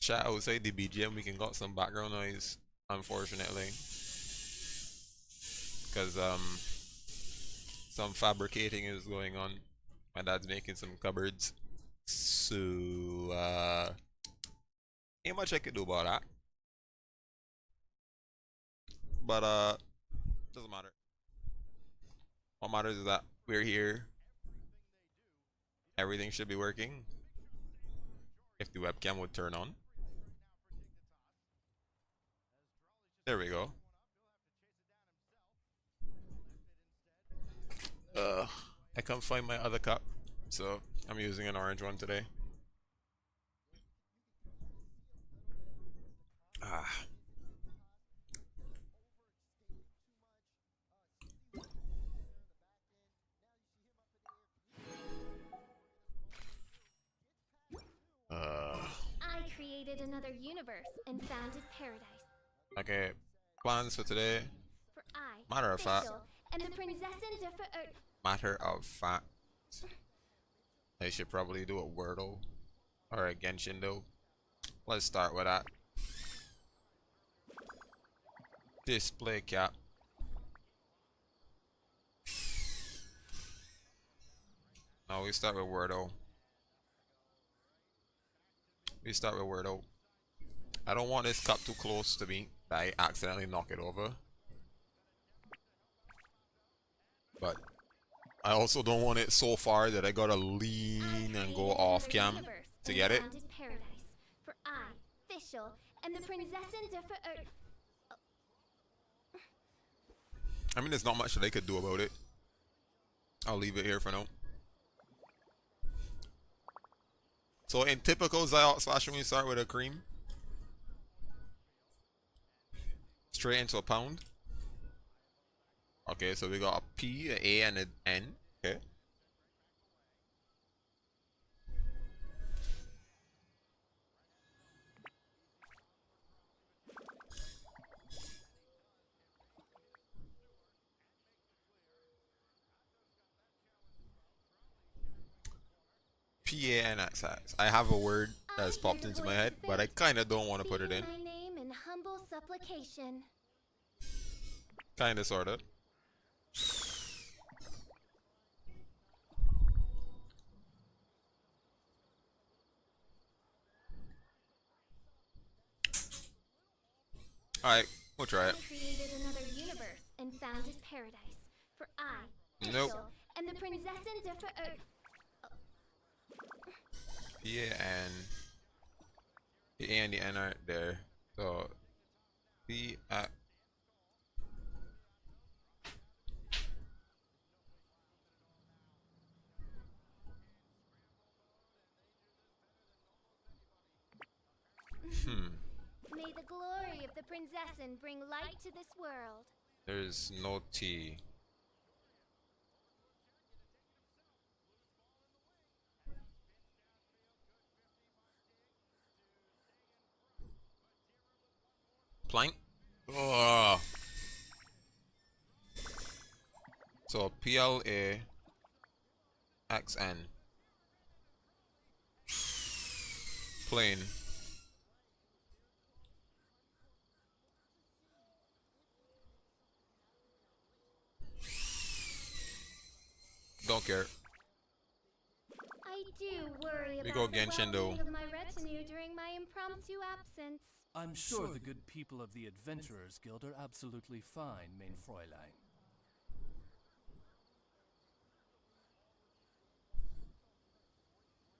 Chat outside the BGM, we can got some background noise, unfortunately. Because some fabricating is going on. My dad's making some cupboards. So ain't much I could do about that. But doesn't matter. What matters is that we're here. Everything should be working. If the webcam would turn on. There we go. I can't find my other cup, so I'm using an orange one today. Ah. I created another universe and founded paradise. Okay, plans for today. For I, Matter of fact. and the princess Matter of fact. I should probably do a Wordle or a Genshin though. Let's start with that. Display cap. No, we start with Wordle. We start with Wordle. I don't want this cup too close to me that I accidentally knock it over. But I also don't want it so far that I gotta lean and go off cam to get it. Paradise. For I, Fischl, and the princess I mean, there's not much that I could do about it. I'll leave it here for now. So in typical Ziox fashion, we start with a cream. Straight into a pound. Okay, so we got a P, an A, and an N. Okay. PANXX. I have a word that has popped into my head, but I kind of don't want to put it in. My name in humble supplication. Kind of, sort of. Alright, we'll try it. I created another universe and founded paradise. For I, Nope. and the princess Yeah, and the A and the N aren't there. So B at May the glory of the princess bring light to this world. There's no T. Plank. Ugh. So PLA XN. Plain. Don't care. I do worry We about go Genshin the though. well-being of my retinue during my impromptu absence. I'm sure the good people of the Adventurers Guild are absolutely fine, mein Fräulein.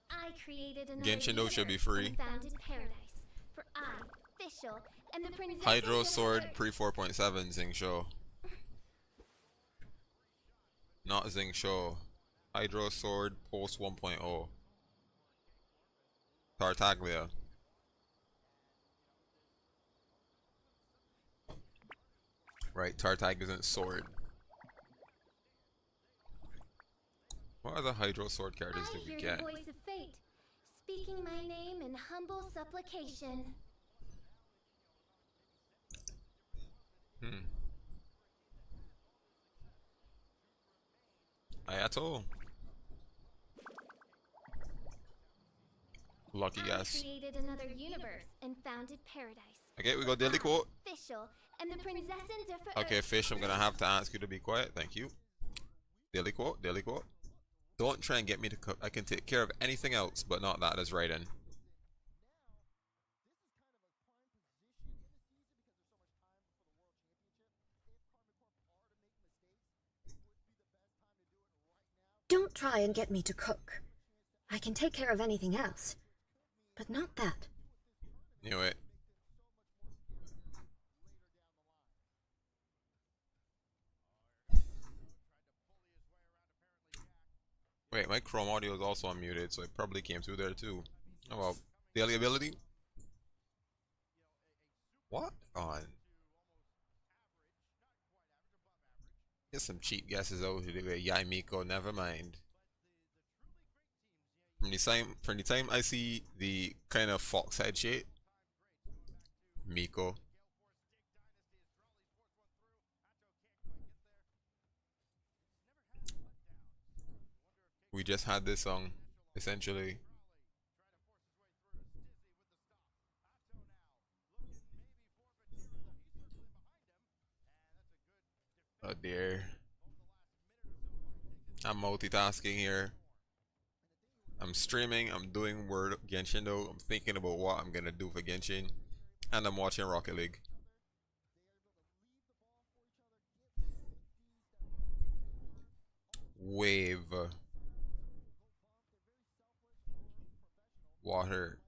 I created another Genshin though should be universe free. and founded paradise. For I, Fischl, and the princess Hydro Sword pre 4.7 Zing Show. Not Zing Show. Hydro Sword post 1.0. Tartaglia. Right, Tartag isn't sword. What other Hydro Sword characters did we I hear get? the voice of fate, speaking my name in humble supplication. Ayato. Lucky I guess. created another universe and founded paradise. Okay, we got daily I'm quote. official, and the princessins are for Okay, Fish, I'm gonna have to ask you to be quiet. Thank you. Daily quote, daily quote. Don't try and get me to cook. I can take care of anything else, but not that. That's right in. Don't try and get me to cook. I can take care of anything else, but not that. Knew it. Wait, my Chrome audio is also unmuted, so it probably came through there too. Oh well. Daily ability? What on? Get some cheap guesses over to do it. Yai Miko, never mind. From the time I see the kind of fox head shape, Miko. We just had this song, essentially. Oh dear. I'm multitasking here. I'm streaming, I'm doing Word Genshin though. I'm thinking about what I'm gonna do for Genshin. And I'm watching Rocket League. Wave. Water.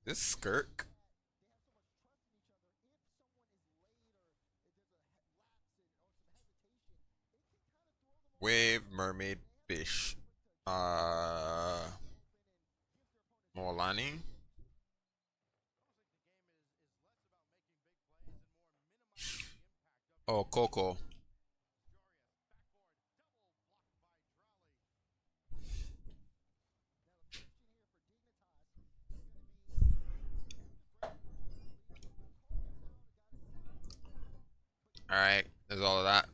This Skirk? Wave, mermaid, fish. Molani? Oh, Coco. Alright, there's all of that.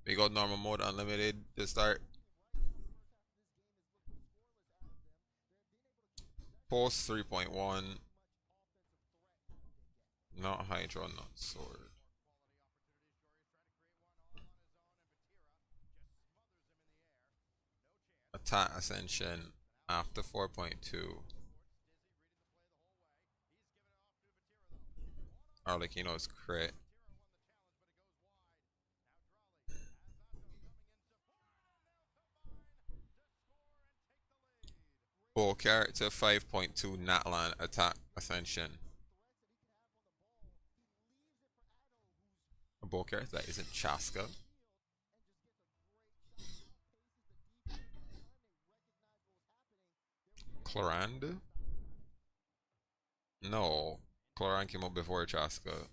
We got normal mode, unlimited to start. Pulse 3.1. Not Hydro, not Sword. Attack Ascension after 4.2. Arlecchino's crit. Bull character 5.2 Natlan attack Ascension. A bull character that isn't Chaska. Clorand? No. Clorand came up before Chaska.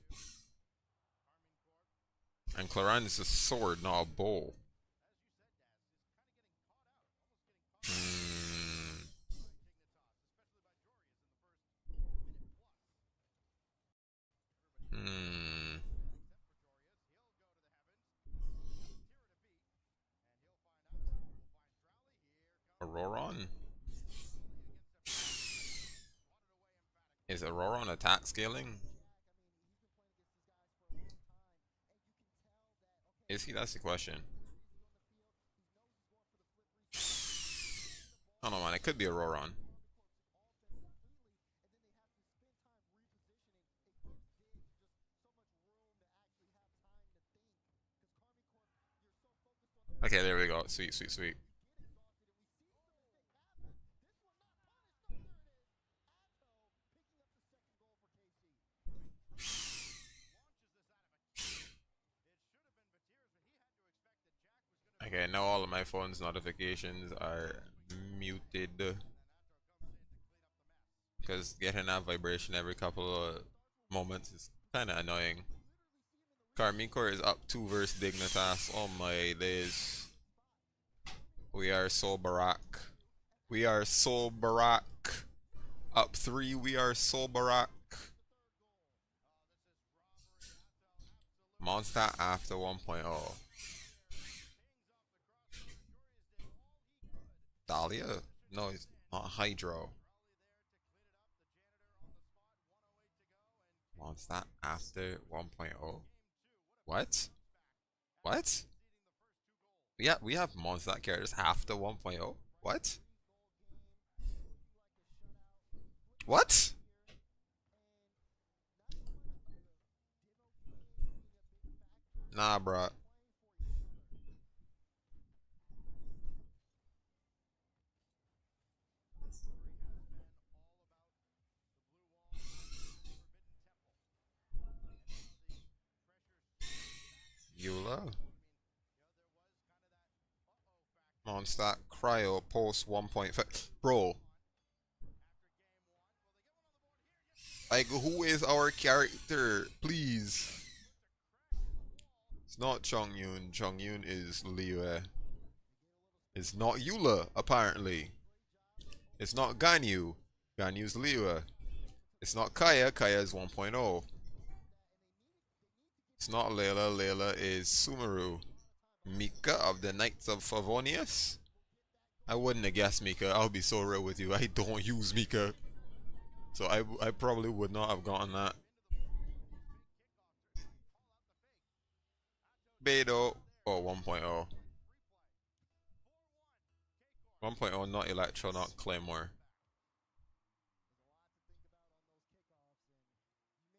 And Clorand is a sword, not a bow. Hmm. Hmm. Auroron? Is Auroron attack scaling? Is he? That's the question. I don't know, man. It could be Auroron. Okay, there we go. Sweet, sweet, sweet. Okay, now all of my phone's notifications are muted. Because getting that vibration every couple of moments is kind of annoying. Carmicor is up 2 versus Dignitas. Oh my days. We are so barack. We are so barack. Up 3, we are so barack. Mondstadt after 1.0. Dahlia? No, it's not Hydro. Mondstadt after 1.0? What? What? Yeah, we have Mondstadt characters after 1.0? What? What? Nah, bruh. Eula? Mondstadt Cryo post 1.5. Bro, like, who is our character? Please. It's not Chongyun. Chongyun is Liyue. It's not Eula, apparently. It's not Ganyu. Ganyu's Liyue. It's not Kaya. Kaya is 1.0. It's not Layla. Layla is Sumeru. Mika of the Knights of Favonius? I wouldn't have guessed Mika. I'll be so real with you. I don't use Mika. So I probably would not have gotten that. Beidou. Oh, 1.0. 1.0, not Electro, not Claymore.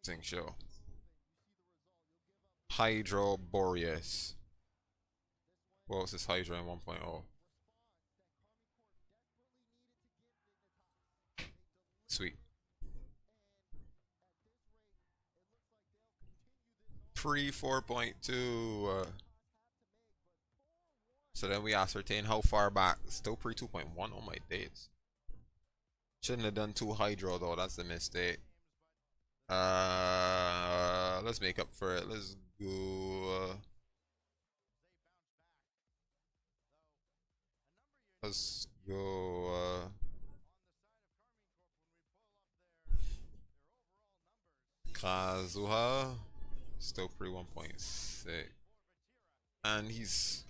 Think show. Hydro Boreas. What was this Hydro in 1.0? Sweet. Pre 4.2. So then we ascertain how far back. Still pre 2.1. Oh my days. Shouldn't have done 2 Hydro though. That's the mistake. Let's make up for it. Let's go. Let's go. Kazuha. Still pre 1.6. And he's.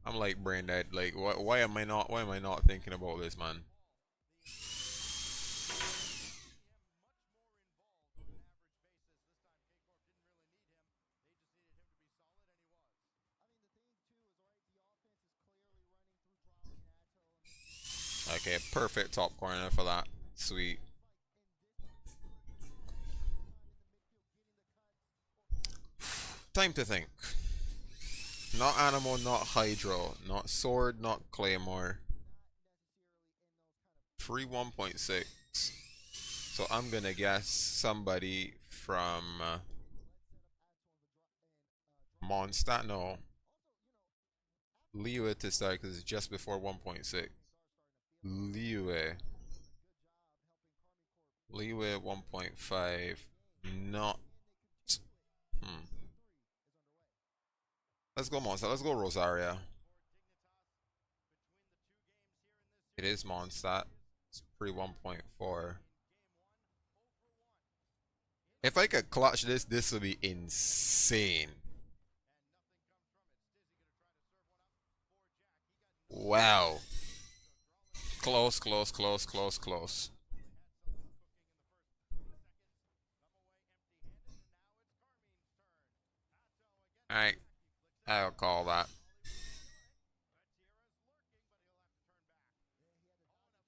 I'm like brain dead. Like, why am I not? Why am I not thinking about this, man? Okay, perfect top corner for that. Sweet. Time to think. Not Animal, not Hydro, not Sword, not Claymore. Free 1.6. So I'm gonna guess somebody from Mondstadt. No. Liyue to start because it's just before 1.6. Liyue. Liyue 1.5. Not. Hmm. Let's go Mondstadt. Let's go Rosaria. It is Mondstadt. It's pre 1.4. If I could clutch this, this would be insane. Wow. Close, close, close, close, close. Alright. I'll call that.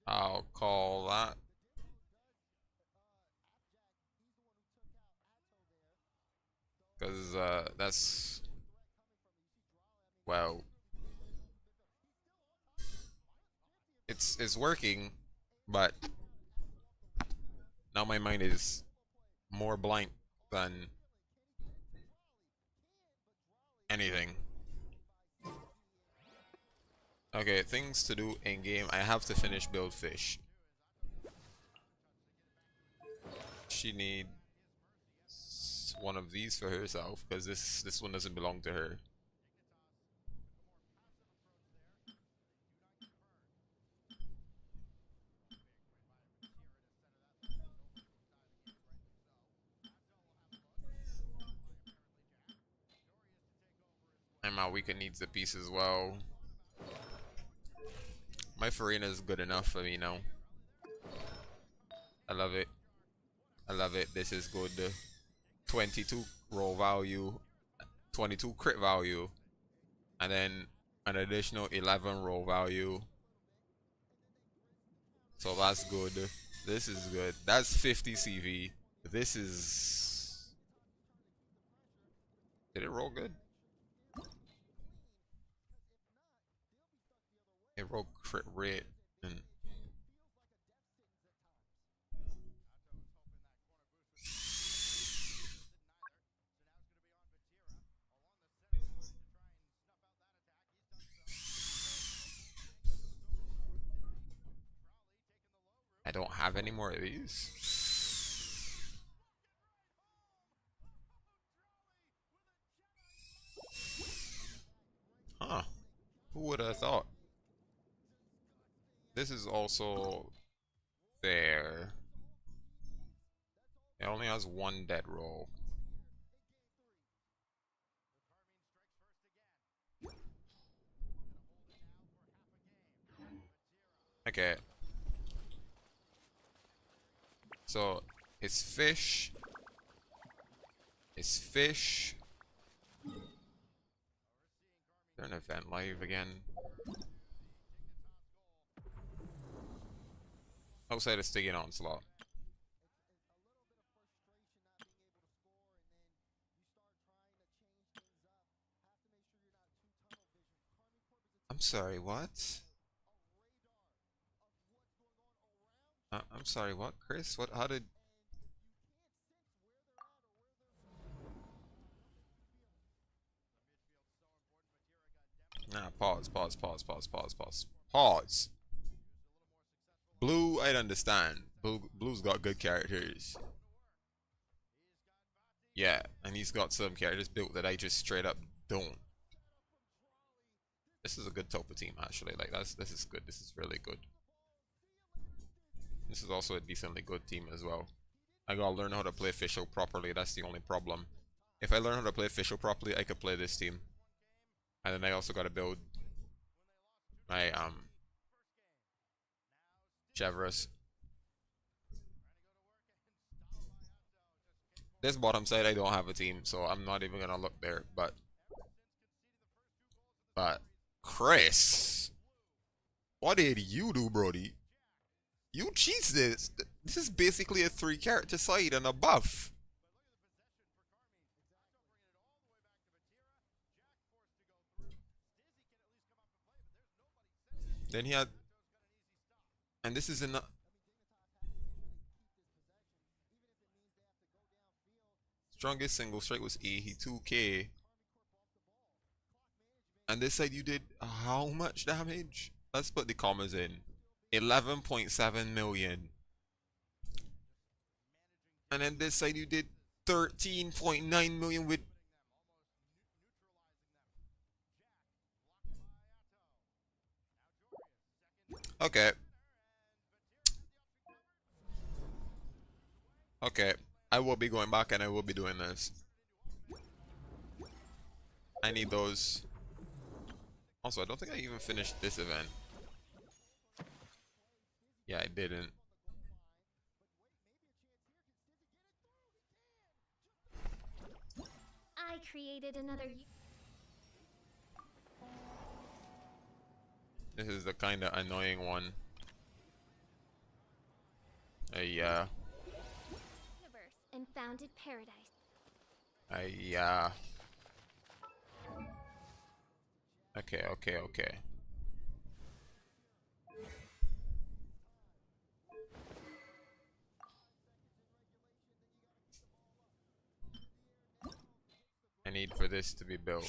I'll call that. Because that's. Well. It's working, but now my mind is more blank than anything. Okay, things to do in game. I have to finish build fish. She needs one of these for herself because this one doesn't belong to her. I'm Weaken needs a piece as well. My Farina is good enough for me now. I love it. I love it. This is good. 22 roll value, 22 crit value, and then an additional 11 roll value. So that's good. This is good. That's 50 CV. This is... Did it roll good? It rolled crit rate. And I don't have any more of these. Huh. Who would have thought? This is also fair. It only has one dead roll. Okay. So, it's fish. It's fish. Is there an event live again? Outside of Sticky Onslaught. I'm sorry, what? I'm sorry, what, Chris? What? How did... Nah, pause. Pause. Blue, I'd understand. Blue's got good characters. Yeah, and he's got some characters built that I just straight up don't. This is a good Topa team, actually. Like, this is good. This is really good. This is also a decently good team as well. I gotta learn how to play Fischl properly. That's the only problem. If I learn how to play Fischl properly, I could play this team. And then I also gotta build my Chevrolet. This bottom side I don't have a team, so I'm not even gonna look there. But Chris, what did you do, Brody? You cheese this. This is basically a 3-character side and a buff. Then he had, and this is in strongest single strike was E. He 2K. And this side you did how much damage? Let's put the commas in. 11.7 million. And then this side you did 13.9 million with... Okay. Okay. I will be going back and I will be doing this. I need those. Also, I don't think I even finished this event. Yeah, I didn't. I created another. This is the kind of annoying one. Yeah. Universe and founded paradise. Yeah. Okay. I need for this to be built.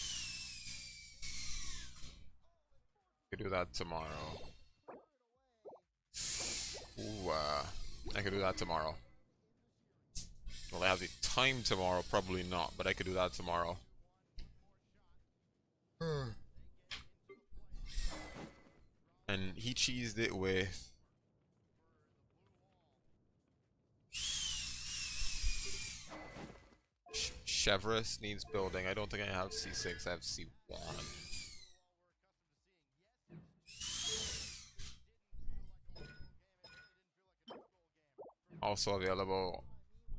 Could do that tomorrow. Ooh, I could do that tomorrow. Will I have the time tomorrow? Probably not, but I could do that tomorrow. And he cheesed it with... Chevrolet needs building. I don't think I have C6. I have C1. Also available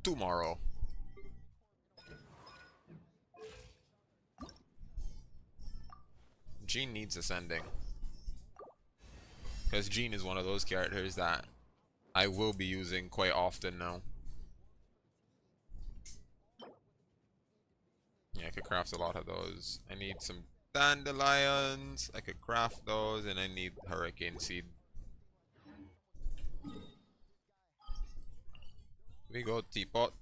tomorrow. Jean needs ascending. Because Jean is one of those characters that I will be using quite often now. Yeah, I could craft a lot of those. I need some dandelions. I could craft those, and I need hurricane seed. We go teapot.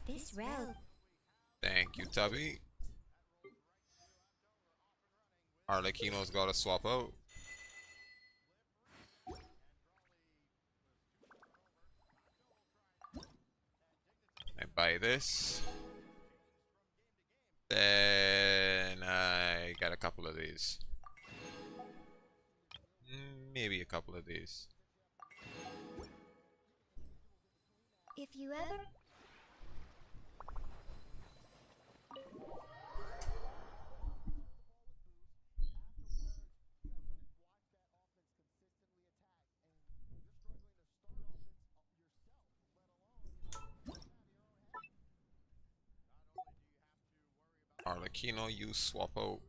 This route. Thank you, Tubby. Arlecchino's gotta swap out. I buy this. Then I got a couple of these. Maybe a couple of these. If you ever... Arlecchino, you swap out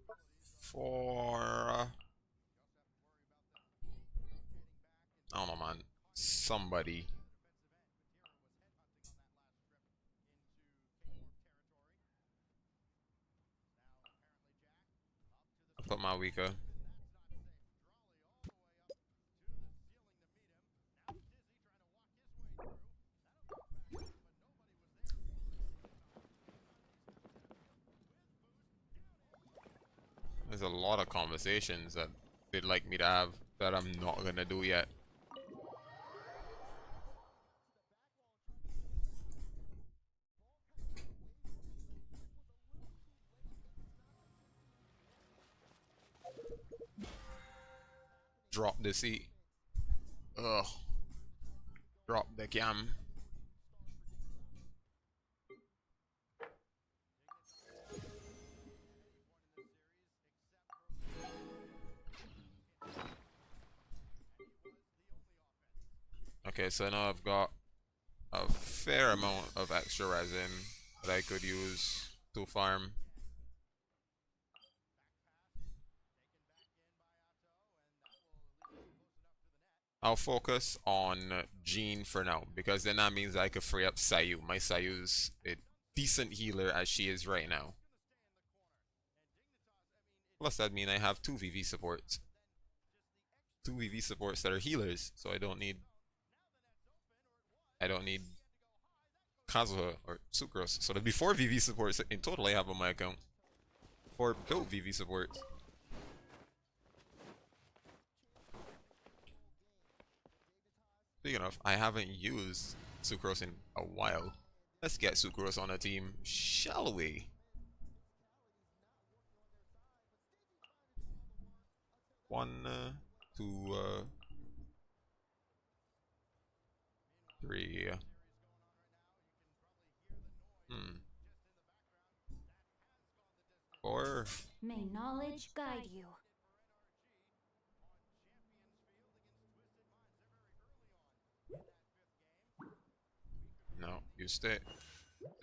for I don't know, man. Somebody. I'll put my weaker. There's a lot of conversations that they'd like me to have that I'm not gonna do yet. Drop the seat. Ugh. Drop the cam. Okay, so now I've got a fair amount of extra resin that I could use to farm. I'll focus on Jean for now, because then that means I could free up Sayu. My Sayu's a decent healer as she is right now. Plus that means I have two VV supports. Two VV supports that are healers, so I don't need Kazuha or Sucrose. So there'd be 4 VV supports in total I have on my account. 4 built VV supports. Speaking of, I haven't used Sucrose in a while. Let's get Sucrose on a team, shall we? One, two, 3. Hmm. 4. May knowledge guide you. No, you stay.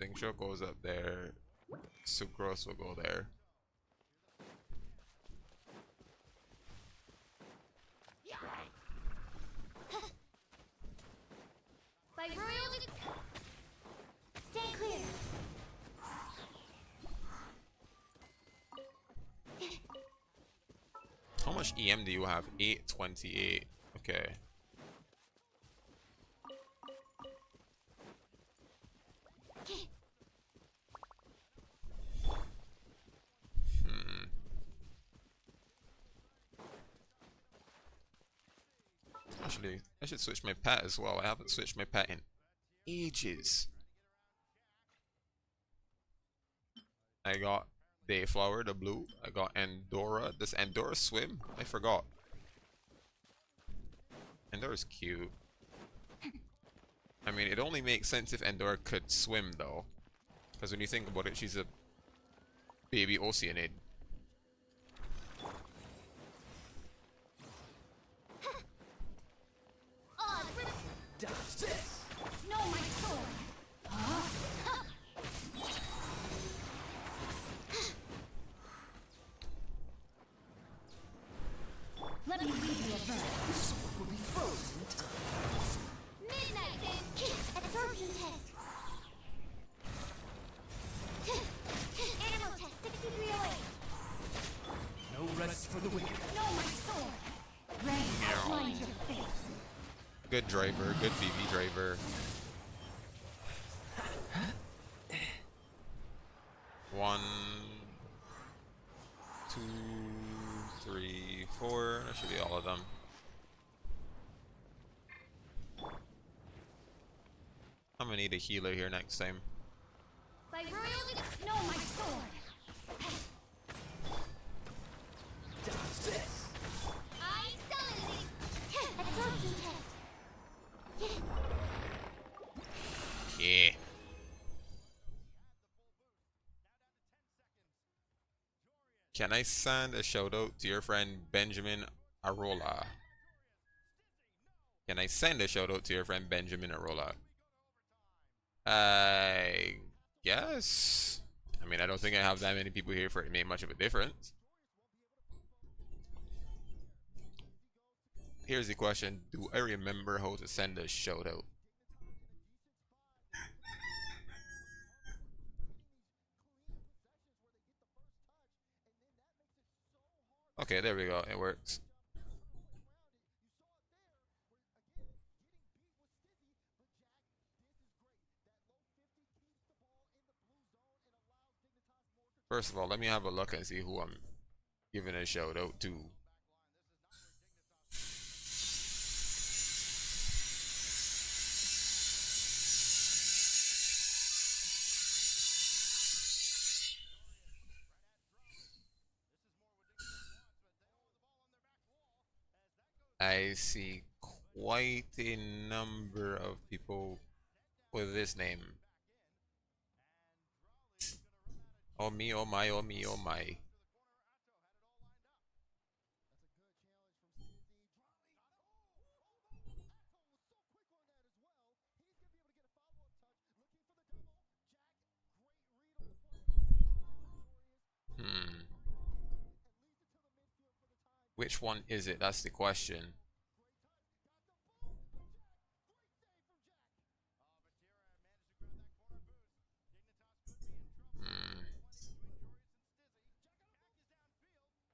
Xingqiu goes up there. Sucrose will go there. By royal stay clear. How much EM do you have? 828. Okay. I should switch my pet as well. I haven't switched my pet in ages. I got Dayflower, the blue. I got Andorra. Does Andorra swim? I forgot. Andora's cute. I mean, it only makes sense if Andorra could swim, though. Because when you think about it, she's a baby Oceanid. Dodge this! No, my sword! Let me leave you a verb. The sword will be frozen in time. Midnight then! Absorption test! Animal test 6308! No rest for the wicked. No, my sword! Rain outlines your face. Good driver, good VV driver. One, two, three, four. That should be all of them. I'm gonna need a healer here next time. By royal no, my sword! Dodge this! I summon thee! Absorption test! Yeah. Can I send a shout out to your friend Benjamin Arola? Can I send a shout out to your friend Benjamin Arola? I guess. I mean, I don't think I have that many people here for it to make much of a difference. Here's the question. Do I remember how to send a shout out? Okay, there we go. It works. First of all, let me have a look and see who I'm giving a shout out to. I see quite a number of people with this name. Oh me, oh my, oh me, oh my. Hmm. Which one is it? That's the question. Hmm.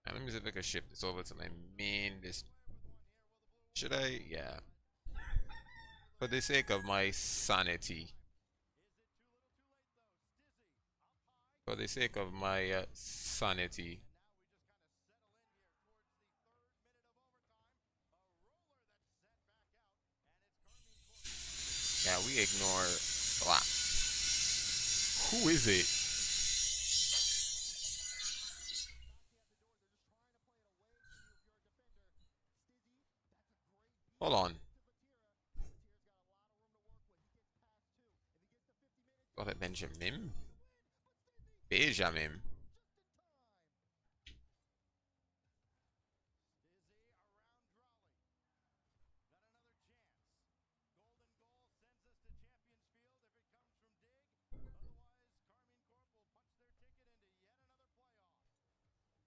And let me see if I can shift this over to my main. This should I? Yeah. For the sake of my sanity. For the sake of my sanity. Yeah, we ignore. Wow. Who is it? Hold on. Got it, Benjamin. Benjamin.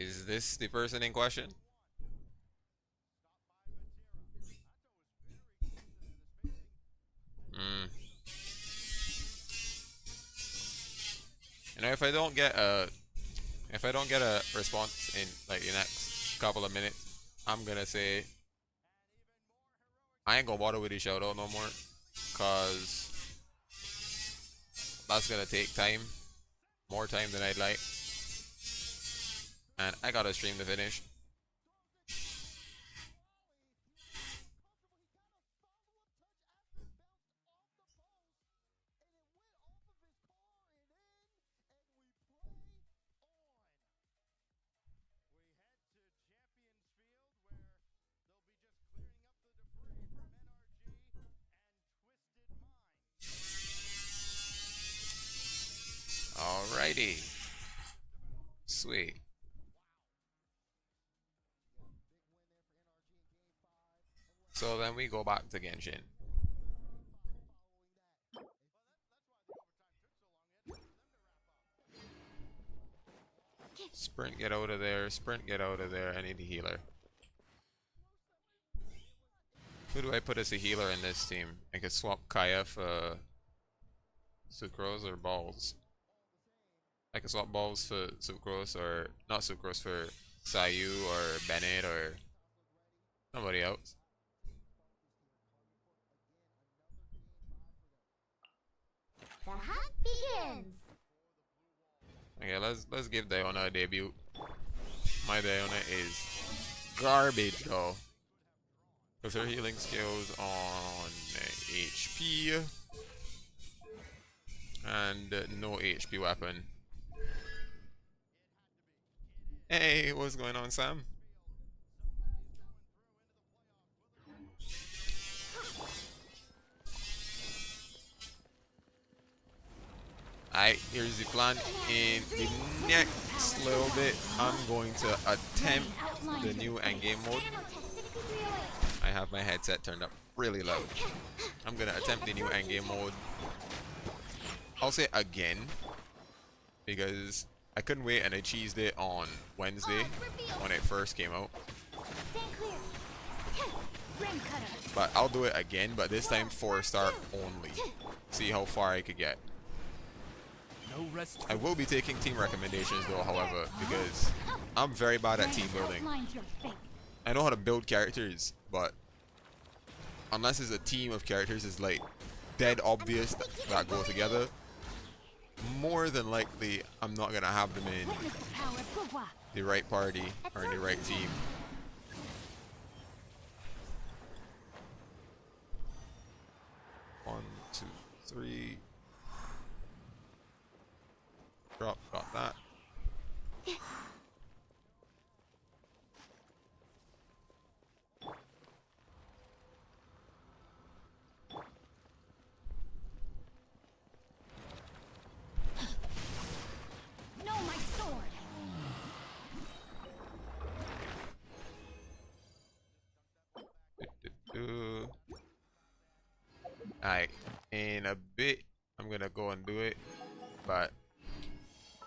Is this the person in question? Hmm. You know, if I don't get a response in like the next couple of minutes, I'm gonna say I ain't gonna bother with the shout out no more, cause that's gonna take time, more time than I'd like, and I got a stream to finish. Alrighty. Sweet. So then we go back to Genshin. Sprint, get out of there. Sprint, get out of there. I need a healer. Who do I put as a healer in this team? I could swap Kaya for Sucrose or Balls. I could swap Balls for Sucrose, or not Sucrose, for Sayu or Bennett or somebody else. The hunt begins. Okay, let's give Diona a debut. My Diona is garbage though. With her healing skills on HP and no HP weapon. Hey, what's going on, Sam? Alright, here's the plan. In the next little bit, I'm going to attempt the new Endgame mode. I have my headset turned up really loud. I'm gonna attempt the new Endgame mode. I'll say again, because I couldn't wait and I cheesed it on Wednesday when it first came out. But I'll do it again, but this time 4-star only. See how far I could get. No rest. I will be taking team recommendations though, however, because I'm very bad at team building. I know how to build characters, but unless it's a team of characters is like dead obvious that go together, more than likely I'm not gonna have them in the right party or in the right team. One, two, three. Drop, got that. No, my sword. Alright, in a bit I'm gonna go and do it, but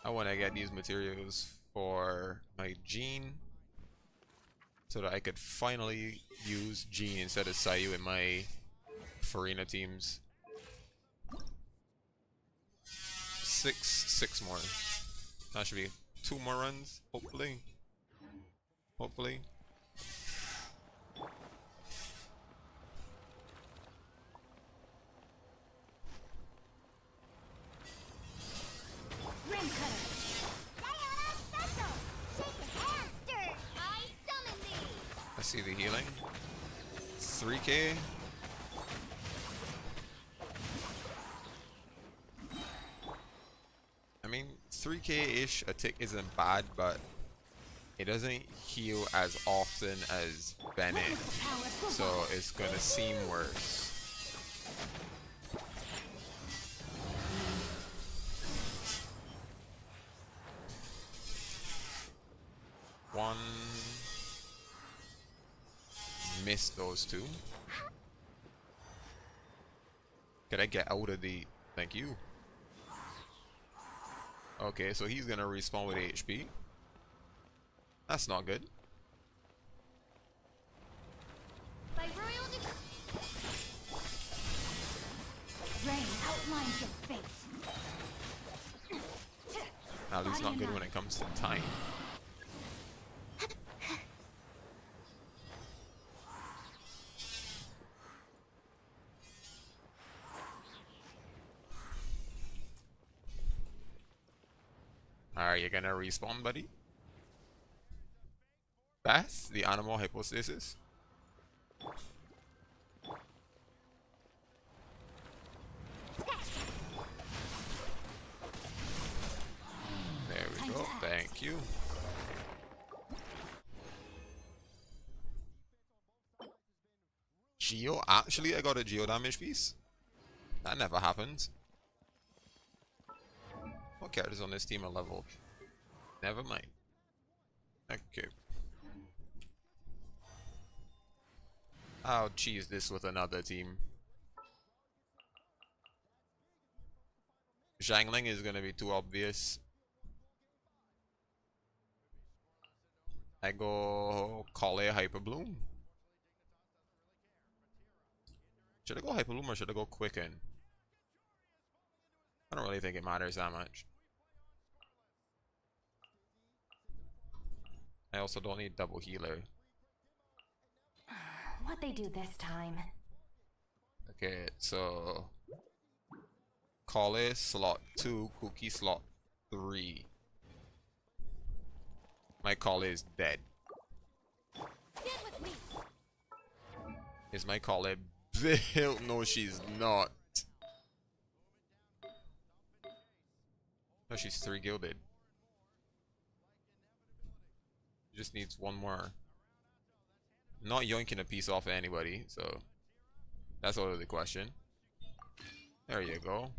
I want to get these materials for my Jean so that I could finally use Jean instead of Sayu in my Farina teams. Six more. That should be 2 more runs, hopefully. Hopefully. Rim cutter. Diana special. Shake your hand, stir. I summon thee. I see the healing. 3k. I mean, 3k-ish a tick isn't bad, but it doesn't heal as often as Bennett, so it's gonna seem worse. One. Missed those 2. Could I get out of the... Thank you. Okay, so he's gonna respawn with HP. That's not good. By royal decree. Rain outlines your fate. At least not good when it comes to time. Are you gonna respawn, buddy? Beth, the animal hypostasis. There we go. Thank you. Geo? Actually, I got a Geo damage piece? That never happens. What characters on this team are level? Never mind. Okay. I'll cheese this with another team. Zhangling is gonna be too obvious. I go Kale Hyper Bloom. Should I go Hyper Bloom or should I go Quicken? I don't really think it matters that much. I also don't need double healer. What they do this time? Okay, so Kale slot 2, Cookie slot 3. My Kale is dead. Stand with me. Is my Kale built? No, she's not. No, she's 3 gilded. Just needs one more. Not yoinking a piece off of anybody, so that's out of the question. There you go.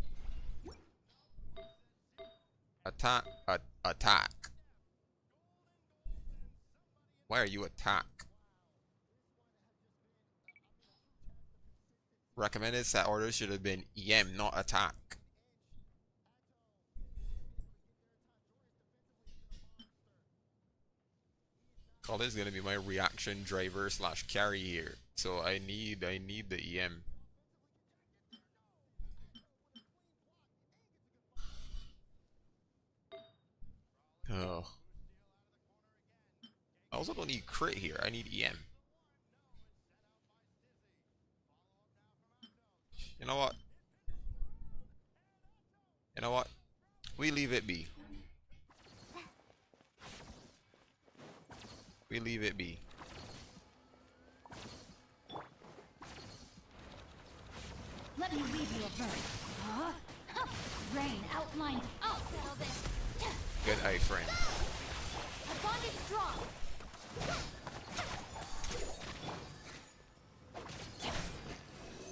Attack. Attack. Why are you attack? Recommended set order should have been EM, not attack. Call this gonna be my reaction driver slash carry here. So I need the EM. Oh. I also don't need crit here. I need EM. You know what? You know what? We leave it be. We leave it be. Let me read you a verse. Huh? Rain outlines. I'll settle this. Good eye, friend. The bond is strong.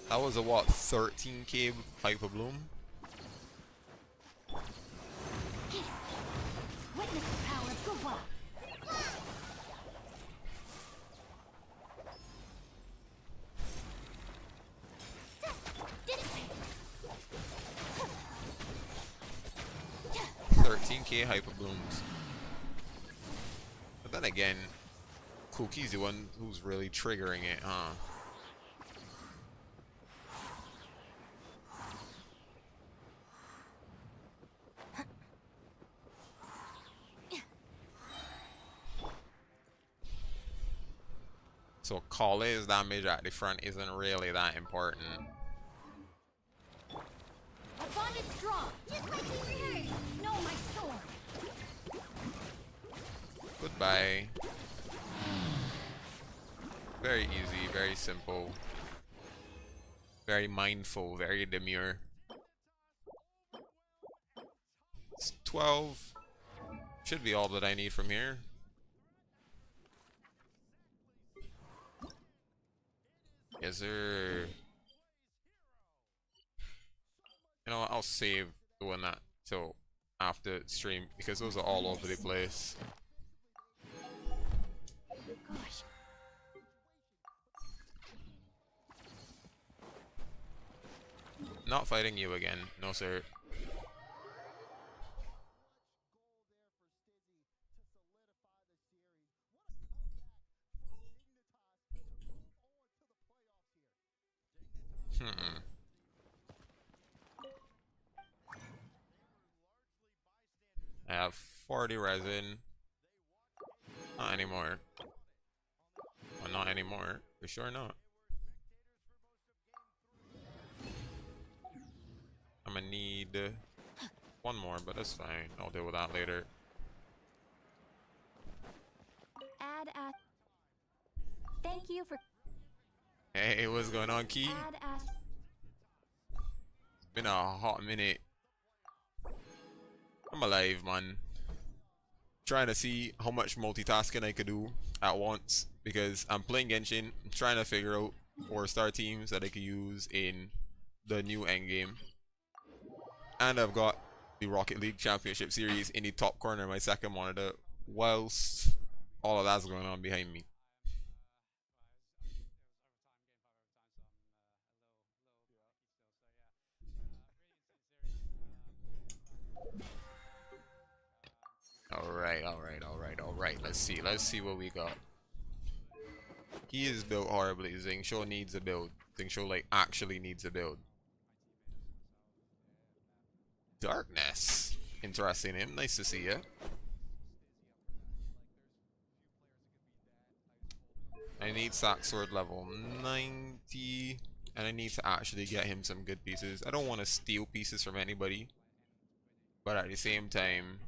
That was a what? 13k Hyper Bloom? Witness the power of Gua. Dissipate. 13k Hyper Blooms. But then again, Cookie's the one who's really triggering it, huh? So Kale's damage at the front isn't really that important. The bond is strong. Just like yours. No, my sword. Goodbye. Very easy, very simple. Very mindful, very demure. It's 12. Should be all that I need from here. Is there... You know what, I'll save doing that till after stream because those are all over the place. Gosh. Not fighting you again, no sir. I have 40 resin. Not anymore. Well, not anymore. For sure not. I'm gonna need one more, but that's fine. I'll deal with that later. Add at. Thank you for. Hey, what's going on, Key? Add at. It's been a hot minute. I'm alive, man. Trying to see how much multitasking I could do at once because I'm playing Genshin. I'm trying to figure out 4-star teams that I could use in the new endgame. And I've got the Rocket League Championship Series in the top corner of my second monitor whilst all of that's going on behind me. Alright. Let's see what we got. He is built horribly. Xingqiu needs a build. Xingqiu like actually needs a build. Darkness. Interesting him. Nice to see you. I need Sack Sword level 90. And I need to actually get him some good pieces. I don't want to steal pieces from anybody. But at the same time...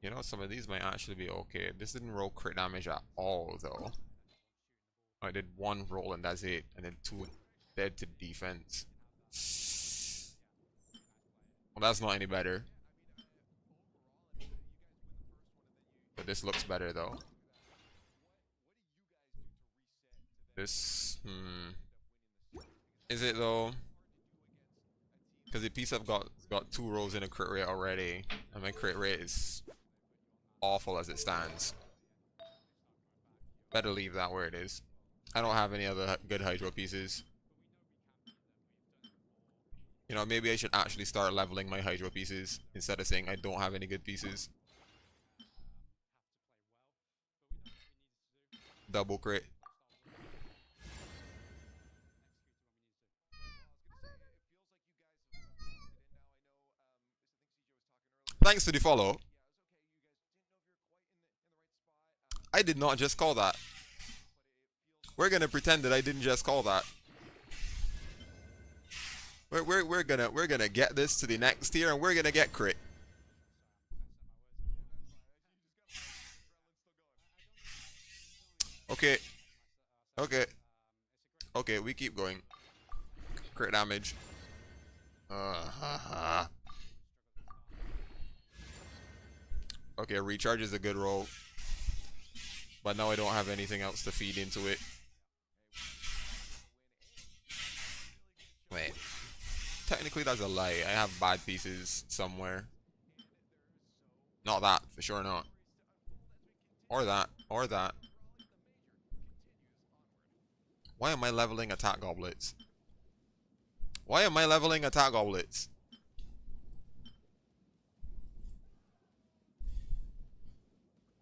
You know, some of these might actually be okay. This didn't roll crit damage at all, though. I did one roll and that's it. And then 2 dead to defense. Well, that's not any better. But this looks better, though. This, is it though? Because the piece I've got 2 rolls in a crit rate already, and my crit rate is awful as it stands. Better leave that where it is. I don't have any other good Hydro pieces. You know, maybe I should actually start leveling my Hydro pieces instead of saying I don't have any good pieces. Double crit. Thanks for the follow. I did not just call that. We're gonna pretend that I didn't just call that. We're gonna get this to the next tier and we're gonna get crit. Okay. Okay. Okay, we keep going. Crit damage. Okay, recharge is a good roll. But now I don't have anything else to feed into it. Wait. Technically that's a lie. I have bad pieces somewhere. Not that, for sure not. Or that. Or that. Why am I leveling attack goblets? Why am I leveling attack goblets?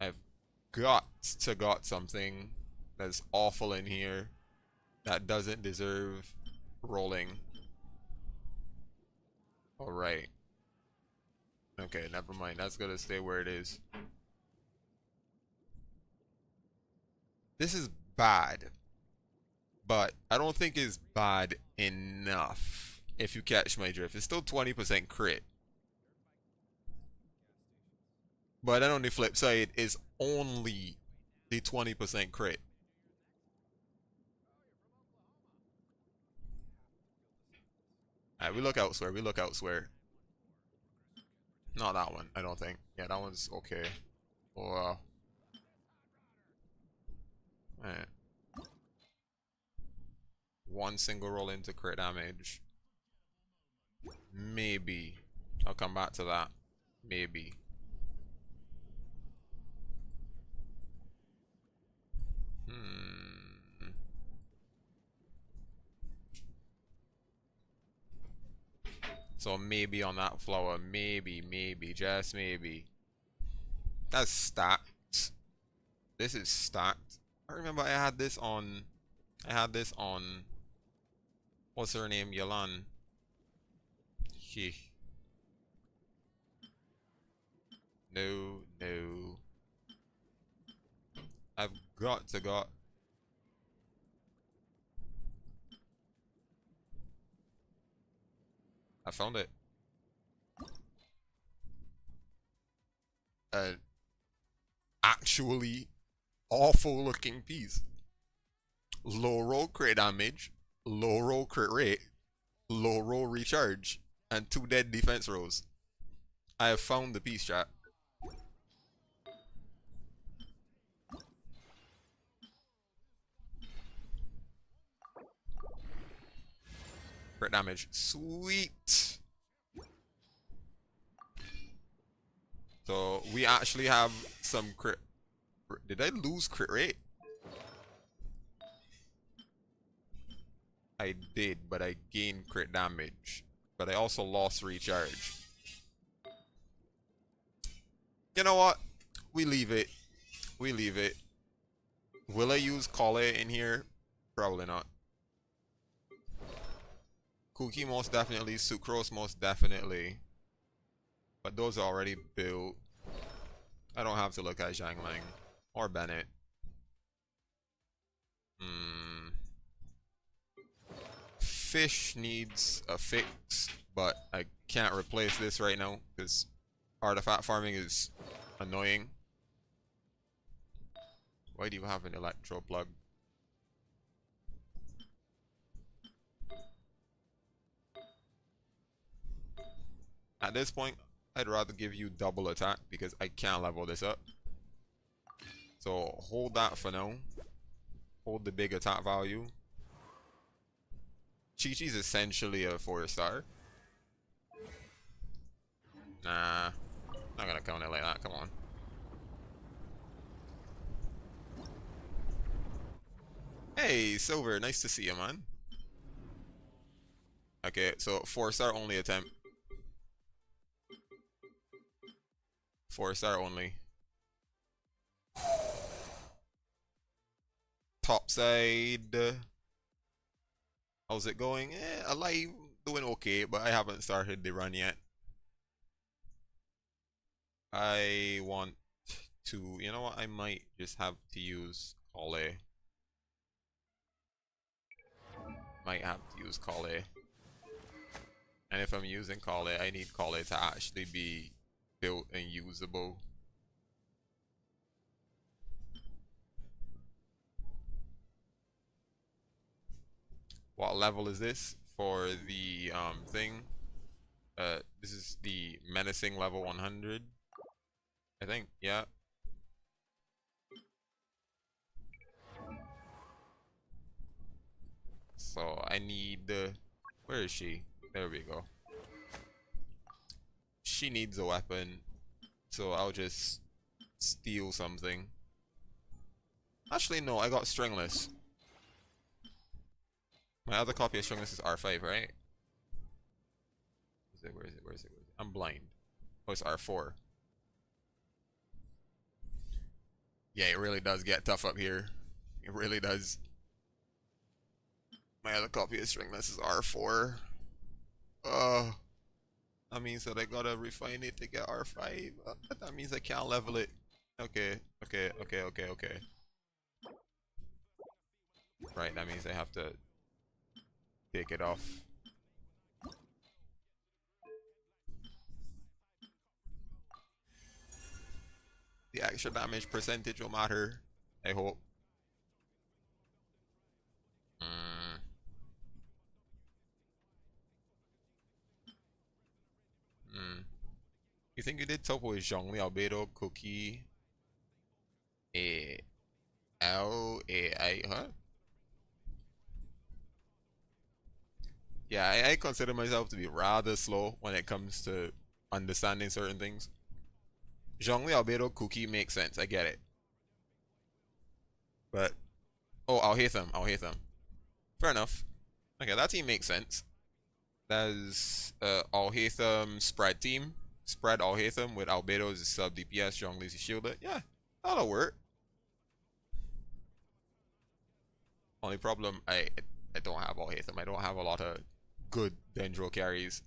I've got something that's awful in here that doesn't deserve rolling. Alright. Okay, never mind. That's gonna stay where it is. This is bad. But I don't think it's bad enough, if you catch my drift. It's still 20% crit. But then on the flip side, it's only the 20% crit. Alright, we look elsewhere. We look elsewhere. Not that one, I don't think. Yeah, that one's okay. Well, alright. One single roll into crit damage. Maybe. I'll come back to that. Maybe. So maybe on that flower. Maybe, just maybe. That's stacked. This is stacked. I remember I had this on... What's her name? Yalan. No. I've got. I found it. An actually awful looking piece. Low roll crit damage, low roll crit rate, low roll recharge, and 2 dead defense rolls. I have found the piece, chat. Crit damage. Sweet. So we actually have some crit. Did I lose crit rate? I did, but I gained crit damage. But I also lost recharge. You know what? We leave it. We leave it. Will I use Kale in here? Probably not. Cookie most definitely. Sucrose most definitely. But those are already built. I don't have to look at Zhangling or Bennett. Fish needs a fix, but I can't replace this right now because artifact farming is annoying. Why do you have an electro plug? At this point, I'd rather give you double attack because I can't level this up. So hold that for now. Hold the big attack value. Chi-Chi's essentially a 4-star. Nah, not gonna count it like that, come on. Hey, Silver, nice to see you, man. Okay, so 4-star only attempt. 4-star only. Top side. How's it going? Alive, doing okay, but I haven't started the run yet. I want to, you know what? I might just have to use Kale. Might have to use Kale. And if I'm using Kale, I need Kale to actually be built and usable. What level is this for the thing? This is the menacing level 100. I think, yeah. So I need where is she? There we go. She needs a weapon, so I'll just steal something. Actually, no, I got stringless. My other copy of stringless is R5, right? Where is it? Where is it? Where is it? I'm blind. Oh, it's R4. Yeah, it really does get tough up here. It really does. My other copy of stringless is R4. That means that I gotta refine it to get R5. That means I can't level it. Okay. Right, that means I have to take it off. The extra damage percentage will matter, I hope. You think you did Topo with Zhongli, Albedo, Cookie, A, L, A, I, huh? Yeah, I consider myself to be rather slow when it comes to understanding certain things. Zhongli, Albedo, Cookie makes sense, I get it. But, oh, Alhaitham. Fair enough. Okay, that team makes sense. That's Alhaitham spread team. Spread Alhaitham with Albedo's sub DPS, Zhongli's shielder. Yeah, that'll work. Only problem, I don't have Alhaitham. I don't have a lot of good Dendro carries.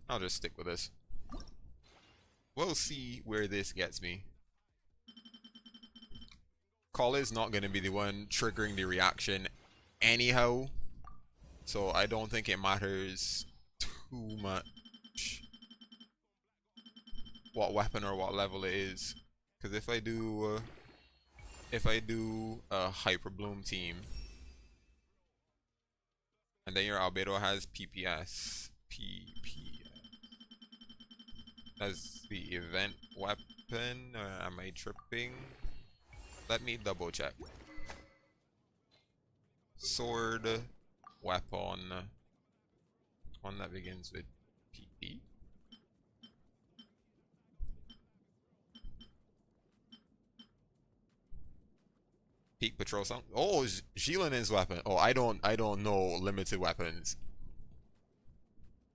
I'll just stick with this. We'll see where this gets me. Call is not going to be the one triggering the reaction anyhow. So I don't think it matters too much what weapon or what level it is. Because if I do a Hyper Bloom team, and then your Albedo has PPS, as the event weapon, am I tripping? Let me double check. Sword, weapon, one that begins with PP. Peak patrol sound. Oh, Jilin's weapon. Oh, I don't know limited weapons.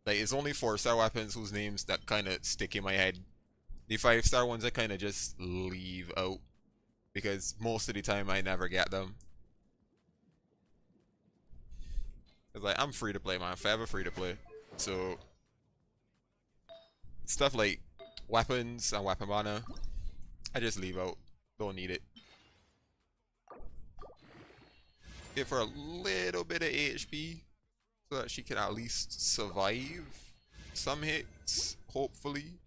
Like it's only 4-star weapons whose names that kind of stick in my head. The 5-star ones I kind of just leave out because most of the time I never get them. It's like I'm free to play, man. Forever free to play. So stuff like weapons and weapon mana, I just leave out. Don't need it. Give her a little bit of HP so that she can at least survive some hits, hopefully.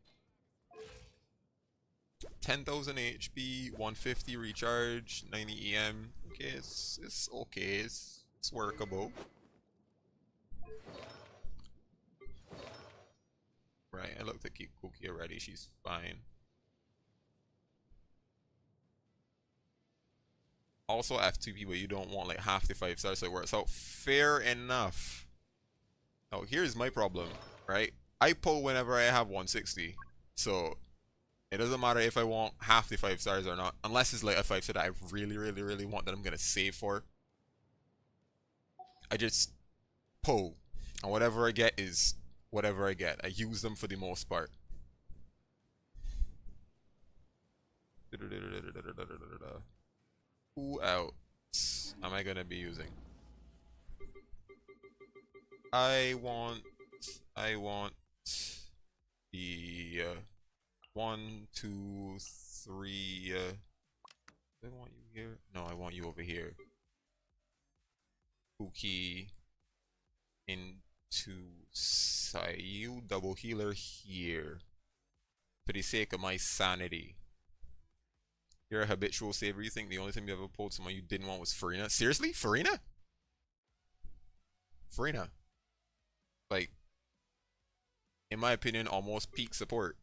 10,000 HP, 150 recharge, 90 EM. Okay, it's okay. It's workable. Right, I looked at Cookie already. She's fine. Also F2P, but you don't want like half the 5-stars, so it works out fair enough. Oh, here's my problem, right? I pull whenever I have 160, so it doesn't matter if I want half the 5-stars or not, unless it's like a 5-star that I really want that I'm gonna save for. I just pull, and whatever I get is whatever I get. I use them for the most part. Who else am I gonna be using? I want the 1, 2, 3. Do I want you here? No, I want you over here. Cookie into Sayu, double healer here. For the sake of my sanity. You're a habitual saver. You think the only time you ever pulled someone you didn't want was Farina? Seriously? Farina? Farina. Like, in my opinion, almost peak support.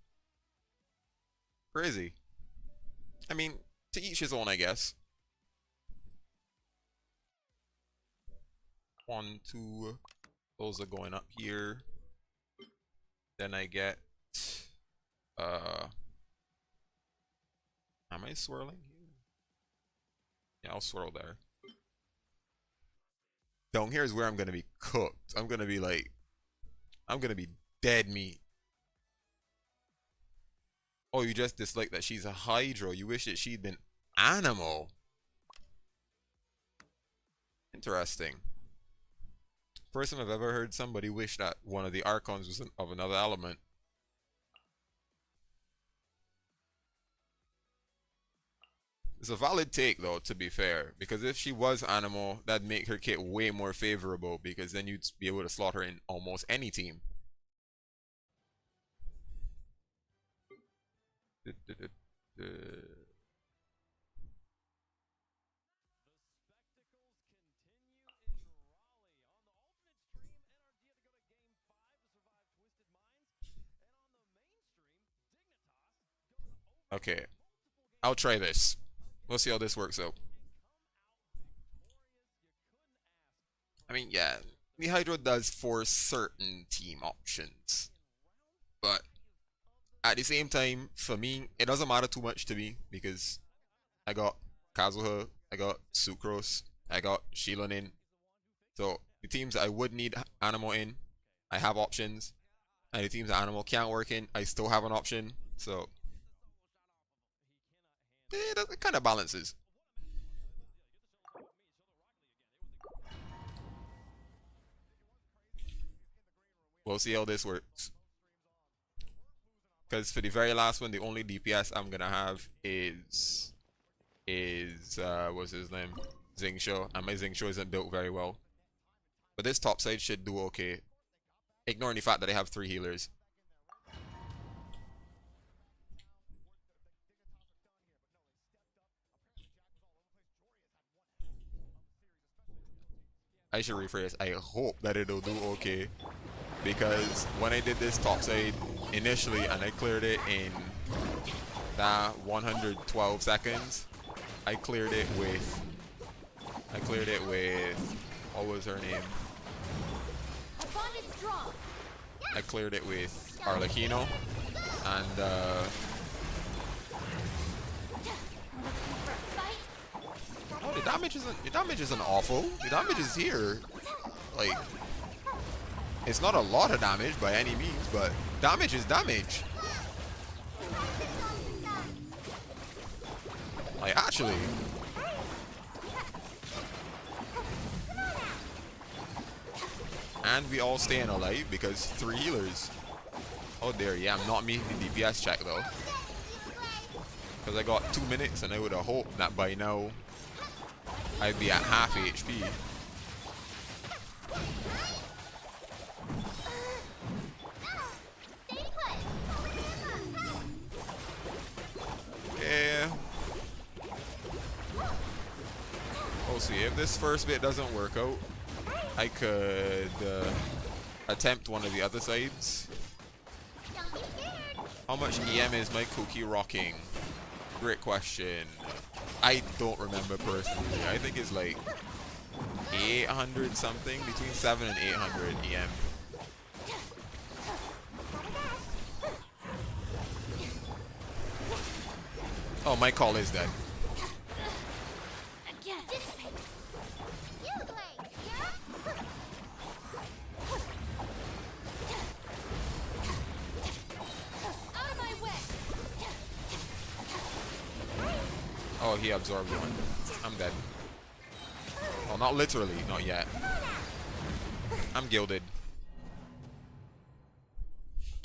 Crazy. I mean, to each his own, I guess. 1, 2. Those are going up here. Then I get... Am I swirling here? Yeah, I'll swirl there. Down here is where I'm gonna be cooked. I'm gonna be like... I'm gonna be dead meat. Oh, you just dislike that she's a Hydro. You wish that she'd been Animal. Interesting. First time I've ever heard somebody wish that one of the Archons was of another element. It's a valid take though, to be fair, because if she was Animal, that'd make her kit way more favorable, because then you'd be able to slot her in almost any team. Okay, I'll try this. We'll see how this works out. I mean, yeah, the Hydro does for certain team options, but at the same time, for me, it doesn't matter too much to me because I got Kazuha, I got Sucrose, I got Shilon in. So the teams I would need Animal in, I have options. And the teams that Animal can't work in, I still have an option. So it kind of balances. We'll see how this works. Because for the very last one, the only DPS I'm gonna have is what's his name? Xingqiu, and my Xingqiu isn't built very well. But this top side should do okay. Ignoring the fact that I have 3 healers. I should rephrase. I hope that it'll do okay. Because when I did this topside initially and I cleared it in that 112 seconds, I cleared it with I cleared it with, what was her name? A bond is strong. I cleared it with Arlecchino, and oh, the damage isn't awful. The damage is here. Like, it's not a lot of damage by any means, but damage is damage. Like, actually. And we all staying alive because 3 healers. Oh dear, yeah, I'm not meeting the DPS check though. Because I got 2 minutes and I would have hoped that by now I'd be at half HP. Okay. We'll see. If this first bit doesn't work out, I could attempt one of the other sides. How much EM is my cookie rocking? Great question. I don't remember personally. I think it's like 800 something, between 7 and 800 EM. Oh, my call is dead. Again. You blade, yeah? Out of my way. Oh, he absorbed one. I'm dead. Well, not literally, not yet. I'm gilded.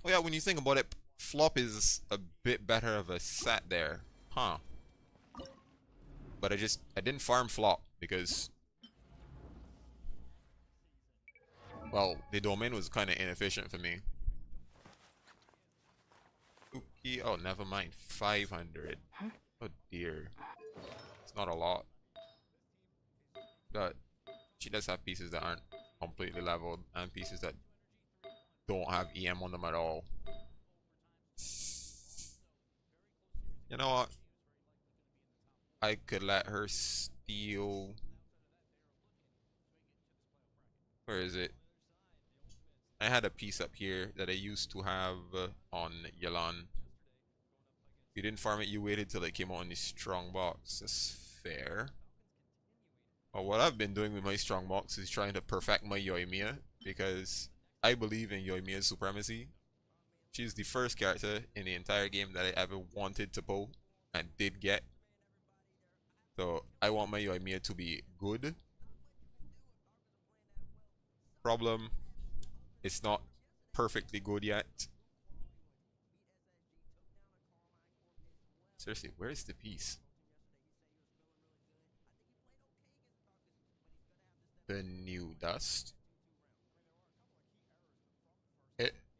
Oh yeah, when you think about it, Flop is a bit better of a set there. Huh. But I didn't farm Flop because, well, the domain was kind of inefficient for me. Cookie, oh, never mind. 500. Oh dear. It's not a lot. But she does have pieces that aren't completely leveled and pieces that don't have EM on them at all. You know what? I could let her steal. Where is it? I had a piece up here that I used to have on Yalan. You didn't farm it, you waited till it came out in the strong box. That's fair. Well, what I've been doing with my strong box is trying to perfect my Yoimiya, because I believe in Yoimiya's supremacy. She's the first character in the entire game that I ever wanted to pull and did get. So I want my Yoimiya to be good. Problem, it's not perfectly good yet. Seriously, where is the piece? The new dust.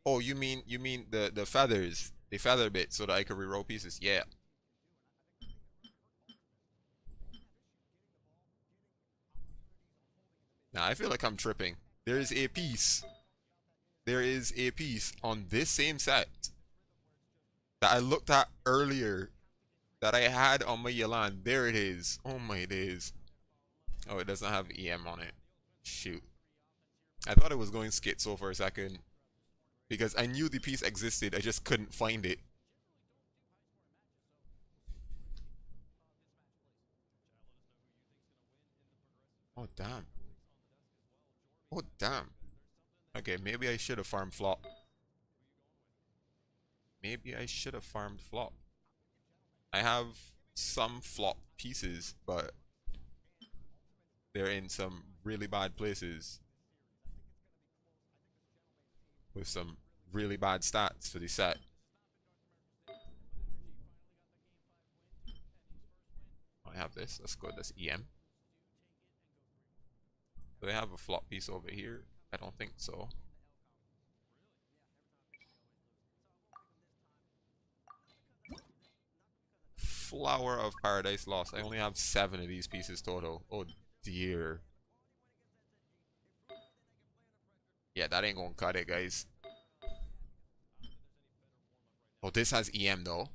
Oh, you mean the feathers, the feather bit, so that I can reroll pieces? Yeah. Now I feel like I'm tripping. There is a piece. There is a piece on this same set that I looked at earlier that I had on my Yalan. There it is. Oh my days. Oh, it doesn't have EM on it. Shoot. I thought it was going schizo for a second, because I knew the piece existed, I just couldn't find it. Oh damn. Oh damn. Okay, maybe I should have farmed Flop. Maybe I should have farmed Flop. I have some Flop pieces, but they're in some really bad places with some really bad stats for the set. I have this. That's good. That's EM. Do they have a Flop piece over here? I don't think so. Flower of Paradise Lost. I only have 7 of these pieces total. Oh dear. Yeah, that ain't gonna cut it, guys. Oh, this has EM though.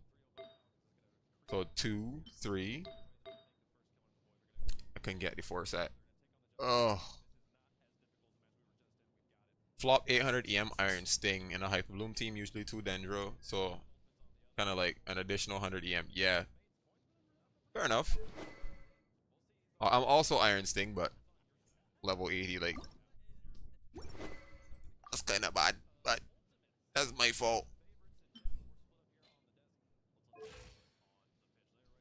So 2, 3. I couldn't get the 4 set. Oh. Flop 800 EM Iron Sting in a Hyper Bloom team, usually 2 Dendro. So, kind of like an additional 100 EM. Yeah. Fair enough. I'm also Iron Sting, but level 80, like. That's kind of bad, but that's my fault.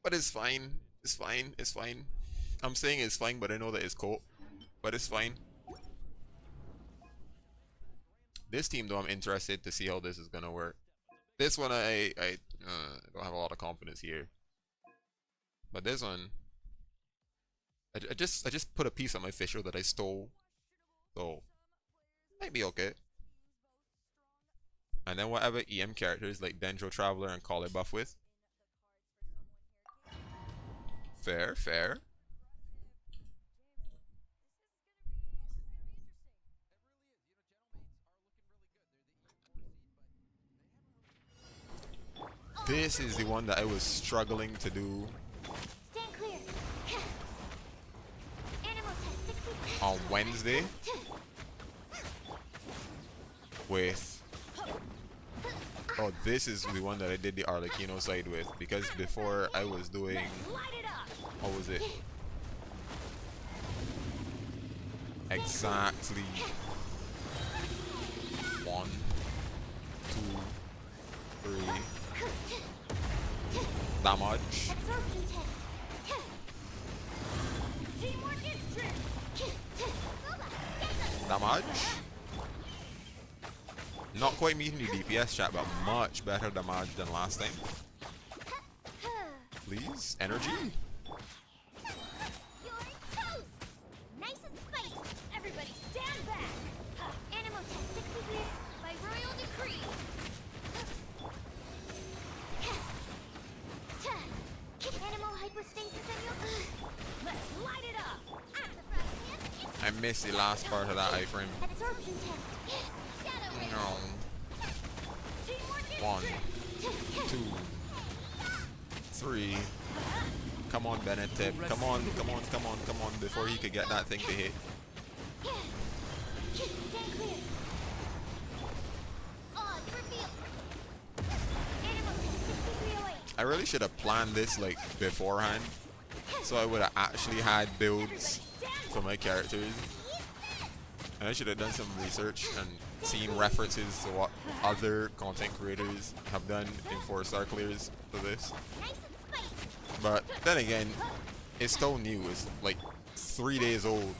But it's fine. It's fine. It's fine. I'm saying it's fine, but I know that it's cold. But it's fine. This team, though, I'm interested to see how this is gonna work. This one, I don't have a lot of confidence here. But this one, I just put a piece on my official that I stole, so might be okay. And then whatever EM characters like Dendro Traveler and Collar buff with. Fair, fair. This is the one that I was struggling to do Stand clear. Animal test 60. on Wednesday with... Oh, this is the one that I did the Arlecchino side with, because before I was doing... Light it up. What was it? Exactly 1, 2, 3 damage. Absorption test. Teamwork is strength. Damage. Not quite meeting the DPS chat, but much better damage than last time. Please, energy. You're toast. Nice and spicy. Everybody stand back. Animal test 63 by royal decree. Animal hypostasis and you. Let's light it up. I missed the last part of that iframe. Absorption test. No. Teamwork is 1, strength. 2, 3. Come on, Benetip. Come on, come on, come on, come on, before he could get that thing to hit. Stand clear. Odds revealed. Animal test 6308. I really should have planned this like beforehand, so I would have actually had builds for my characters. And I should have done some research and seen references to what other content creators have done in 4-star clears for this. Nice and spicy. But then again, it's still new. It's like 3 days old.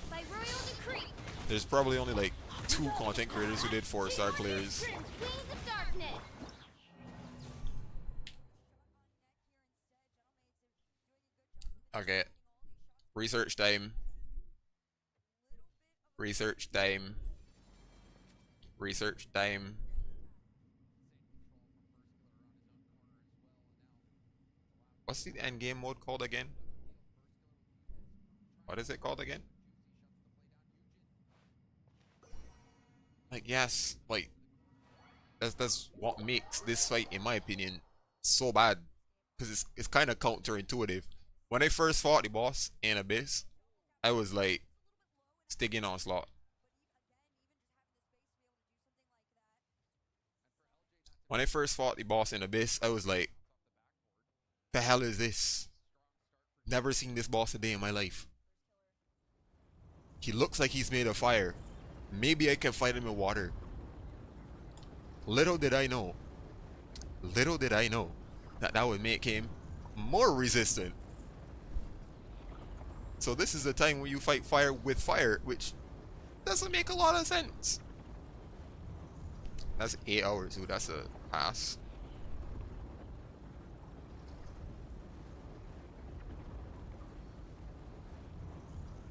By royal decree. There's probably only like 2 content creators who did 4-star clears. Queens of darkness. Okay. Research time. Research time. Research time. What's the endgame mode called again? What is it called again? Like, yes, like, that's what makes this fight, in my opinion, so bad. Because it's kind of counterintuitive. When I first fought the boss in Abyss, I was like, Stygian Onslaught. When I first fought the boss in Abyss, I was like, the hell is this? Never seen this boss a day in my life. He looks like he's made of fire. Maybe I can fight him in water. Little did I know that that would make him more resistant. So this is the time when you fight fire with fire, which doesn't make a lot of sense. That's 8 hours, dude. That's a pass.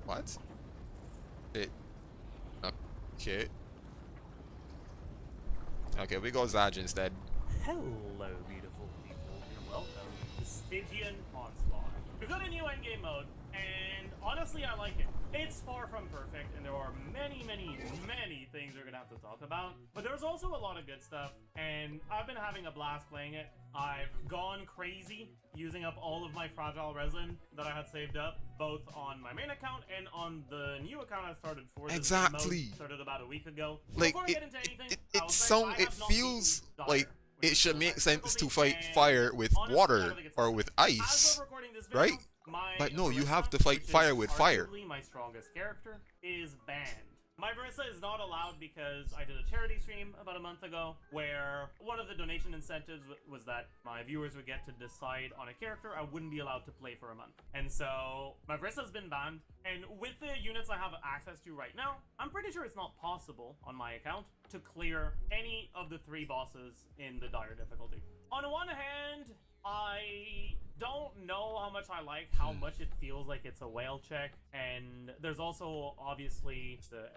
What? It. Okay. Okay, we go Zaj instead. Hello, beautiful people, and welcome to Stygian Onslaught. We've got a new endgame mode, and honestly, I like it. It's far from perfect, and there are many, many, many things we're gonna have to talk about. But there's also a lot of good stuff, and I've been having a blast playing it. I've gone crazy using up all of my fragile resin that I had saved up, both on my main account and on the new account I started for. This Exactly. mode started about a week ago. Like Before I get into anything, it feels like it should make sense to fight fire with water or with ice, right? But no, you have to fight fire with fire. My strongest character is banned. My Marissa is not allowed because I did a charity stream about a month ago where one of the donation incentives was that my viewers would get to decide on a character I wouldn't be allowed to play for a month. And so my Marissa's been banned, and with the units I have access to right now, I'm pretty sure it's not possible on my account to clear any of the 3 bosses in the dire difficulty. On one hand, I don't know how much I like how much it feels like it's a whale check, and there's also obviously the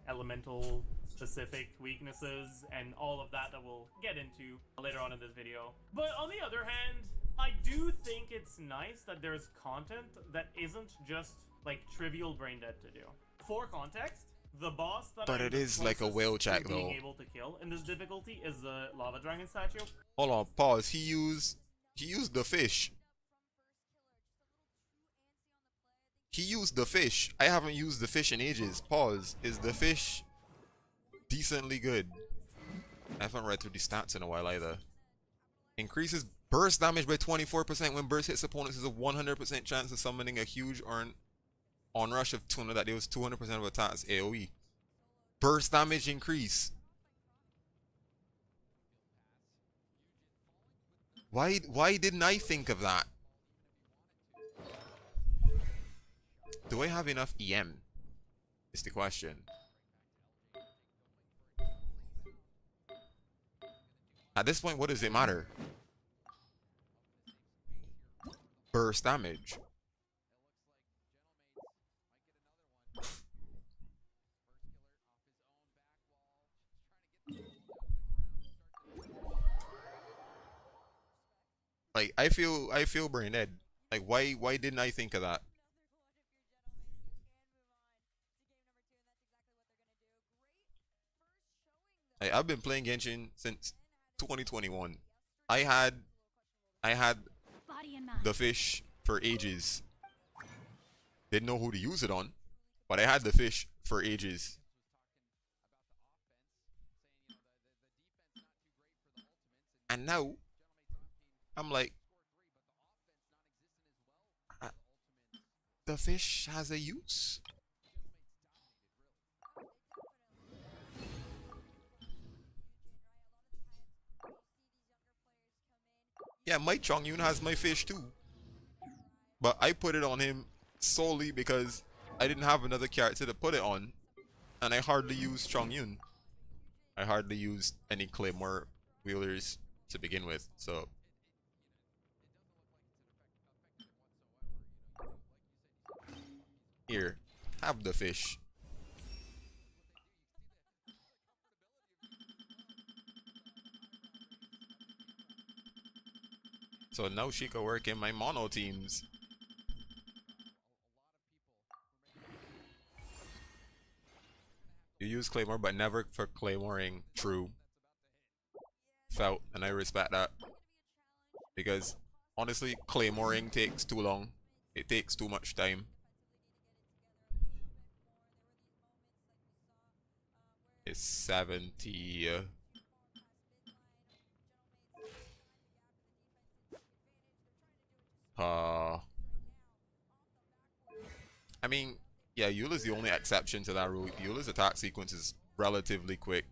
elemental specific weaknesses and all of that we'll get into later on in this video. But on the other hand, I do think it's nice that there's content that isn't just like trivial brain dead to do. For context, the boss that But I'm it is like a closest whale to check, being though. able to kill in this difficulty is the lava dragon statue. Hold on, pause. He used the fish. He used the fish. I haven't used the fish in ages. Pause. Is the fish decently good? I haven't read through the stats in a while either. Increases burst damage by 24% when burst hits opponents. Is a 100% chance of summoning a huge onrush of 200 that deals 200% of attacks AoE. Burst damage increase. Why didn't I think of that? Do I have enough EM? Is the question. At this point, what does it matter? Burst damage. Like I feel brain dead. Like why didn't I think of that? Like, I've been playing Genshin since 2021. I had Body and mind. the fish for ages. Didn't know who to use it on, but I had the fish for ages. And now I'm like, uh, the fish has a use. Yeah, my Chongyun has my fish too. But I put it on him solely because I didn't have another character to put it on. And I hardly used Chongyun. I hardly used any Claymore wheelers to begin with, so. Here, have the fish. So now she can work in my mono teams. You use Claymore, but never for Claymoring. True. Felt, and I respect that. Because, honestly, Claymoring takes too long. It takes too much time. It's 70. I mean, yeah, Eula's the only exception to that rule. Eula's attack sequence is relatively quick.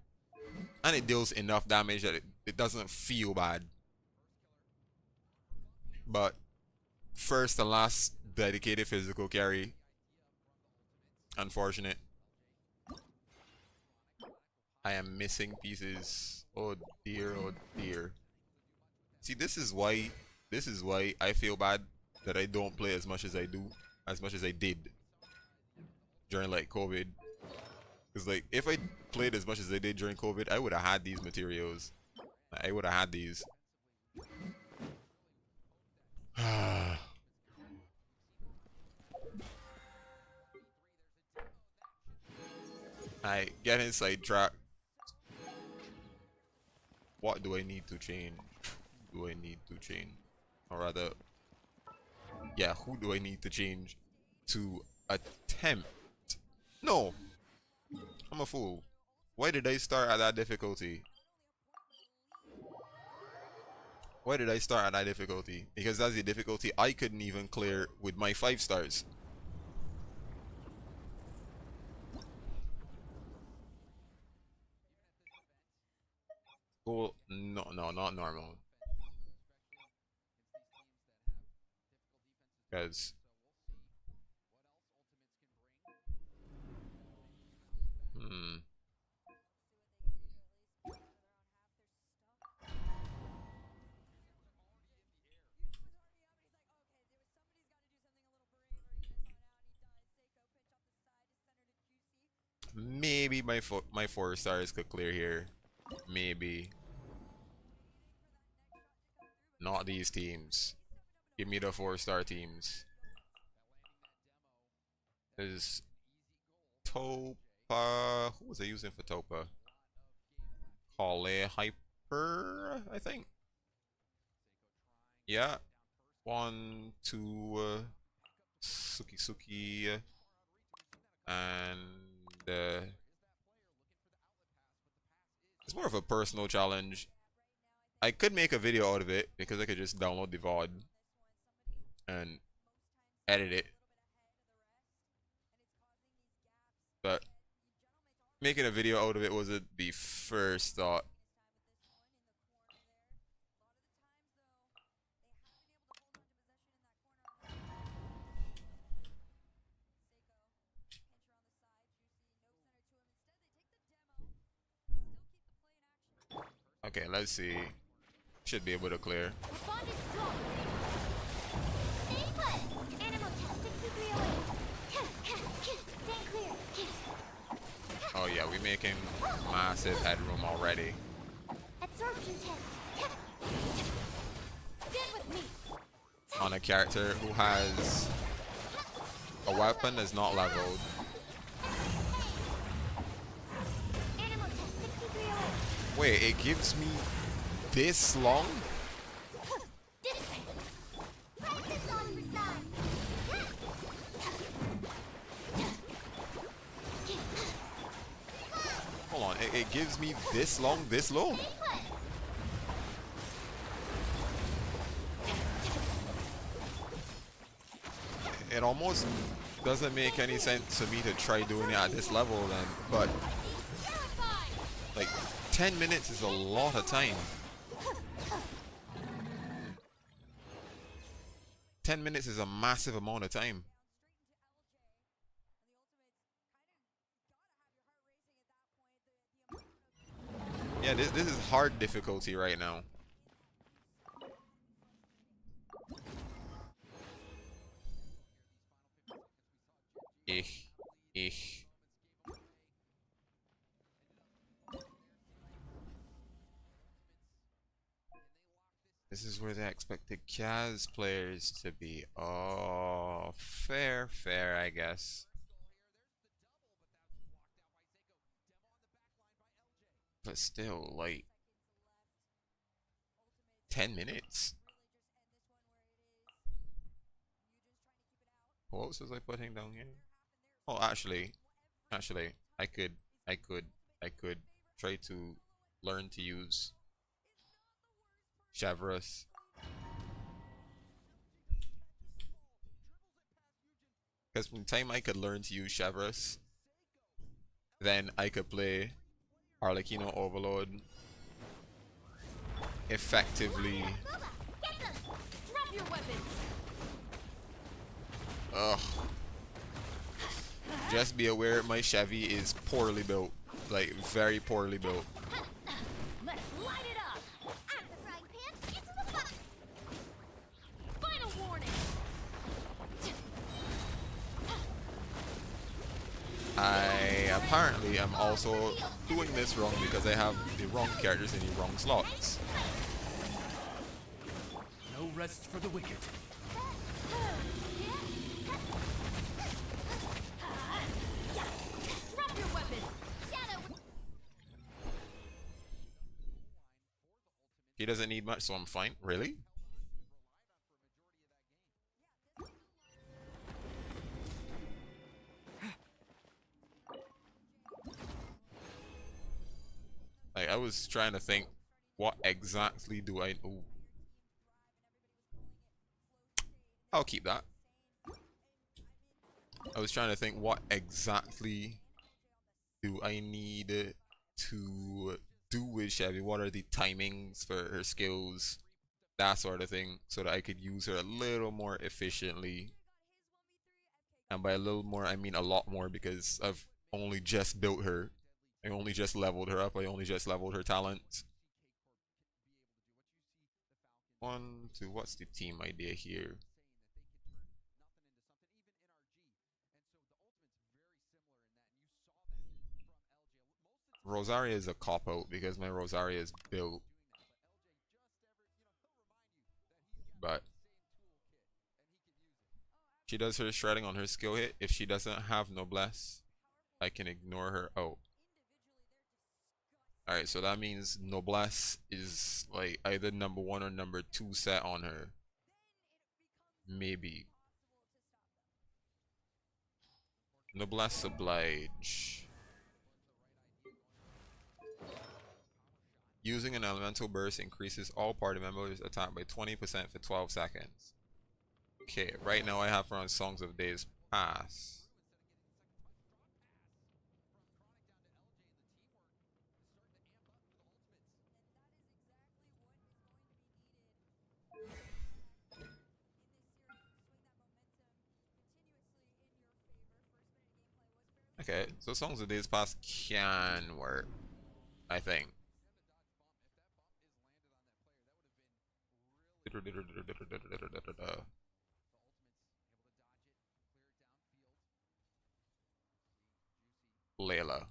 And it deals enough damage that it doesn't feel bad. But first and last dedicated physical carry. Unfortunate. I am missing pieces. Oh dear, oh dear. See, this is why I feel bad that I don't play as much as I do, as much as I did during like COVID. Cause like if I played as much as I did during COVID, I would have had these materials. I would have had these. I get inside track. What do I need to change? Who do I need to change? Or rather, yeah, who do I need to change to attempt? No, I'm a fool. Why did I start at that difficulty? Why did I start at that difficulty? Because that's the difficulty I couldn't even clear with my 5 stars. Well, no, not normal. Because, hmm. Maybe my 4 stars could clear here. Maybe. Not these teams. Give me the 4-star teams. There's Topa. Who was I using for Topa? Holly Hyper, I think. Yeah. 1, 2, Suki, and it's more of a personal challenge. I could make a video out of it because I could just download the VOD and edit it. But making a video out of it wasn't the first thought. Okay, let's see. Should be able to clear. The bond is strong. Stay put. Animal test 6308. Stand clear. Oh yeah, we're making massive headroom already. Absorption test. Stand with me. On a character who has a weapon that's not leveled. Animal test 6308. Wait, it gives me this long? This way. Practice on for size. Hold on, it gives me this long, this low? It almost doesn't make any sense to me to try doing it at this level then, but like 10 minutes is a lot of time. 10 minutes is a massive amount of time. Yeah, this is hard difficulty right now. Eh. This is where they expected Kaz players to be. Oh, fair, I guess. But still, like 10 minutes. What else was I putting down here? Oh, actually, I could try to learn to use Chevros. Because from the time I could learn to use Chevros, then I could play Arlecchino Overload effectively. Drop your weapons. Ugh. Just be aware my Chevy is poorly built. Like, very poorly built. Let's light it up. Out of the frying pan, into the fire. Final warning. I apparently am also doing this wrong because I have the wrong characters in the wrong slots. No rest for the wicked. Drop your weapons. He doesn't need much, so I'm fine. Really? Like, I was trying to think, what exactly do I... Ooh. I'll keep that. I was trying to think, what exactly do I need to do with Chevy? What are the timings for her skills? That sort of thing, so that I could use her a little more efficiently. And by a little more, I mean a lot more, because I've only just built her. I only just leveled her up. I only just leveled her talent. 1, 2, what's the team idea here? Rosaria is a cop-out because my Rosaria is built. But she does her shredding on her skill hit. If she doesn't have Noblesse, I can ignore her. Oh. Alright, so that means Noblesse is like either number 1 or number 2 set on her. Maybe. Noblesse Oblige. Using an elemental burst increases all party members' attack by 20% for 12 seconds. Okay, right now I have her on Songs of Days Past. Okay, so Songs of Days Past can work, I think. Layla.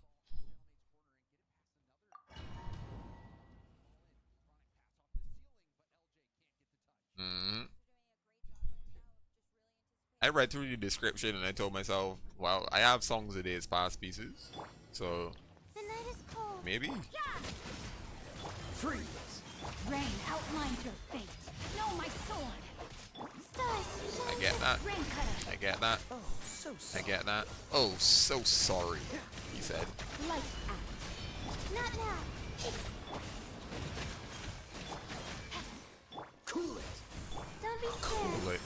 I read through the description and I told myself, well, I have Songs of Days Past pieces, so The night is cold. maybe. Freeze! Rain outlines your fate. No, my sword. Stars, I get that. rain cutter. I get that. Oh, so I sorry. get that. Oh, so sorry, he said. Light out. Not now. Cool it! Don't be scared. Cool it.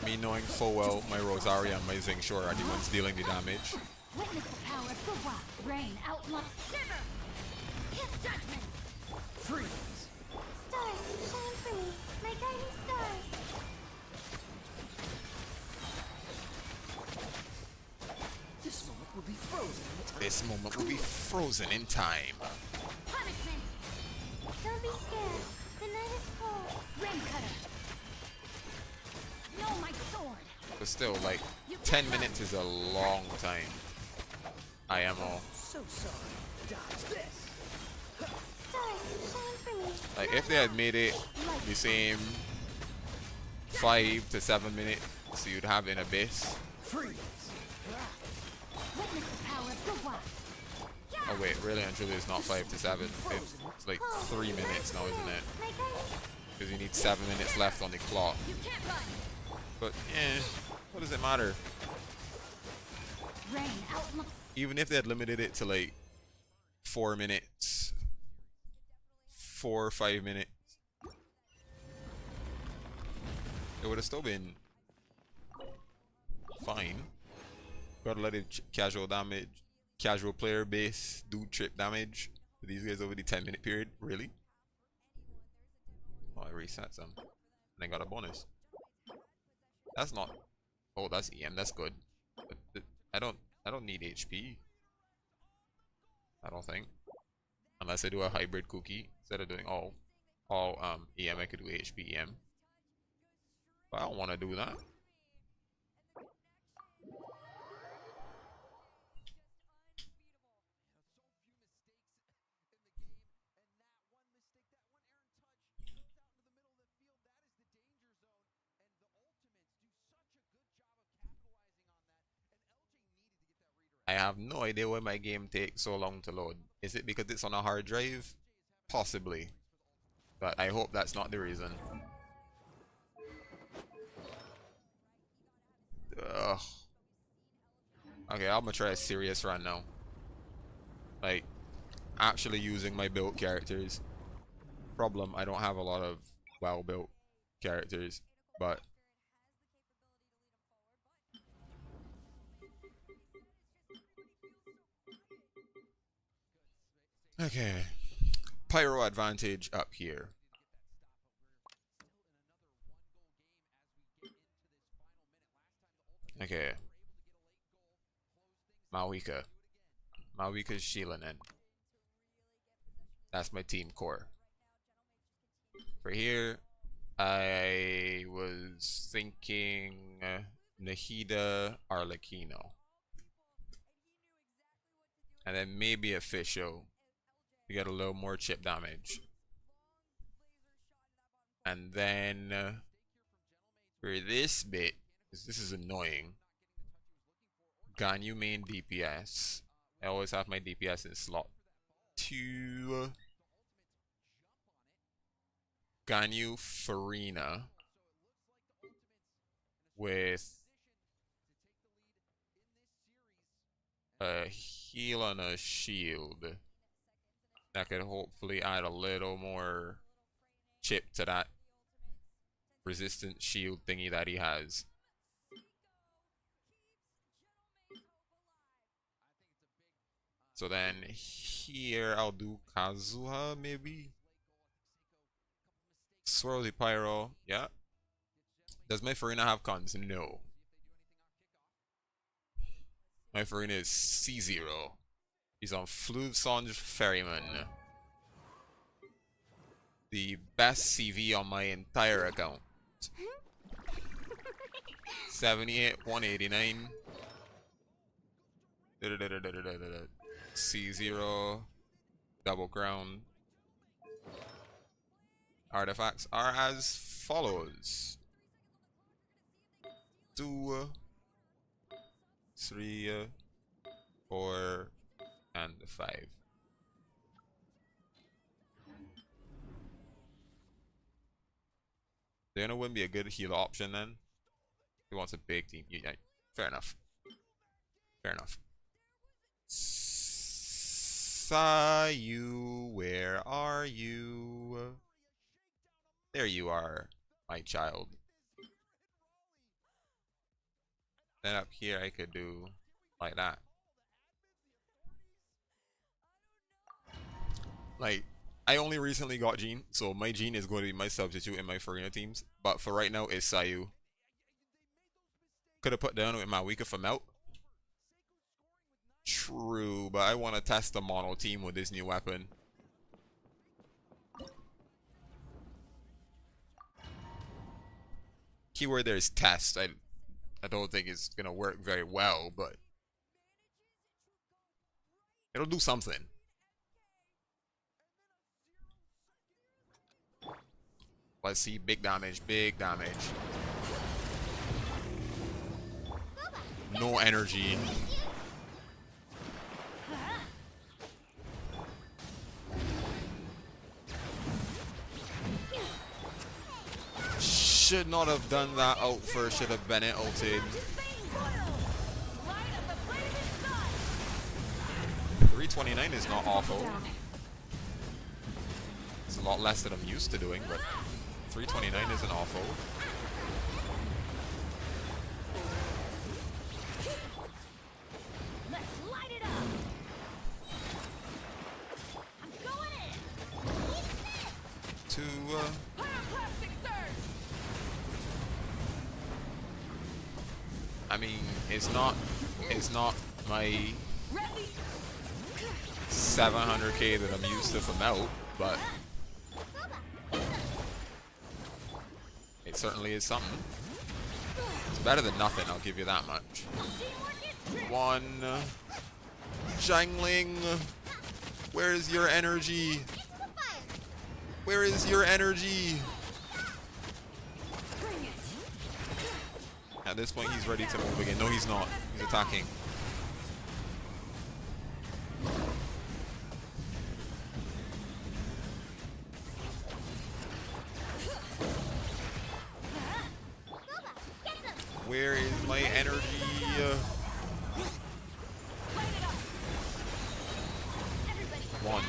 Me knowing full well my Rosaria and my Zingshore are the ones dealing the damage. Witness the power of the rock. Rain outline. Shiver. Hit judgment. Freeze! Stars, shine for me. My guiding stars. This moment will be frozen in time. This moment will be frozen in time. Punishment. Don't be scared. The night is cold. Rain cutter. No, my sword. But still, like, 10 minutes is a long time. IMO. So sorry. Dodge this! Stars, shine for me. Like, if they had made it the same 5 to 7 minutes, so you'd have an Abyss. Freeze! Witness the power of the rock. Oh wait, really and truly it's not 5 to 7. It's like 3 minutes now, isn't it? My guiding. Because you need 7 minutes left on the clock. You can't run. But, what does it matter? Rain outline. Even if they had limited it to like 4 minutes, 4 or 5 minutes, it would have still been fine. Gotta let it casual damage, casual player base do trip damage for these guys over the 10-minute period. Really? Oh, I reset some, and I got a bonus. That's not. Oh, that's EM. That's good. But I don't need HP. I don't think. Unless I do a hybrid cookie instead of doing all EM, I could do HP EM. But I don't want to do that. I have no idea why my game takes so long to load. Is it because it's on a hard drive? Possibly. But I hope that's not the reason. Ugh. Okay, I'm gonna try a serious run now. Like, actually using my built characters. Problem, I don't have a lot of well-built characters, but okay. Pyro advantage up here. Okay. Mawika. Mawika's shielding in. That's my team core. For here, I was thinking Nahida Arlecchino. And then maybe a Fisho to get a little more chip damage. And then for this bit, because this is annoying, Ganyu main DPS. I always have my DPS in slot 2. Ganyu Farina with a heal and a shield. That could hopefully add a little more chip to that resistant shield thingy that he has. So then here I'll do Kazuha maybe. Swirly Pyro, yeah. Does my Farina have cons? No. My Farina is C0. He's on Fluvsonge Ferryman. The best CV on my entire account. 78, 189. C0. Double crown. Artifacts are as follows. 2, 3, 4, and 5. Diana wouldn't be a good heal option then. He wants a big team. Yeah, fair enough. Fair enough. Sayu, where are you? There you are, my child. Then up here I could do like that. Like, I only recently got Jean, so my Jean is going to be my substitute in my Farina teams. But for right now, it's Sayu. Could have put down with Mawika for melt. True, but I want to test the mono team with this new weapon. Keyword there is test. I don't think it's gonna work very well, but it'll do something. Let's see, big damage, big damage. No energy. Should not have done that ult first, should have Bennett ulted. 329 is not awful. It's a lot less than I'm used to doing, but 329 isn't awful. Let's light it up. I'm going in. To I mean, it's not my 700k that I'm used to from out, but it certainly is something. It's better than nothing, I'll give you that much. 1 Zhangling, where is your energy? Where is your energy? At this point, he's ready to move again. No, he's not. He's attacking. Where is my energy? One,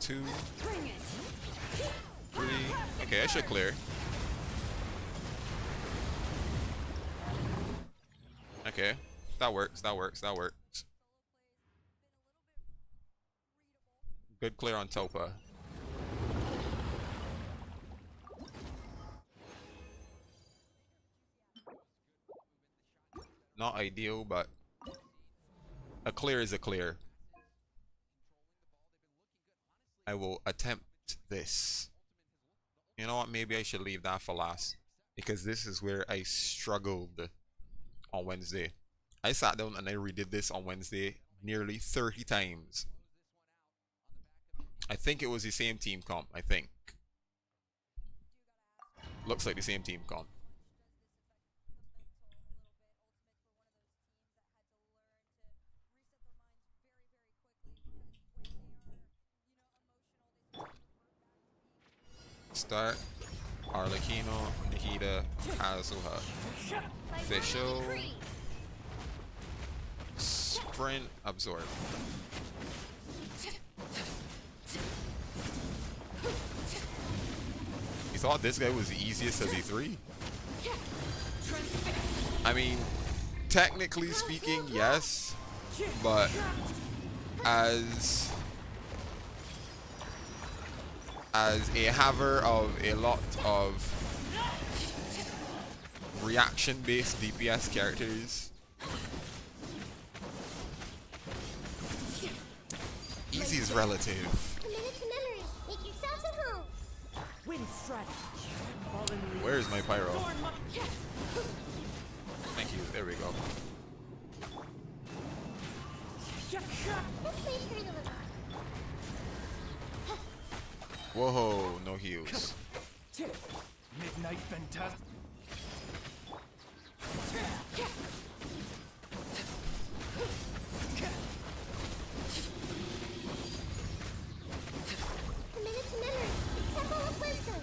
two, three. Okay, I should clear. Okay, that works. That works. That works. Good clear on Topa. Not ideal, but a clear is a clear. I will attempt this. You know what? Maybe I should leave that for last. Because this is where I struggled on Wednesday. I sat down and I redid this on Wednesday nearly 30 times. I think it was the same team comp. I think. Looks like the same team comp. Start. Arlecchino, Nahida, Kazuha. Official. Sprint, absorb. You thought this guy was the easiest of the three? I mean, technically speaking, yes. But as a haver of a lot of reaction-based DPS characters, easy is relative. A minute to memory. Make yourselves at home. Wind strategy. Where's my pyro? Thank you. There we go. Let's play through the river. Whoa, no heals. Midnight Fantastic. A minute to memory. The Temple of Wisdom.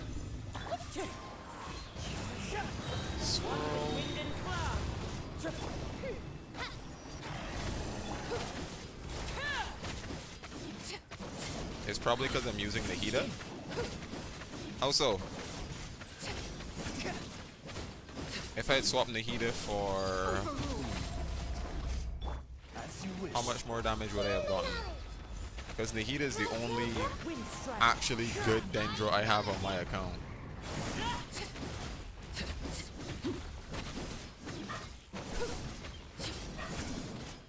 Wind and cloud. It's probably because I'm using the Hida. How so? If I had swapped Nahida for... As you wish. How much more damage would I have gotten? Because Nahida is the only Wind strategy. actually good Dendro I have on my account.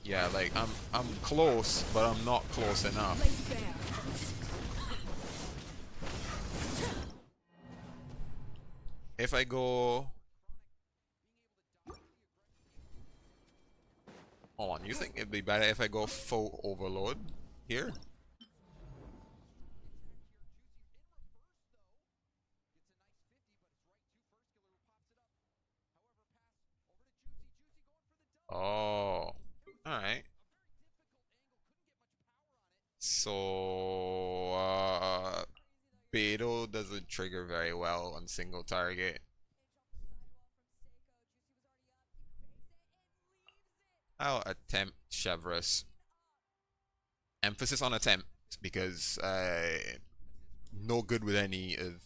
Yeah, like I'm close, but I'm not close enough. If I go... Hold on, you think it'd be better if I go full overload here? Oh, alright. So, Beto doesn't trigger very well on single target. I'll attempt Chevrolet. Emphasis on attempt, because no good with any of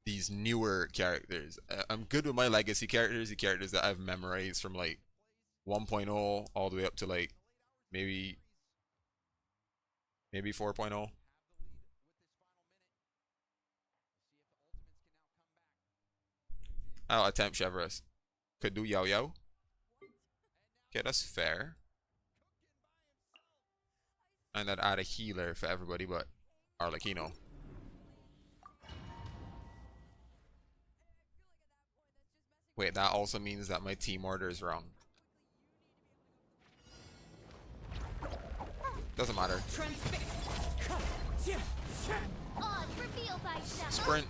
these newer characters. I'm good with my legacy characters, the characters that I've memorized from like 1.0 all the way up to like maybe 4.0. I'll attempt Chevrolet. Could do Yao Yao. Okay, that's fair. And I'd add a healer for everybody but Arlecchino. Wait, that also means that my team order is wrong. Doesn't matter. Odds revealed by Shadow. Sprint.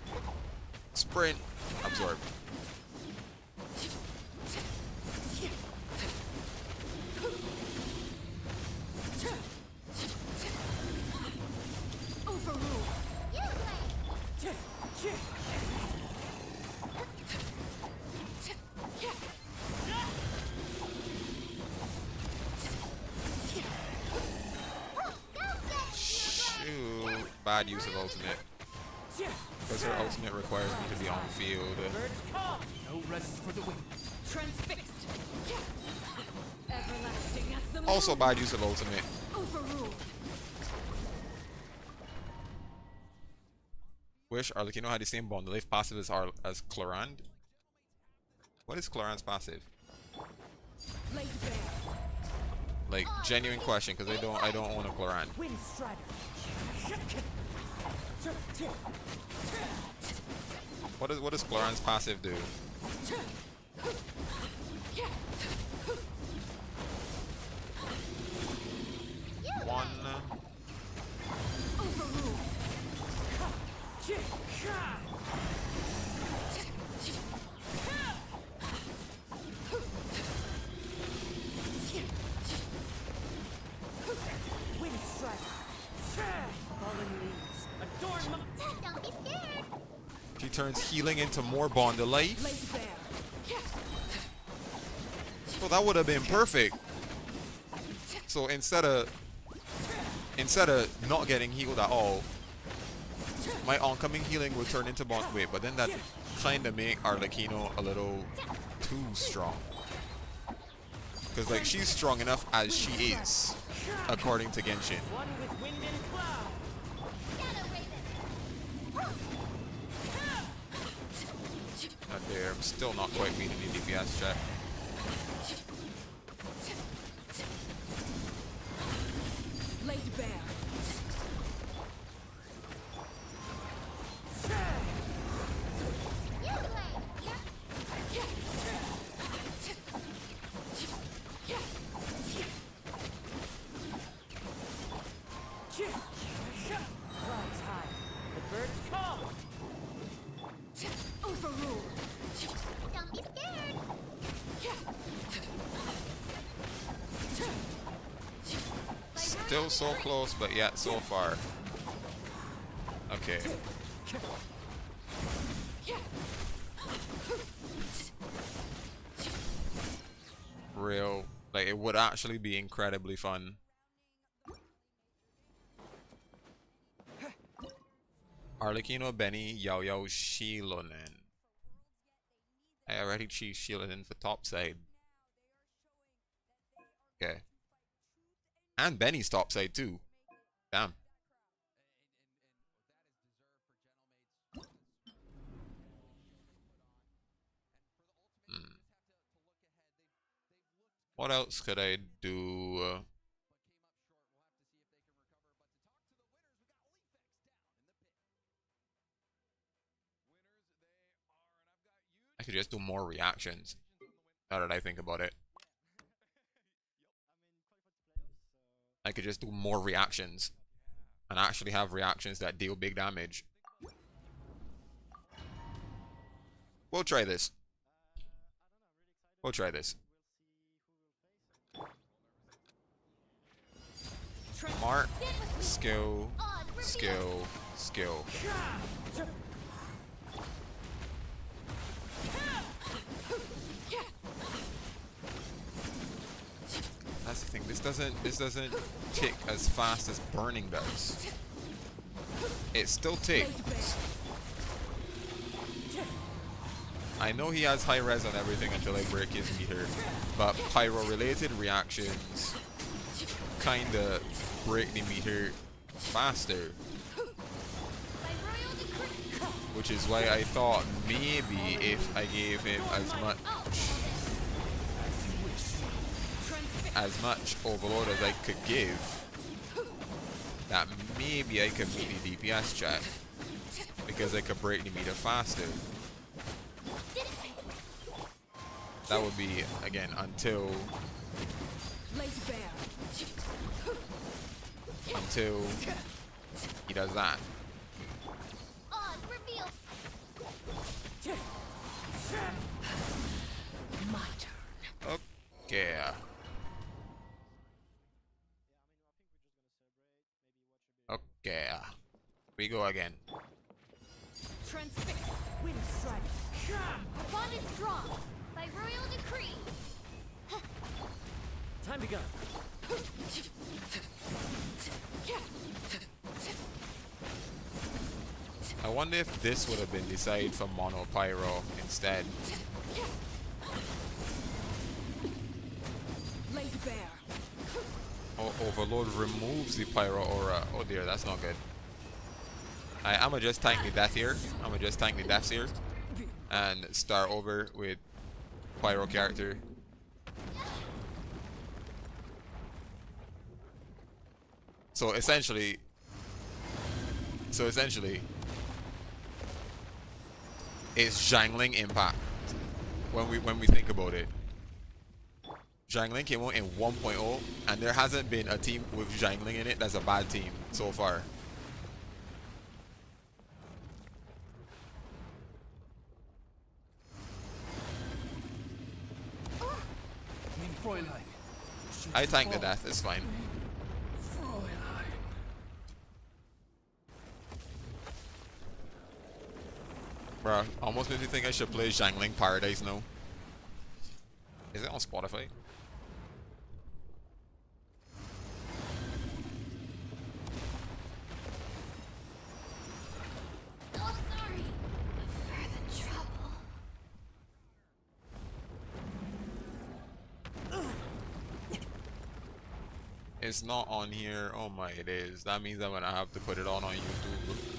Sprint. Absorb. Overrule. You win. bad use of ultimate. Because her ultimate requires me to be on field. No rest for the wind. Transfixed. Everlasting as the moon. Also bad use of ultimate. Overruled. Wish Arlecchino had the same bond life passive as Clorand. What is Clorand's passive? Laid bare. Like genuine question, because I don't own a Clorand. Wind Strider. What does Clorand's passive do? One. Overruled. Wind Strider. Fallen leaves. Adorn my... Don't be scared. She turns healing into more bond of life. Laid bare. So that would have been perfect. So instead of not getting healed at all, my oncoming healing will turn into bond. Wait, but then that kind of make Arlecchino a little too strong. Because like she's strong enough as she is, according to Genshin. One with wind and cloud. Not there. I'm still not quite meeting the DPS check. Laid bare. Rise high. The birds come. Overruled. Don't be scared. Still so close, but yet so far. Okay. Real, like it would actually be incredibly fun. Arlecchino, Benny, Yao Yao, Shilonen. I already choose Shilonen for top side. Okay. And Benny's top side too. Damn. What else could I do? I could just do more reactions. Now that I think about it. I could just do more reactions. And actually have reactions that deal big damage. We'll try this. We'll try this. Mark, skill, skill, skill. That's the thing. This doesn't tick as fast as burning does. It still ticks. I know he has high res on everything until I break his meter, but pyro related reactions kinda break the meter faster. Which is why I thought maybe if I gave him as much overload as I could give, that maybe I could meet the DPS check. Because I could break the meter faster. That would be, again, until he does that. My turn. Okay. Okay. We go again. Transfixed. Wind Strider. Our bond is strong. By royal decree. Time to go. wonder if this would have been decided for Mono Pyro instead. Laid bare. Oh, Overload removes the Pyro aura. Oh dear, that's not good. I'ma just tank the death here. I'ma just tank the deaths here. And start over with Pyro character. So essentially, it's Zhangling impact when we think about it. Zhangling came out in 1.0, and there hasn't been a team with Zhangling in it that's a bad team so far. I tank the death, it's fine. Bruh, almost makes me think I should play Zhangling Paradise now. Is it on Spotify? Oh, sorry for the trouble. It's not on here. Oh my, it is. That means I'm gonna have to put it on YouTube.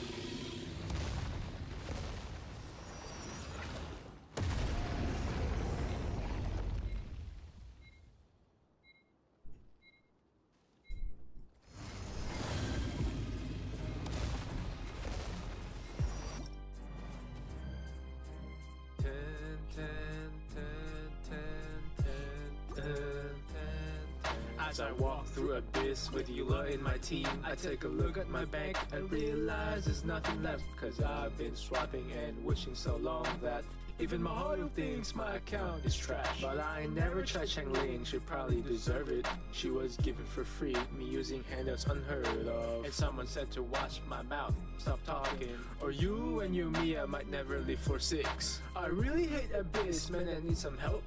As I walk through abyss with you lot in my team, I take a look at my bank and realize there's nothing left. Cause I've been swiping and wishing so long that even my heart thinks my account is trash. But I never tried Changling, she probably deserve it. She was given for free, me using handouts unheard of. And someone said to watch my mouth, stop talking, or you and your Mia might never live for 6. I really hate Abyss, man, I need some help.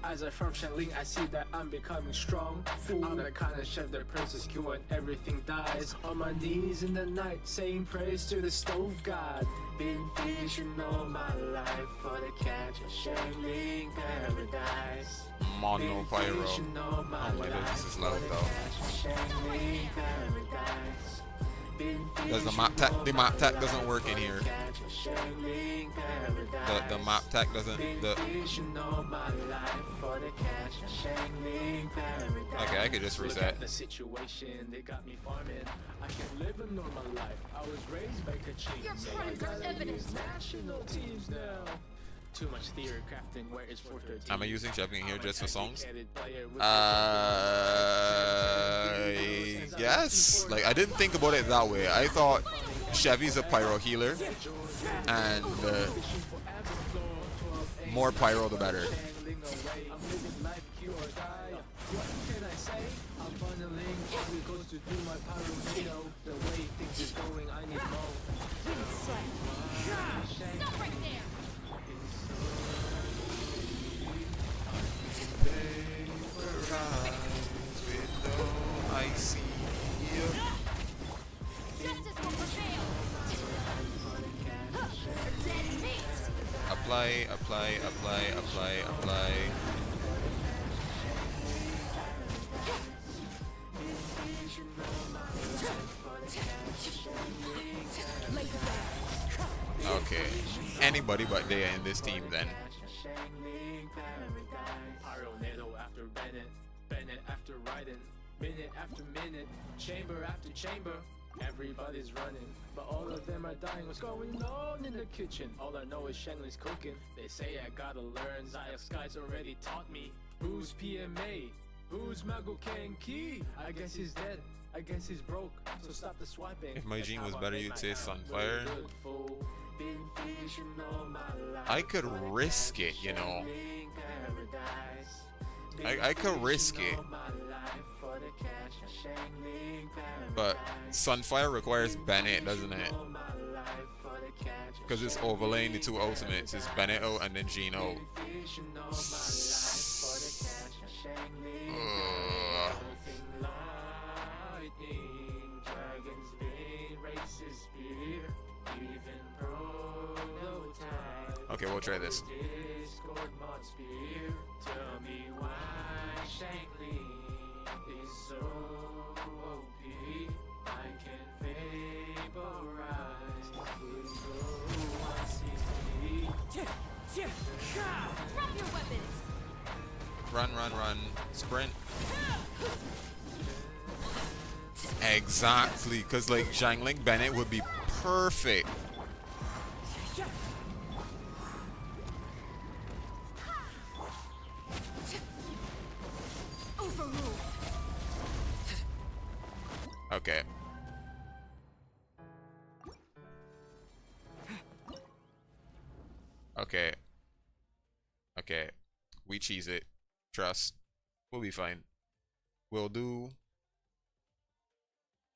As I farm Changling, I see that I'm becoming strong. I'm the kind of chef that Princess Q when everything dies. On my knees in the night, saying praise to the stove god. Been fishing all my life for the catch of Changling paradise. Mono Pyro. Oh my god, this is loud though. Does the map tech? The map tech doesn't work in here. The map tech doesn't. Okay, I could just reset. The situation they got me farming. I can live a normal life. I was raised by Kaching. Your So crimes I are gotta evident. use national teams now. Too much theory crafting. Where is 413? Am I using Chevy here just for songs? Yes. Like, I didn't think about it that way. I thought Chevy's a pyro healer, and more pyro the better. Stop right there. I see. Justice will prevail. Dead meat. Apply, apply, apply, apply, apply. Okay. Anybody but they are in this team then. Pyronado after Bennett, Bennett after Raiden, minute after minute, chamber after chamber. Everybody's running, but all of them are dying. What's going on in the kitchen? All I know is Shenley's cooking. They say I gotta learn. Zaya Sky's already taught me. Who's PMA? Who's Magoken Key? I guess he's dead. I guess he's broke. So stop the swiping. If my gene was better, you'd say Sunfire. Been fishing all my life. I could risk it, you know. I could risk it. But Sunfire requires Bennett, doesn't it? Because it's overlaying the two ultimates. It's Bennett out and then Gino. even prototype. Okay, we'll try this. Discord mod spear. Tell me why Shankly is so OP. I can vaporize with Drop your weapons. Run, run, run. Sprint. Exactly, because like Zhangling Bennett would be perfect. Overruled. Okay. Okay. Okay. We cheese it. Trust. We'll be fine. We'll do.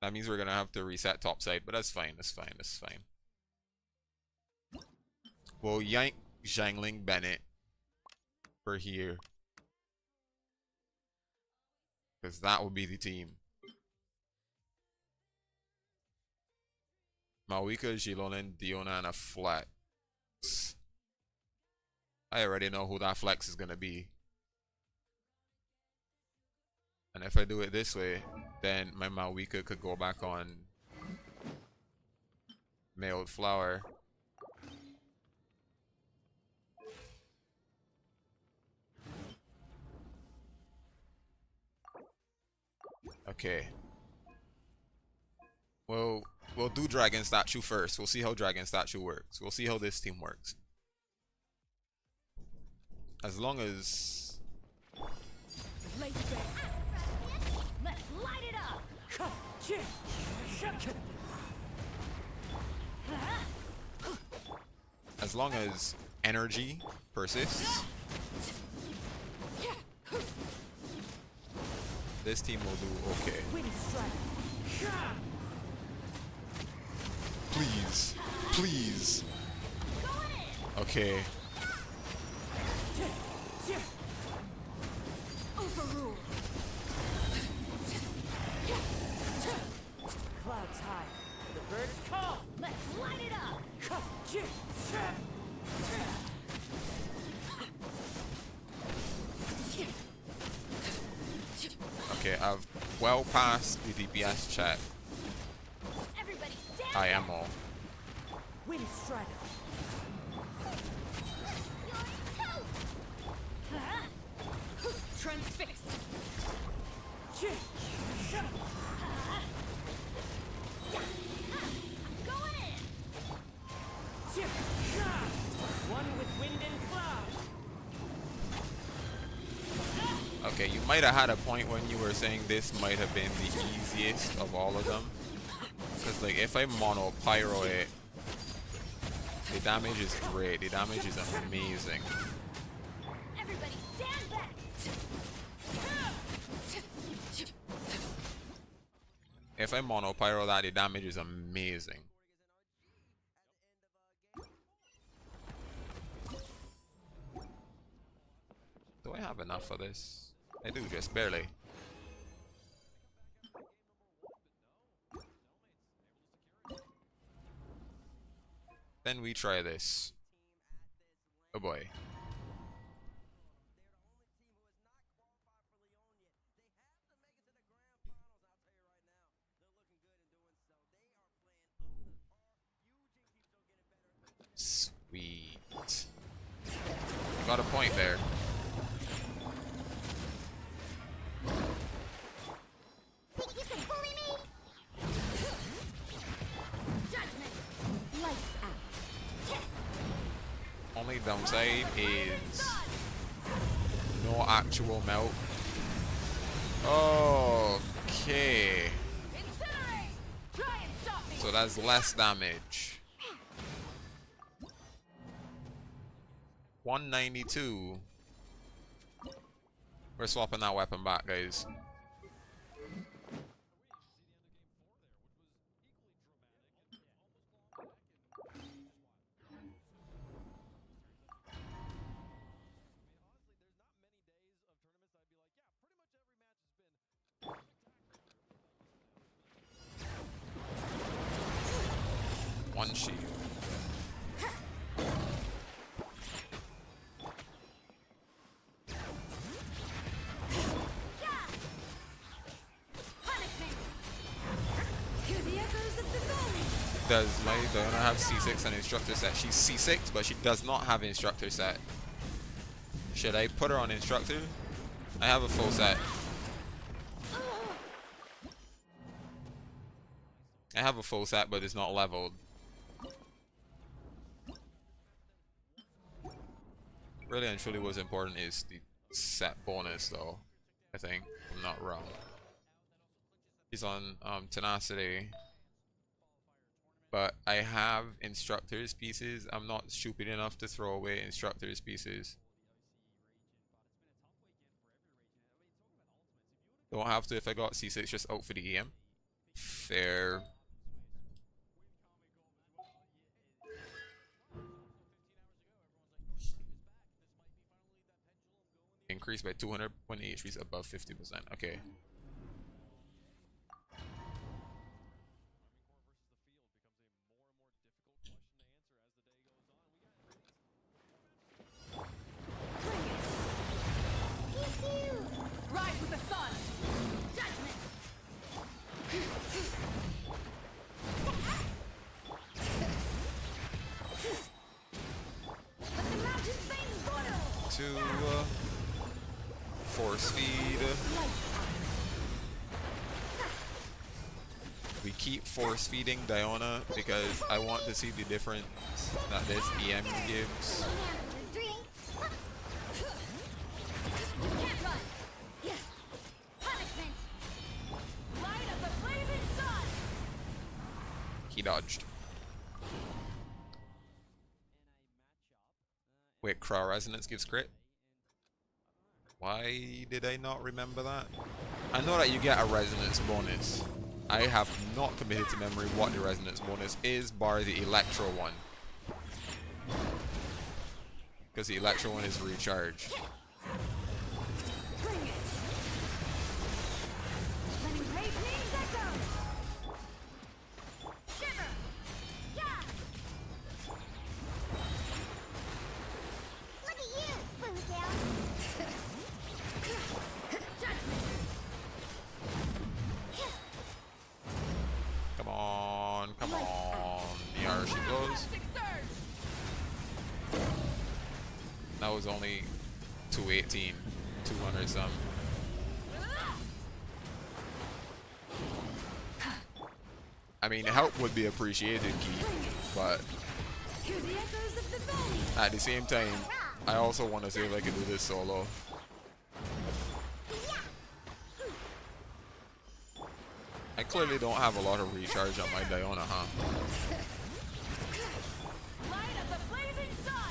That means we're gonna have to reset topside, but that's fine. That's fine. That's fine. We'll yank Zhangling Bennett for here. Because that will be the team. Mawika, Jilonin, Diona, and a flex. I already know who that flex is gonna be. And if I do it this way, then my Mawika could go back on Mailed Flower. Okay. Well, we'll do Dragon Statue first. We'll see how Dragon Statue works. We'll see how this team works. As long as... Let's light it up. As long as energy persists, this team will do okay. Please. Please. Okay. Overruled. Clouds high. The bird is called. Let's light it up. Okay, I've well passed the DPS check. Everybody stand I am all. Wind strider. Transfixed. Going in. One with wind and cloud. Okay, you might have had a point when you were saying this might have been the easiest of all of them. Because, like, if I mono pyro it, the damage is great. The damage is amazing. Everybody stand back. If I mono pyro that, the damage is amazing. Do I have enough for this? I do, just barely. Then we try this. Oh boy. Sweet. Got a point there. Think you can bully me? Judgment. Lights out. Only downside is no actual melt. Okay. Incinerate. Try and stop me. So that's less damage. 192. We're swapping that weapon back, guys. One shield. Does my Diana have C6 and instructor set? She's C6, but she does not have instructor set. Should I put her on instructor? I have a full set. I have a full set, but it's not leveled. Really and truly what's important is the set bonus though. I think. I'm not wrong. He's on tenacity. But I have instructor's pieces. I'm not stupid enough to throw away instructor's pieces. Don't have to if I got C6 just out for the EM. Fair. Increase by 200 when HP is above 50%. Okay. Rise with the sun! Judgment! Let the mountain flames boil! To force feed. We keep force feeding Diona because I want to see the difference that this EM gives. Can't run! Punishment! Light of the blazing sun! He dodged. Wait, Craw Resonance gives crit? Why did I not remember that? I know that you get a resonance bonus. I have not committed to memory what the resonance bonus is, bar the Electro one. Because the Electro one is recharge. Bring it! Letting great names echo! Shiver! Yeah! Look at you, Boomtail! Come on, come on. Yar, she goes. That was only 218, 200 some. I mean, help would be appreciated, Key, but Hear the echoes of the valley! at the same time, I also want to see if I can do this solo. I clearly don't have a lot of recharge on my Diona, huh? Light of the blazing sun!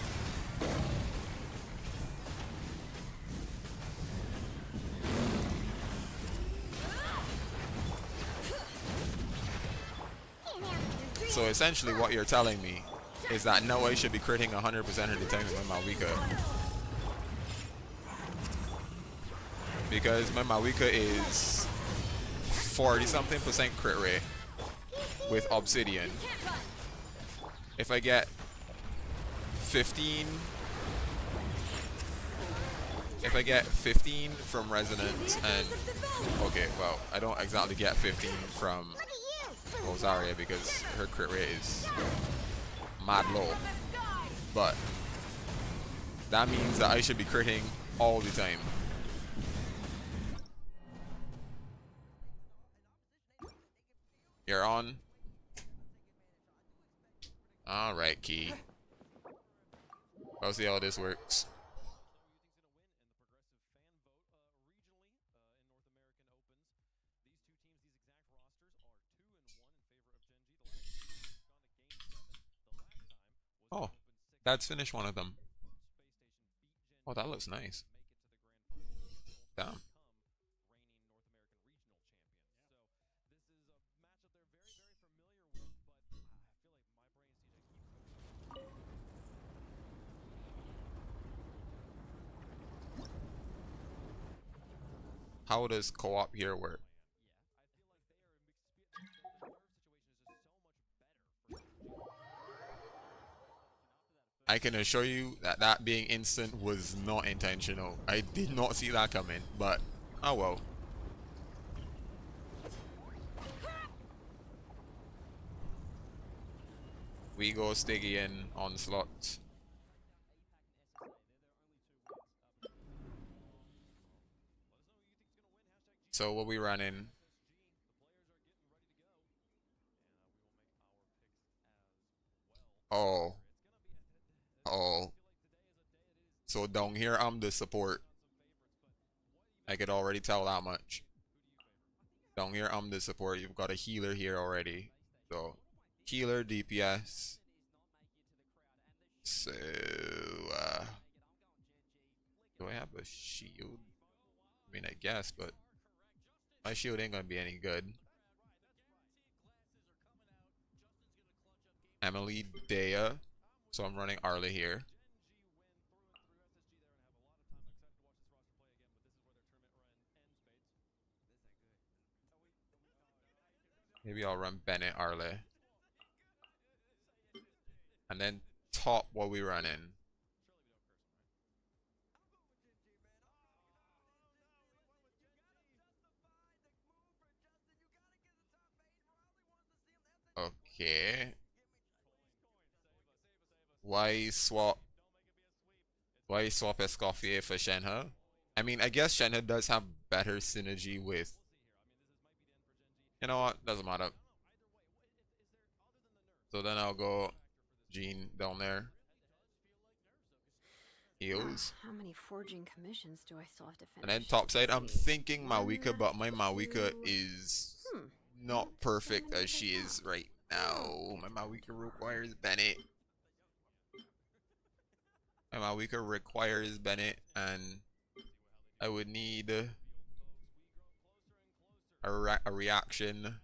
So essentially what you're telling me is that no I should be critting 100% of the time with my Mawika. Because my Mawika is 40 something % crit rate with Obsidian. If I get 15 from Resonance and okay, well, I don't exactly get 15 from Rosaria because her crit rate is mad low. But that means that I should be critting all the time. You're on. Alright, Key. I'll see how this works. Oh, that's finished one of them. Oh, that looks nice. Damn. How does co-op here work? I can assure you that that being instant was not intentional. I did not see that coming, but oh well. We go Stygian onslaught. So what we running? Oh. Oh. So down here I'm the support. I could already tell that much. Down here I'm the support. You've got a healer here already. So healer DPS. So do I have a shield? I mean I guess, but my shield ain't gonna be any good. Emily Dea. So I'm running Arla here. Maybe I'll run Bennett Arle. And then top what we running. Okay. Why swap Escoffier for Shenhe? I mean, I guess Shenhe does have better synergy with. You know what? Doesn't matter. So then I'll go Jean down there. Heals. How many forging commissions do I still have to finish? And then topside, I'm thinking Mawika, but my Mawika is not perfect as she is right now. My Mawika requires Bennett. My Mawika requires Bennett, and I would need a reaction.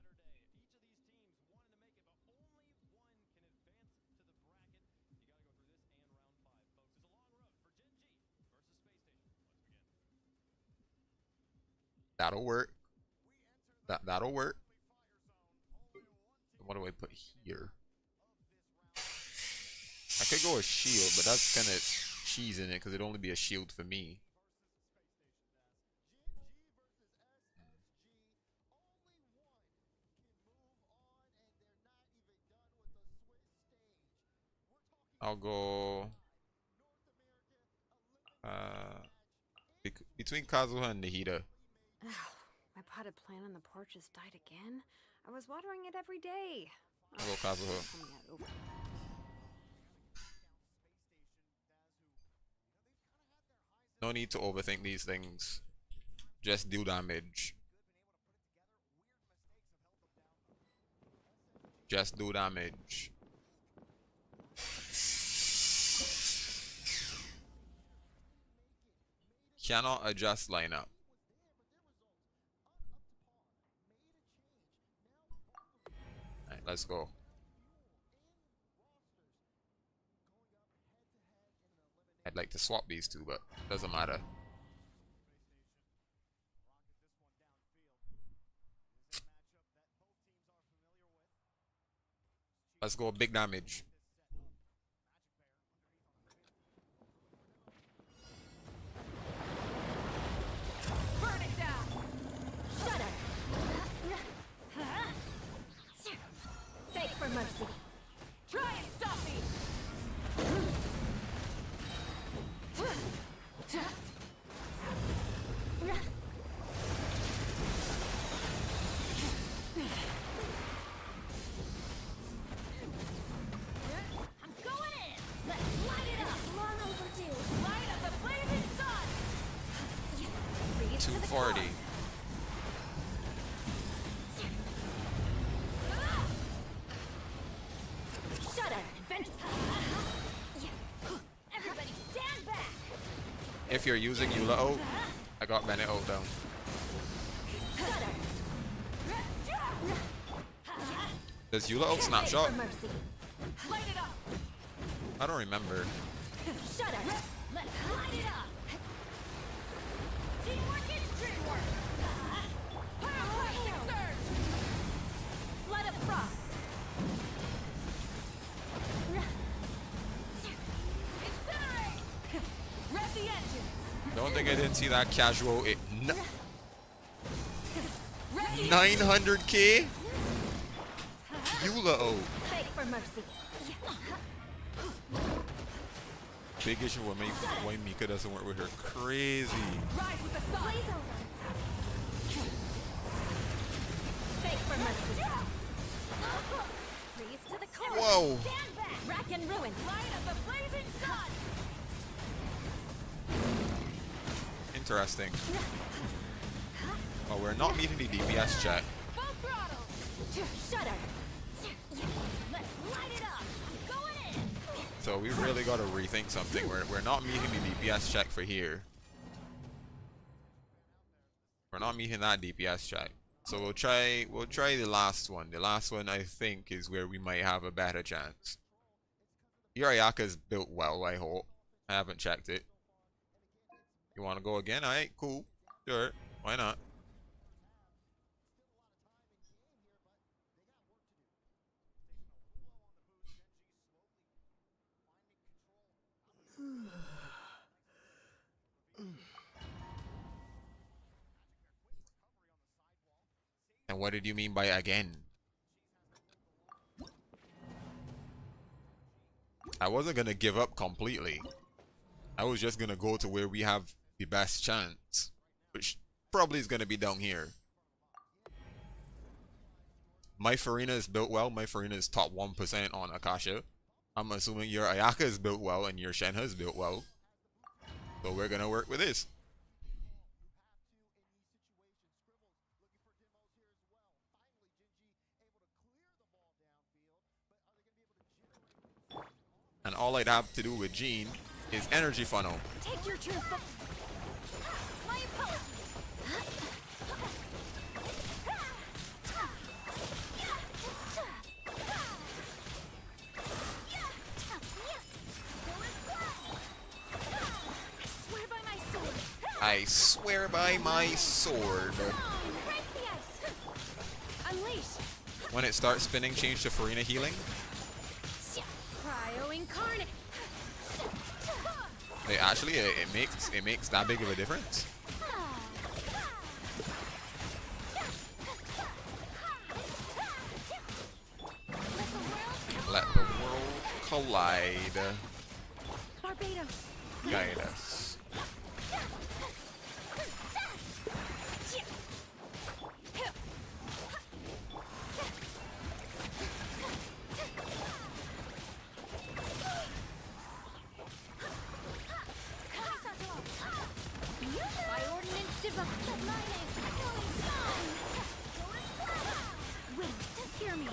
That'll work. That'll work. What do I put here? I could go a shield, but that's kind of cheesing it because it'd only be a shield for me. I'll go between Kazuha and Nahida. My potted plant on the porch has died again. I was watering it every day. I'll go Kazuha. No need to overthink these things. Just do damage. Just do damage. Cannot adjust lineup. Alright, let's go. I'd like to swap these two, but doesn't matter. Let's go big damage. Burn it down! Shut up! Beg for mercy. Try and stop me! I'm going in! Let's light it up! Long overdue! Light up the blazing sun! Breathe to the 240. Shut up! Adventure! Everybody stand back! If you're using Eula ult, I got Bennett ult down. Does Eula ult snapshot? Light it up! I don't remember. Shut up! Let's light it up! Teamwork is dreamwork! Pyroclastic surge! Flood of frost! Incinerate! Rev the engines! Don't think I didn't see that casual. 900k? Eula ult. Beg for mercy! Big issue with why Mika doesn't work with her. Crazy. Rise with the sun. Blaze over. Fake for mercy. Freeze to the core. Whoa. Stand back. Rack and ruin. Light of the blazing sun. Interesting. Oh, we're not meeting the DPS check. Full throttle. Shudder. Let's light it up. Going in. So we really got to rethink something. We're not meeting the DPS check for here. We're not meeting that DPS check. So we'll try the last one. The last one I think is where we might have a better chance. Your Ayaka's built well, I hope. I haven't checked it. You want to go again? Alright, cool. Sure. Why not? And what did you mean by again? I wasn't gonna give up completely. I was just gonna go to where we have the best chance, which probably is gonna be down here. My Farina is built well. My Farina is top 1% on Akasha. I'm assuming your Ayaka is built well and your Shenhe is built well. So we're gonna work with this. And all I'd have to do with Jean is energy funnel. Take your truth. My apologies. Swear by my sword. I swear by my sword. Break the ice. Unleash. When it starts spinning, change to Farina healing. Cryo incarnate. It actually, it makes that big of a difference. Let the world collide. Barbados. Guide us. By ordinance divine. Echoing song. Wind, hear me.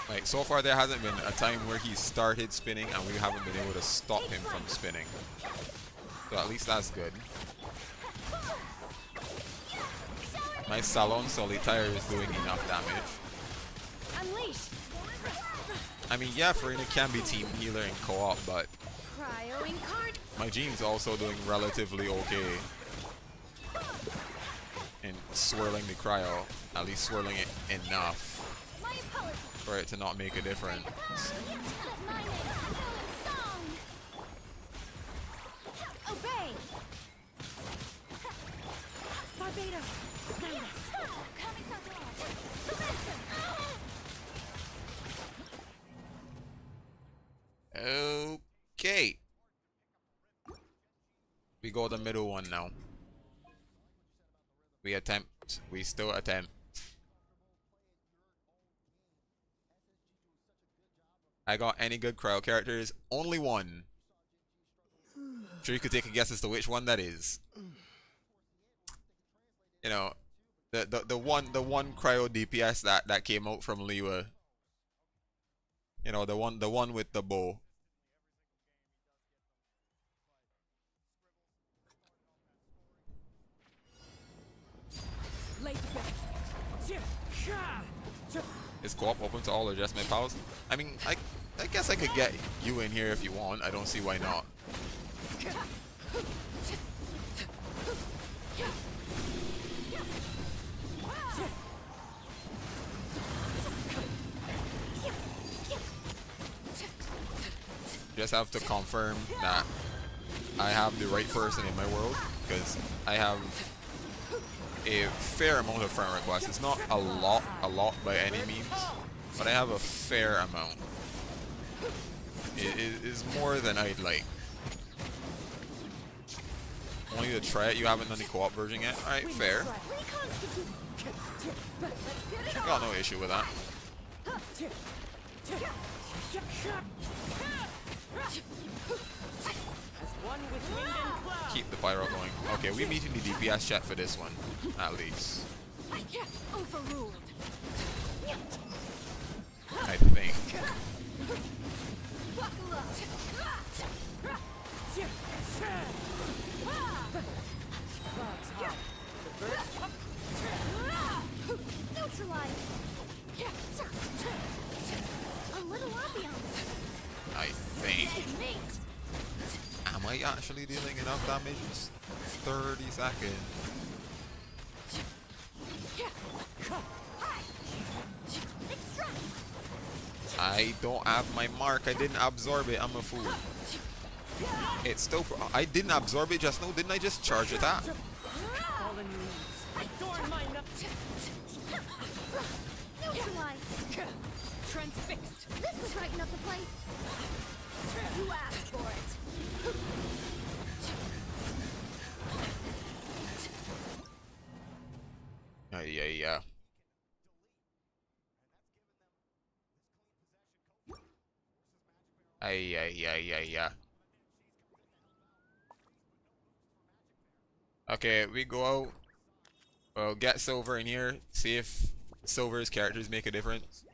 Like, so far there hasn't been a time where he started spinning and we haven't been able to stop him from spinning. So at least that's good. My Salon Solitaire is doing enough damage. Unleash. I mean, yeah, Farina can be team healer in co-op, but Cryo incarnate. my Jean's also doing relatively okay in swirling the cryo, at least swirling it enough My apologies. for it to not make a difference. Obey. Barbados. Guide us. Okay. We go the middle one now. We attempt. We still attempt. I got any good cryo characters? Only one. Sure you could take a guess as to which one that is. You know, the one cryo DPS that came out from Liwa. You know, the one with the bow. Is co-op open to all adjustment pals? I mean, I guess I could get you in here if you want. I don't see why not. Just have to confirm that I have the right person in my world, because I have a fair amount of friend requests. It's not a lot by any means, but I have a fair amount. It is more than I'd like. Want you to try it? You haven't done the co-op version yet? Alright, fair. I got no issue with that. Keep the pyro going. Okay, we meeting the DPS chat for this one, at least. Overruled. I think. Buckle up. Neutralize. A little ambiance. I think. Mate. Am I actually dealing enough damage? 30 seconds. I don't have my mark. I didn't absorb it. I'm a fool. It's still. I didn't absorb it just now. Didn't I just charge attack? Neutralize. Transfixed. This will brighten up the place. You asked for it. Yeah. Yeah. Okay, we go out. Well, get Silver in here. See if Silver's characters make a difference.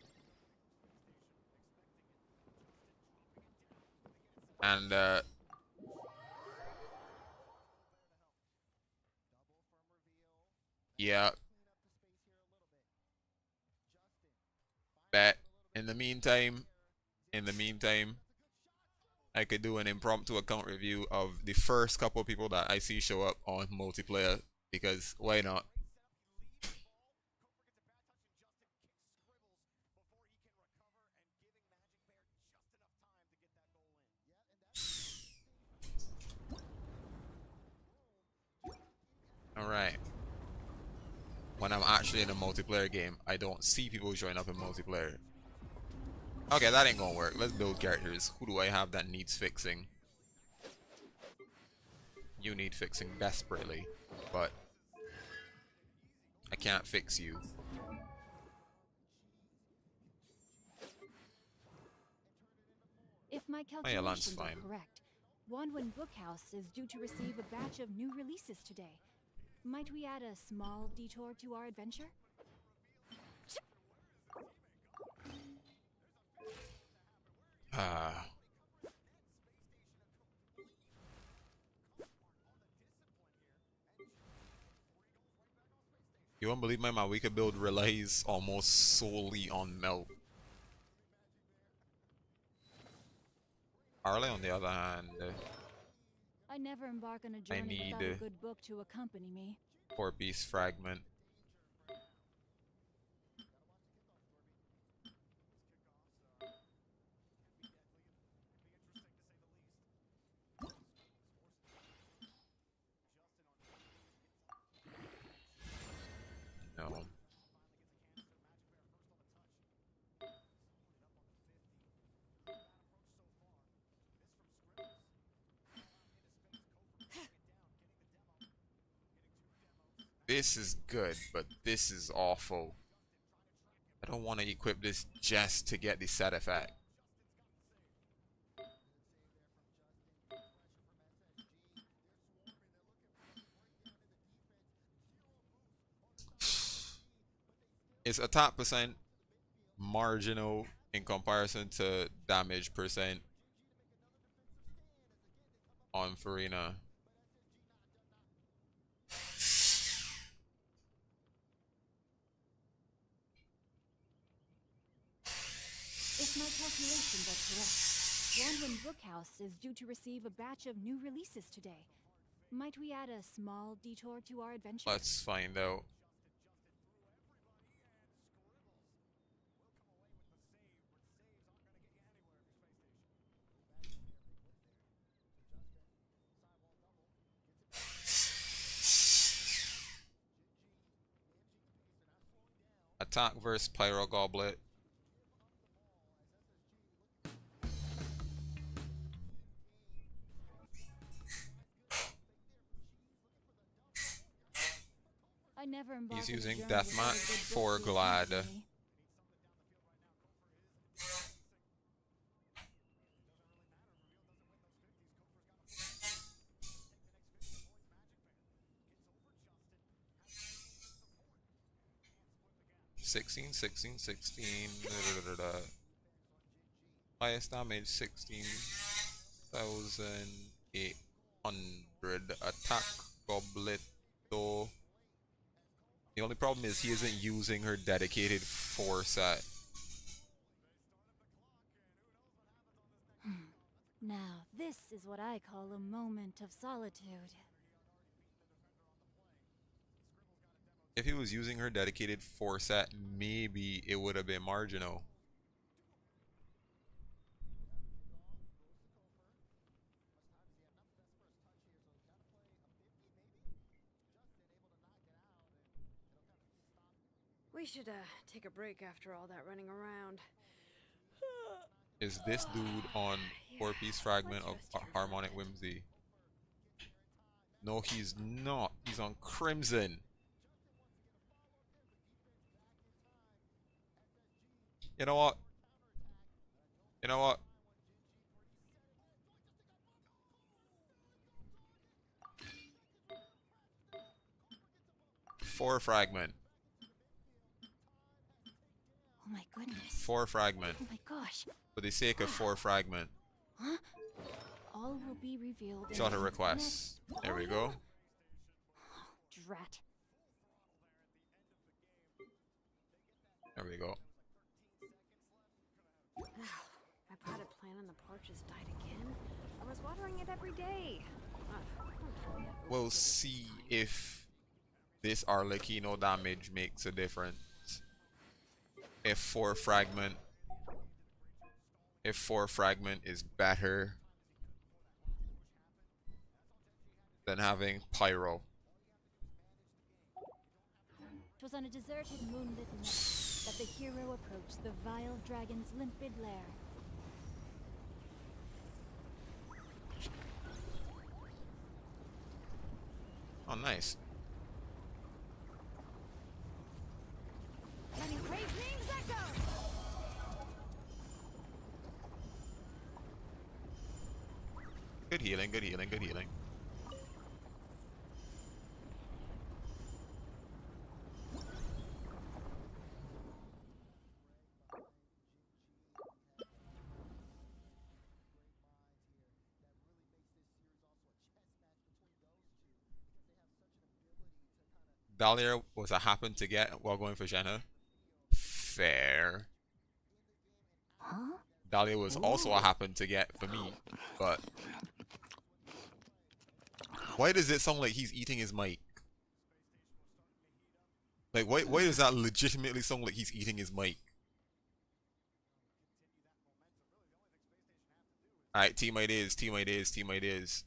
And yeah. Bet. In the meantime, I could do an impromptu account review of the first couple of people that I see show up on multiplayer, because why not? Alright. When I'm actually in a multiplayer game, I don't see people join up in multiplayer. Okay, that ain't gonna work. Let's build characters. Who do I have that needs fixing? You need fixing desperately, but I can't fix you. If my Oh yeah, Lan's calculations fine. are correct, Wanwan Bookhouse is due to receive a batch of new releases today. Might we add a small detour to our adventure? Ah. You won't believe my Mawika build relies almost solely on melt. Harley, on the other hand, I never embark on a journey need, without a good book to accompany me. or Beast Fragment. No. This is good, but this is awful. I don't want to equip this just to get the set effect. It's attack percent marginal in comparison to damage percent on Farina. If my calculations are correct, Wanwan Bookhouse is due to receive a batch of new releases today. Might we add a small detour to our adventure? Let's find out. Attack versus Pyro Goblet. I never embark He's on a using journey without a Deathmatch good for book to accompany Glad. me. 16, 16, 16. Highest damage 16,800. Attack Goblet though. The only problem is he isn't using her dedicated 4 set. Now, this is what I call a moment of solitude. If he was using her dedicated 4 set, maybe it would have been marginal. We should take a break after all that running around. Is this dude on 4-piece fragment of Harmonic Whimsy? No, he's not. He's on Crimson. You know what? You know what? Four fragment. Oh my goodness. 4 fragment. Oh my gosh. For the sake of 4 fragment. Huh? All will be revealed in Shot a the request. next- There we Oh, go. no. Drat. There we go. My potted plant on the porch has died again. I was watering it every day. We'll see if this Arlecchino damage makes a difference. If 4 fragment is better than having Pyro. It was on a deserted moonlit night that the hero approached the vile dragon's limpid lair. Oh, nice. Many brave names echo! Good healing, good healing, good healing. Dahlia was a happen to get while going for Jenna. Fair. Huh? Dahlia was also a happen to get for me, but why does it sound like he's eating his mic? Like, why does that legitimately sound like he's eating his mic? Alright, team ideas, team ideas, team ideas.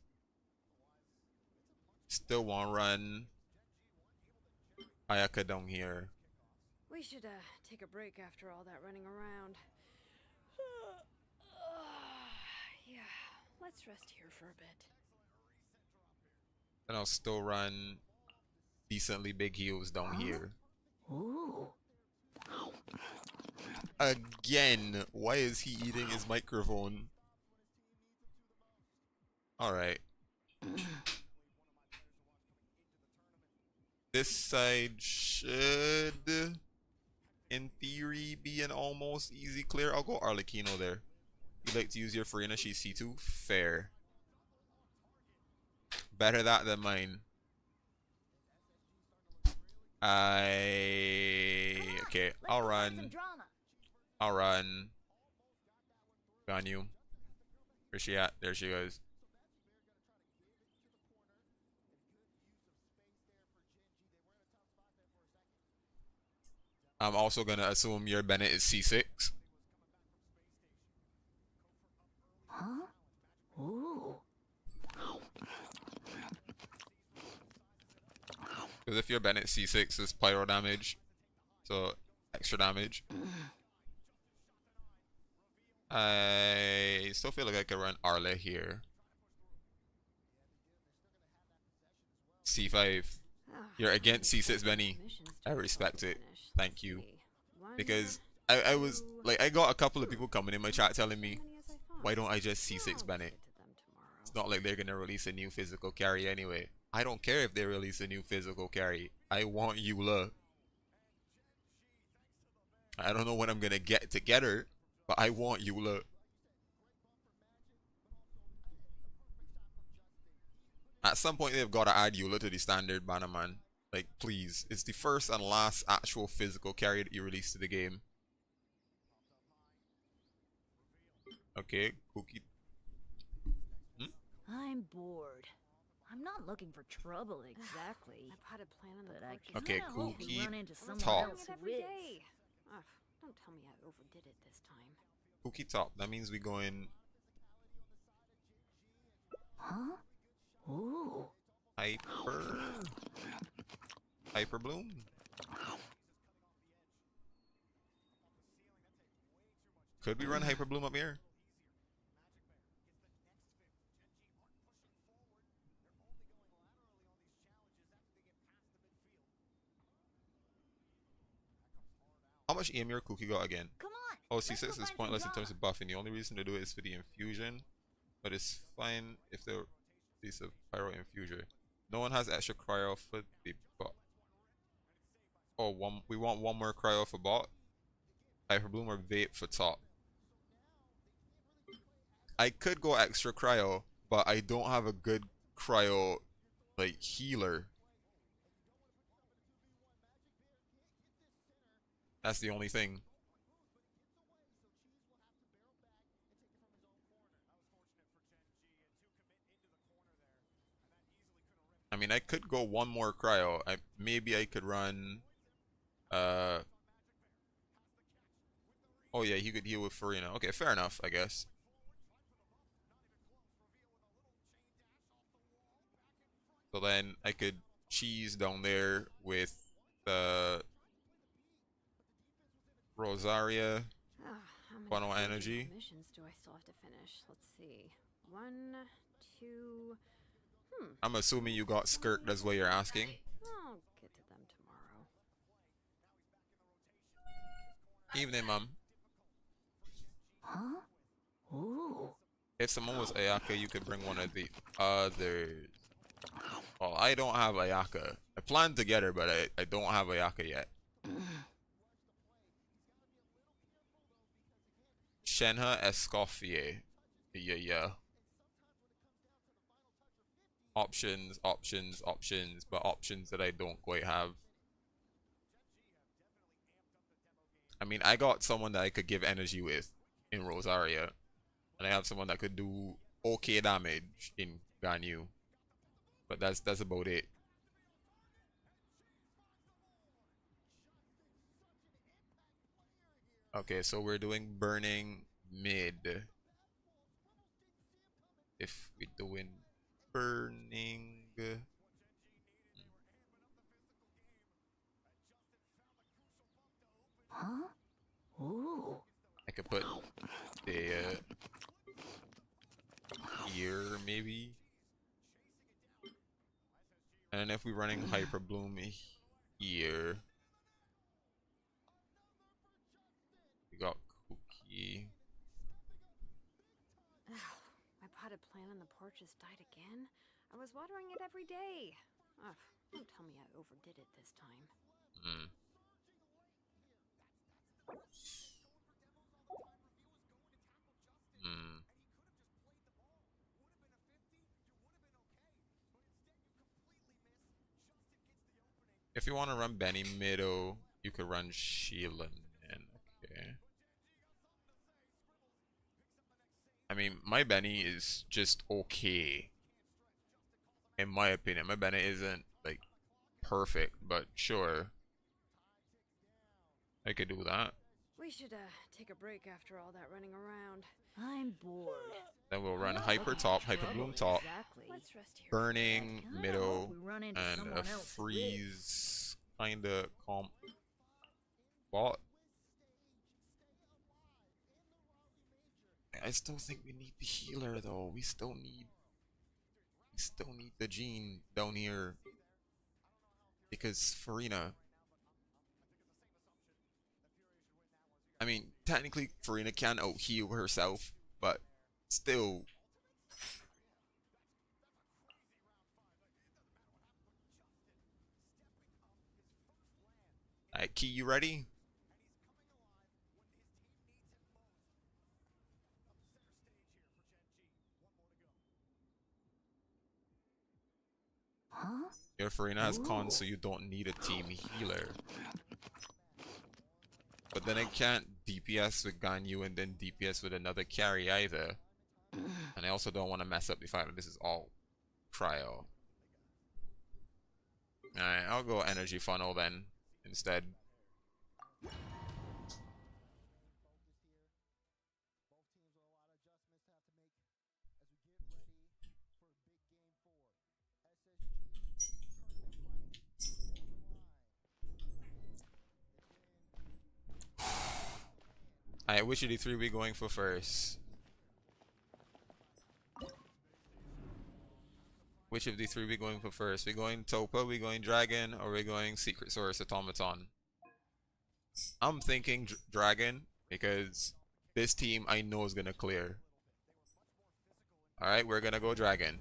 Still want run Ayaka down here. We should take a break after all that running around. Yeah, let's rest here for a bit. And I'll still run decently big heals down here. Ooh. Again, why is he eating his microphone? Alright. This side should, in theory, be an almost easy clear. I'll go Arlecchino there. You like to use your Farina, she's C2. Fair. Better that than mine. Okay, I'll run. I'll run. On you. Where's she at? There she goes. I'm also gonna assume your Bennett is C6. Huh? Ooh. Because if your Bennett C6 is pyro damage, so extra damage. I still feel like I could run Arle here. C5. You're against C6 Benny. I respect it. Thank you. Because I was like, I got a couple of people coming in my chat telling me, why don't I just C6 Bennett? It's not like they're gonna release a new physical carry anyway. I don't care if they release a new physical carry. I want Eula. I don't know when I'm gonna get to get her, but I want Eula. At some point they've gotta add Eula to the standard banner, man. Like, please. It's the first and last actual physical carry that you release to the game. Okay, Cookie. I'm bored. I'm not looking for trouble exactly. I put a plan on the But I porch. Okay, kinda cool. hope we Keep run into someone top. else who Every is. day. Ugh, don't tell me I overdid it this time. Cookie top. That means we going Huh? Ooh. Hyper Bloom. Could we run Hyper Bloom up here? How much EMR Cookie got again? Come on. Oh, let's C6 go is find some pointless in terms drama. of buffing. The only reason to do it is for the infusion, but it's fine if they're piece of pyro infuser. No one has extra cryo for the bot. Oh, we want one more cryo for bot. Hyper Bloom or vape for top. I could go extra cryo, but I don't have a good cryo like healer. That's the only thing. I mean, I could go one more cryo. Maybe I could run. Oh yeah, he could heal with Farina. Okay, fair enough, I guess. So then I could cheese down there with Rosaria. How many Funnel physical energy. missions do I still have to finish? Let's see. 1, 2. I'm assuming you got skirt. That's what you're asking. I'll get to them tomorrow. Evening, mom. Huh? Ooh. If someone was Ayaka, you could bring one of the others. Well, I don't have Ayaka. I plan to get her, but I don't have Ayaka yet. Shenhe Escoffier. Yeah. Options, but options that I don't quite have. I mean, I got someone that I could give energy with in Rosaria. And I have someone that could do okay damage in Ganyu. But that's about it. Okay, so we're doing burning mid. If we're doing burning, Huh? Ooh. I could put the here maybe. And if we're running Hyper Bloom here, we got Cookie. My potted plant on the porch has died again. I was watering it every day. Ugh, don't tell me I overdid it this time. If you want to run Benny Middle, you could run Sheila. Okay. I mean, my Benny is just okay. In my opinion, my Benny isn't like perfect, but sure. I could do that. We should take a break after all that running around. I'm bored. Then we'll run Hyper Top, Hyper Bloom Top, Exactly. Let's rest here. Burning Kinda Middle, hope we run into and someone a else Freeze kinda comp. What? I still think we need the healer though. We still need the gene down here because Farina. I mean, technically Farina can out heal herself, but still. Alright, Key, you ready? Huh? Your Farina has cons, so you don't need a team healer. But then I can't DPS with Ganyu and then DPS with another carry either. And I also don't want to mess up the fight. This is all cryo. Alright, I'll go energy funnel then instead. Alright, which of the three we going for first? Which of the three we going for first? We going Topa, we going Dragon, or we going Secret Source Automaton? I'm thinking Dragon, because this team I know is gonna clear. Alright, we're gonna go Dragon.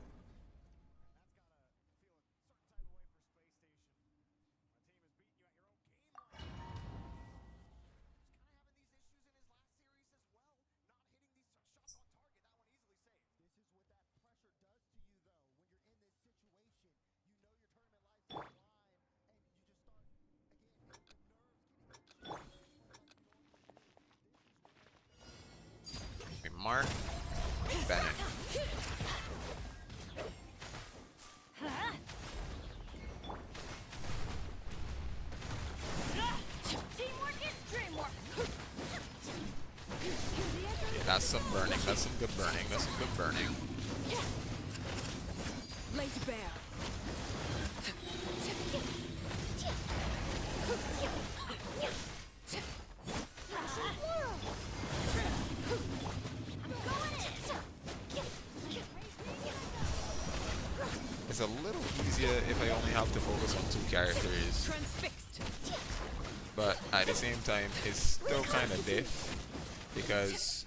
Mark Bennett. Yeah, that's some burning. That's some good burning. That's some good burning. Laid bare. It's a little easier if I only have to focus on two characters. Transfixed. But at the same time, it's still kind of diff because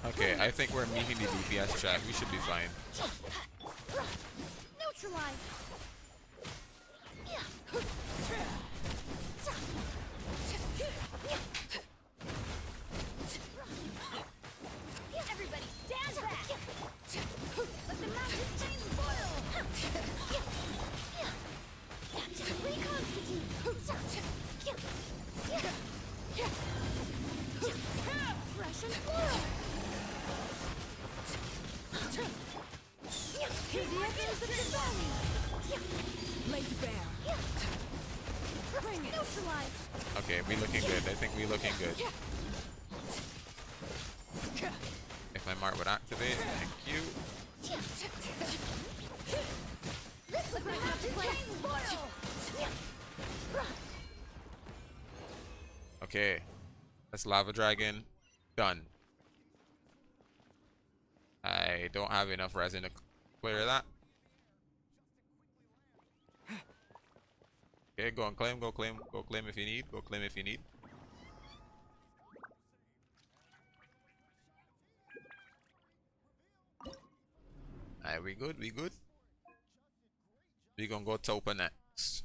okay, I think we're meeting the DPS track. We should be fine. Neutralize. Everybody stand back. Let the magic flames boil. Reconstitute. Fresh and floral. Hear the echoes of the valley. Laid bare. Bring it. Neutralize. Okay, we looking good. I think we looking good. If my mark would activate, thank you. Let the magic flames boil. Okay, that's Lava Dragon. Done. I don't have enough resin to clear that. Okay, go and claim, go claim if you need, go claim if you need. Alright, we good, we good. We gonna go Topa next.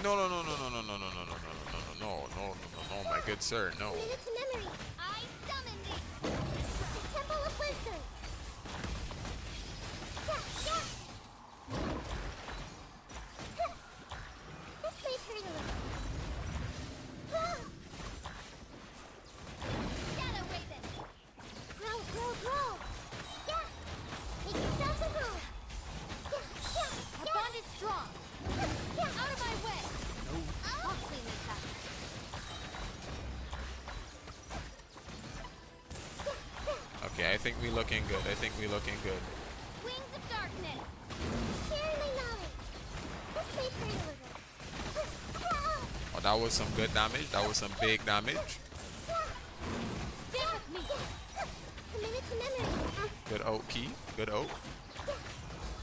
No, no, no, no, no, no, no, no, no, no, no, no, no, no, no, no, my good sir, no. Minute to memory. I summon thee. The Temple of Wisdom. Yeah. This may hurt a little. Shadow Raven. Grow. Yeah. Make yourselves at home. Yeah. Our bond is strong. Out of my way. I'll clean this up. Okay, I think we looking good. Wings of darkness. Share my knowledge. This may hurt a little. Oh, that was some good damage. That was some big damage. Stay with me. A minute to memory. Good oak key. Good oak.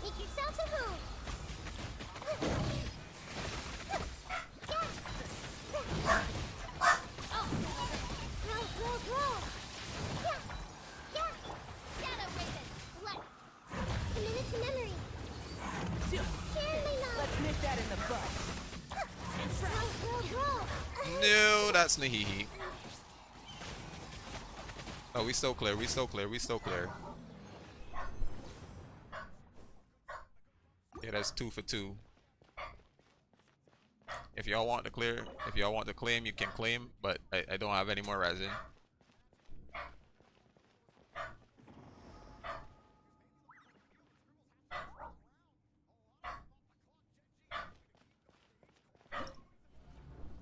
Make yourselves at home. Grow. Yeah. Shadow Raven. Light. A minute to memory. Share my knowledge. Let's nip that in the bud. Grow. No, that's Nahihi. Oh, we still clear. Yeah, that's 2 for 2. If y'all want to clear, if y'all want to claim, you can claim, but I don't have any more resin.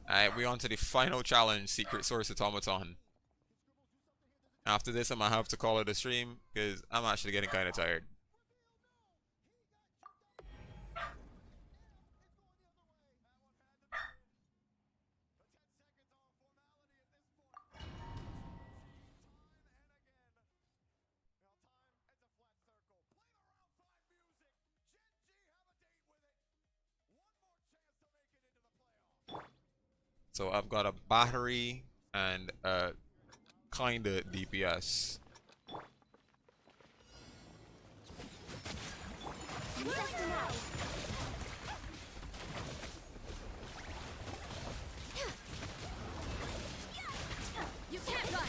Alright, we on to the final challenge, Secret Source Automaton. After this, I'm gonna have to call it a stream, because I'm actually getting kind of tired. So I've got a battery and kinda DPS. You can't run.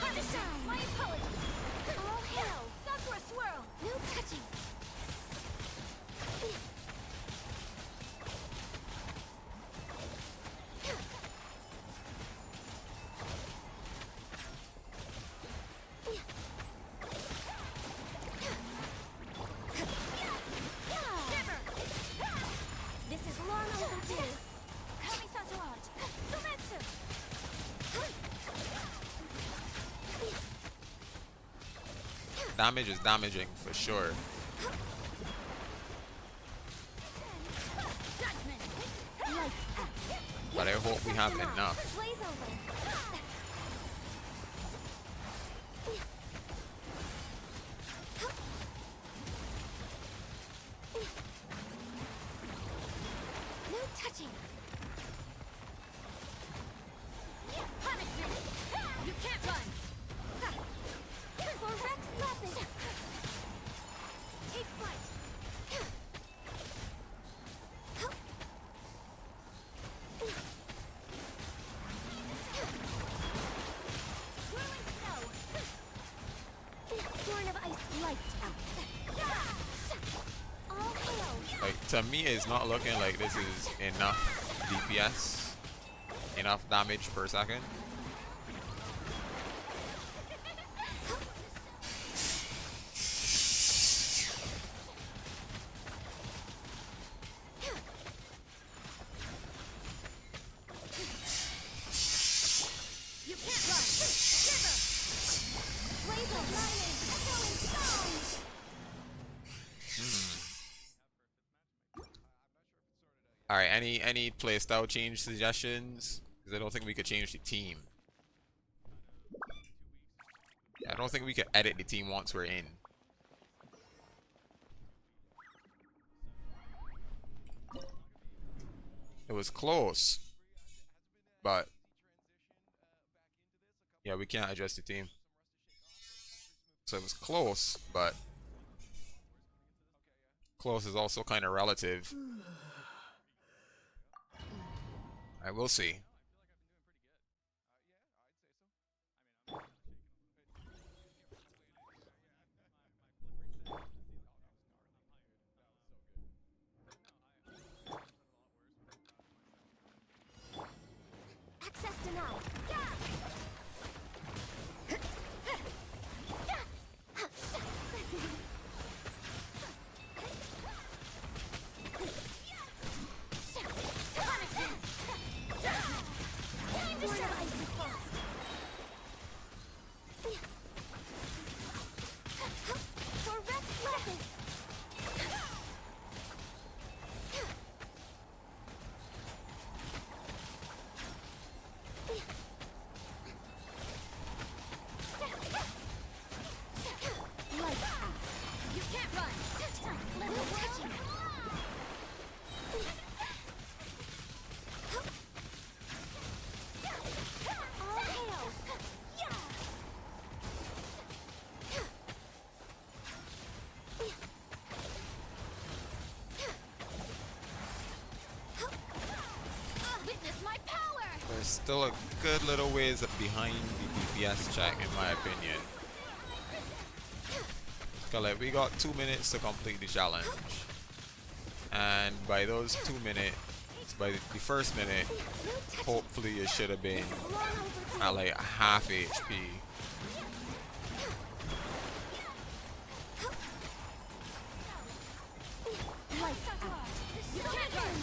Punisher. My apologies. All hail. Sakura swirl. No touching. This is long overdue. Kamisato art. Sumetsu. Damage is damaging for sure. But I hope we have enough. Blaze over. No touching. Punishment. You can't run. For Rex Weapon. Take flight. Whirling snow. Horn of ice lights out. All hail. Like, to me, it's not looking like this is enough DPS, enough damage per second. You can't run. Shiver. Blaze of lightning. Echoing sound. Alright, any playstyle change suggestions? Because I don't think we could change the team. I don't think we could edit the team once we're in. It was close. But yeah, we can't adjust the team. So it was close, but close is also kind of relative. I will see. Access denied. Yeah. Time to shine. Direct weapons. Lights out. You can't run. Let me touch you. All hail. Witness my power. We're still a good little ways behind the DPS check, in my opinion. Cause like we got 2 minutes to complete the challenge, and by those 2 minutes, by the first minute, hopefully it should have been at like half HP. Lights out. You can't run.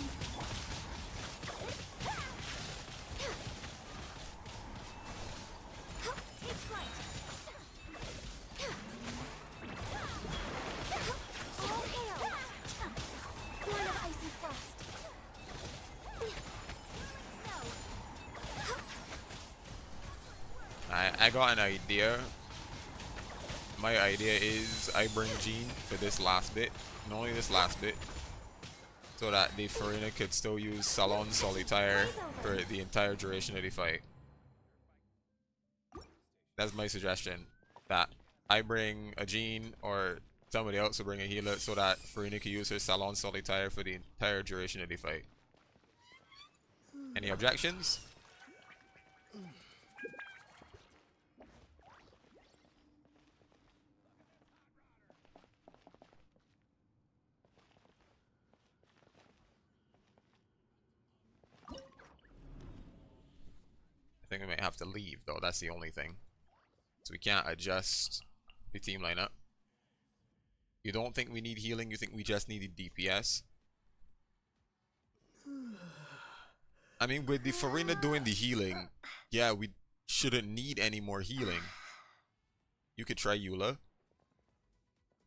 Take flight. All hail. Born of icy frost. I got an idea. My idea is I bring Jean for this last bit, and only this last bit, so that the Farina could still use Salon Solitaire for the entire duration of the fight. That's my suggestion. That I bring a Jean or somebody else will bring a healer so that Farina can use her Salon Solitaire for the entire duration of the fight. Any objections? I think we might have to leave though, that's the only thing. So we can't adjust the team lineup. You don't think we need healing, you think we just need DPS? I mean, with the Farina doing the healing, yeah, we shouldn't need any more healing. You could try Eula.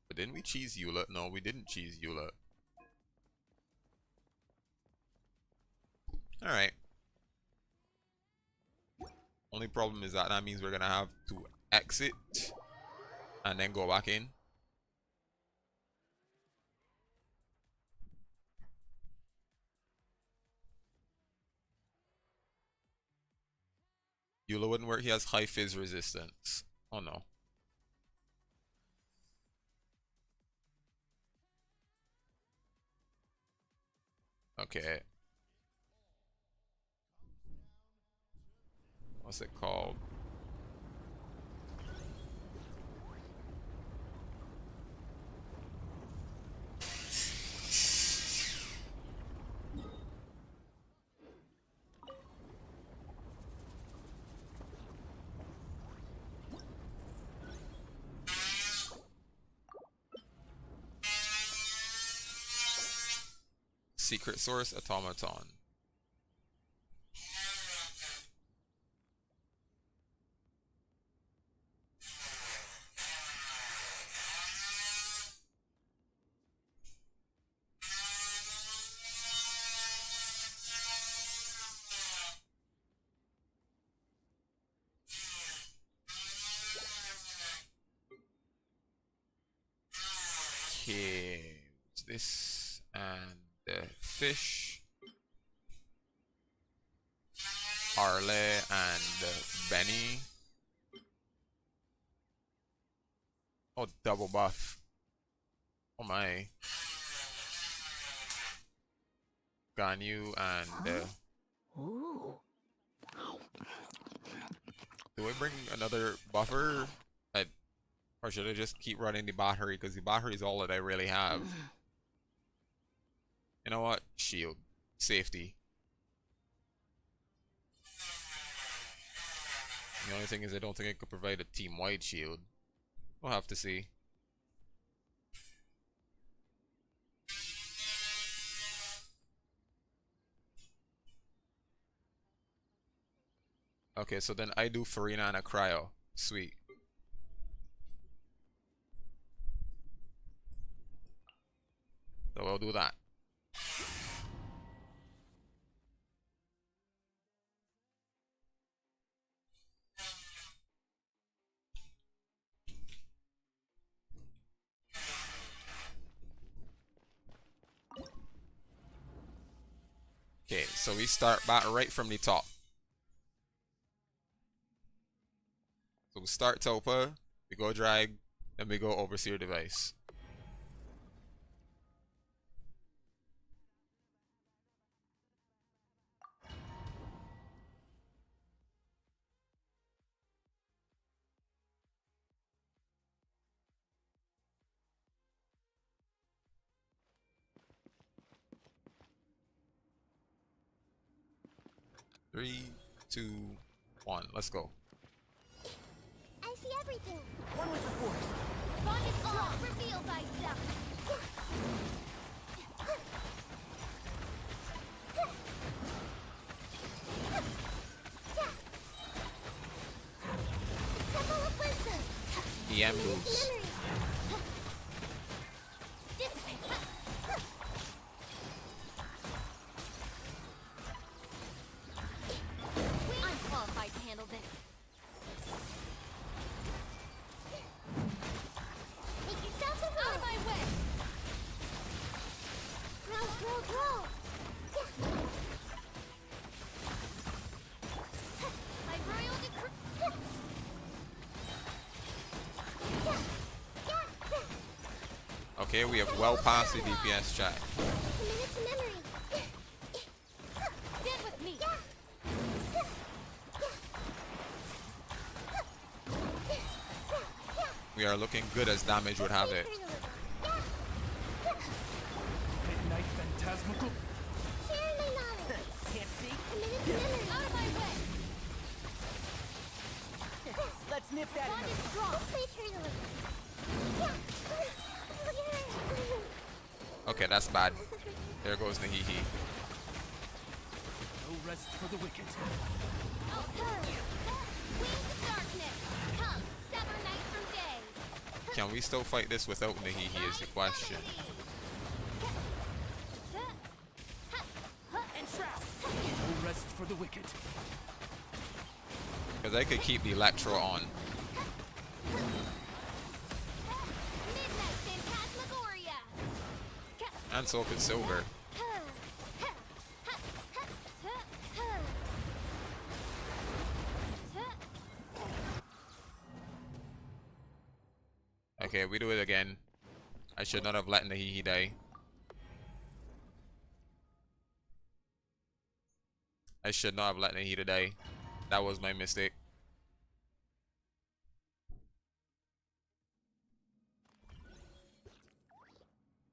But didn't we cheese Eula? No, we didn't cheese Eula. Alright. Only problem is that means we're gonna have to exit and then go back in. Eula wouldn't work, he has high fizz resistance. Oh no. Okay. What's it called? Secret Source Automaton. Okay, what's this? And fish, Arle, and Benny. Oh, double buff. Oh my. Ganyu and Ooh. Do I bring another buffer? Or should I just keep running the battery? Because the battery is all that I really have. You know what? Shield. Safety. The only thing is I don't think I could provide a team-wide shield. We'll have to see. Okay, so then I do Farina and a Cryo. Sweet. So we'll do that. Okay, so we start back right from the top. So we start Topa, we go drag, then we go overseer device. Three, two, one. Let's go. I see everything. One with the force. Bond is strong. Reveal thyself. Temple of Wisdom. EM moves. Memory. Dissipate. I'm qualified to handle this. Make yourselves a out of my way. Grow, grow, grow. My royal decree. Okay, we have well passed the DPS check. A minute to memory. Stand with me. We are looking good as damage would have it. Midnight Phantasmical. Share my knowledge. Can't see? A minute to memory. Out of my way. Let's nip that Bond in is the... strong. Play tournament. Okay, that's bad. There goes Nahihi. No rest for the wicked. Wings of darkness. Come, sever night from day. Can we still fight this without Nahihi is the question. And Shroud. No rest for the wicked. Because I could keep the Electro on. Midnight Phantasmagoria. And so could Silver. Okay, we do it again. I should not have let Nahihi die. I should not have let Nahihi die. That was my mistake.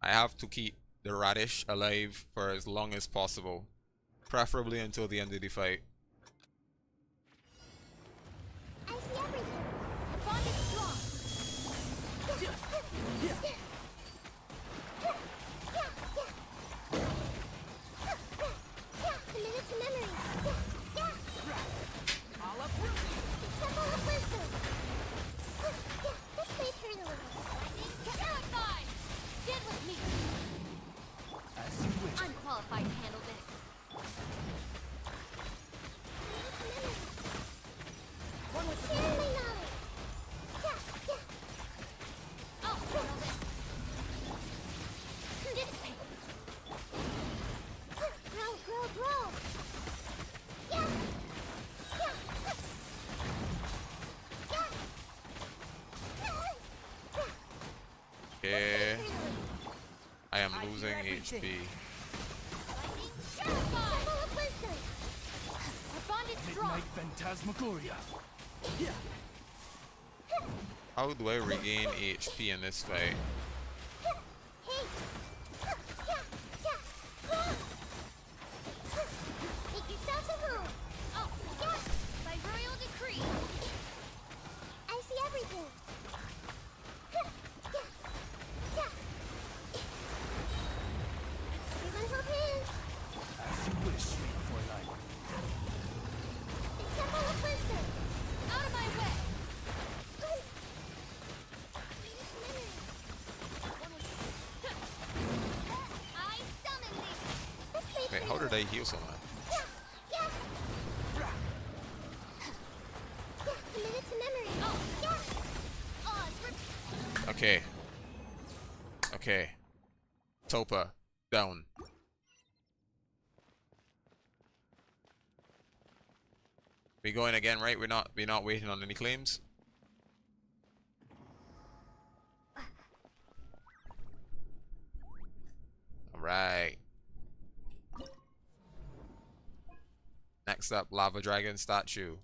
I have to keep the Radish alive for as long as possible. Preferably until the end of the fight. I see everything. Bond is strong. A minute to memory. All up with me. Temple of Wisdom. Let's play tournament. Terrified. Stand with me. As you wish. I'm qualified to handle this. One with the Share force. my knowledge. I'll handle this. Dissipate. Grow, grow, grow. Yeah. Okay. I am I hear losing everything. HP. Temple of Wisdom. Ignite Phantasmagoria. How do I regain HP in this fight? Make yourself some room. Oh, yes. By royal decree. I see everything. Everyone hold hands. As you wish, sweet Fräulein. Except for the person. Out of my way. I summon thee. Wait, how did I heal someone? Committed to memory. Oh, yeah. Okay. Okay. Topa, down. We going again, right? We're not waiting on any claims. All right. Next up, Lava Dragon statue.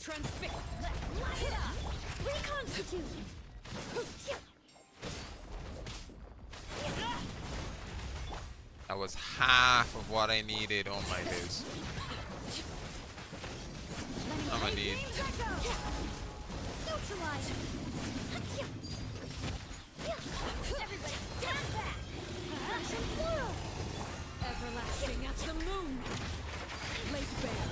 Transfix. Let's light it up. Reconstitute. That was half of what I needed. Oh my days. I'm gonna need. Neutralize. Everybody, stand back. Russian world. Everlasting as the moon. Lake Bear.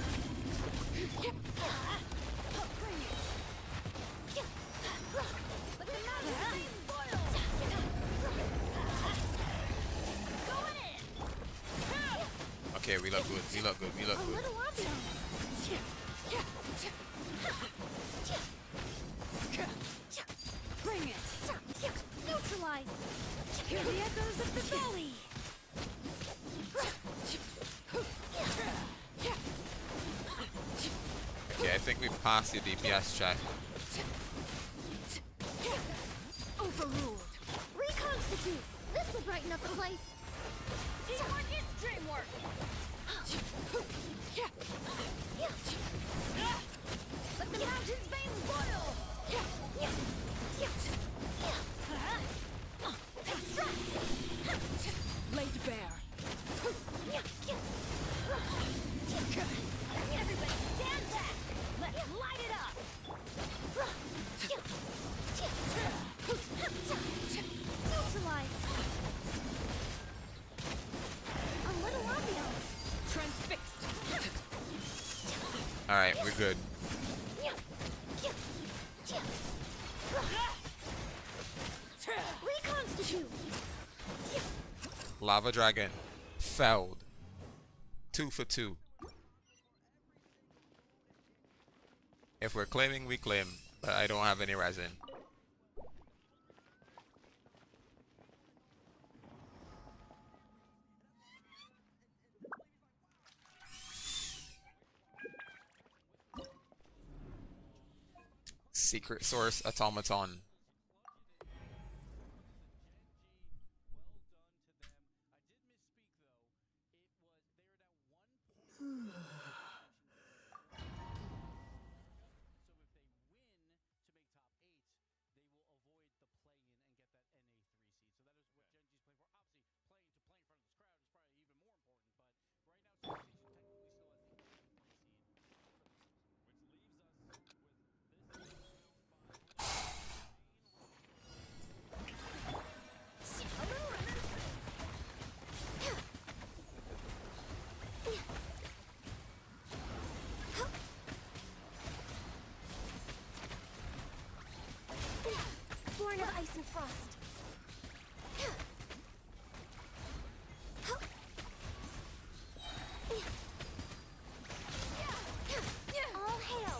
Bring it. Let the mountains be spoiled. Going in. Okay, we look good. We look good. We look A good. little ambiance. Bring it. Neutralize. Hear the echoes of the valley. Okay, I think we passed the DPS check. Overruled. Reconstitute. This will brighten up the place. Teamwork is dreamwork. Let the mountains be spoiled. Laid bare. Everybody stand back. Let's light it up. Neutralize. A little ambiance. Transfixed. Alright, we're good. Reconstitute. Lava Dragon failed. 2 for 2. If we're claiming, we claim. But I don't have any resin. Secret Source Automaton. Born of ice and frost. All hail.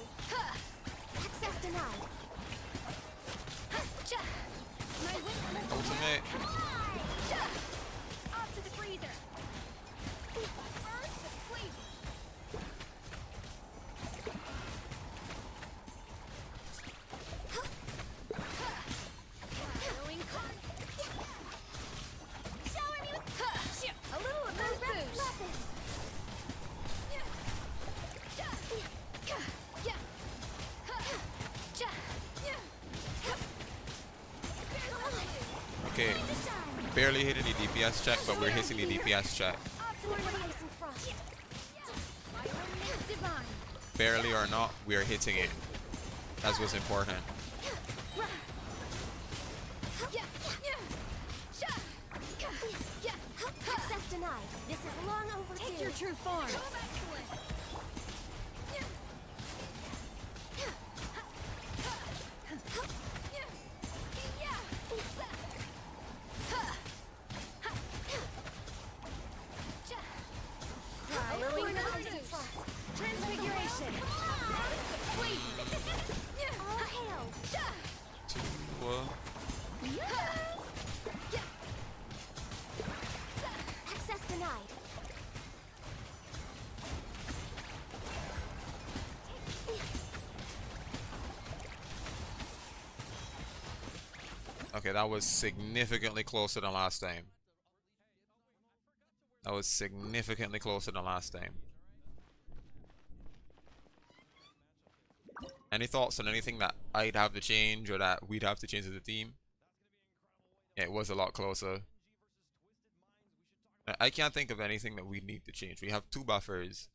Okay, barely hitting the DPS check, but we're hitting the DPS check. Barely or not, we are hitting it. That's what's important. Access denied. This is long overdue. Take your true form. Transfiguration. All hail. Access denied. Okay, that was significantly closer than last time. That was significantly closer than last time. Any thoughts on anything that I'd have to change or that we'd have to change as a team? Yeah, it was a lot closer. I can't think of anything that we need to change. We have 2 buffers,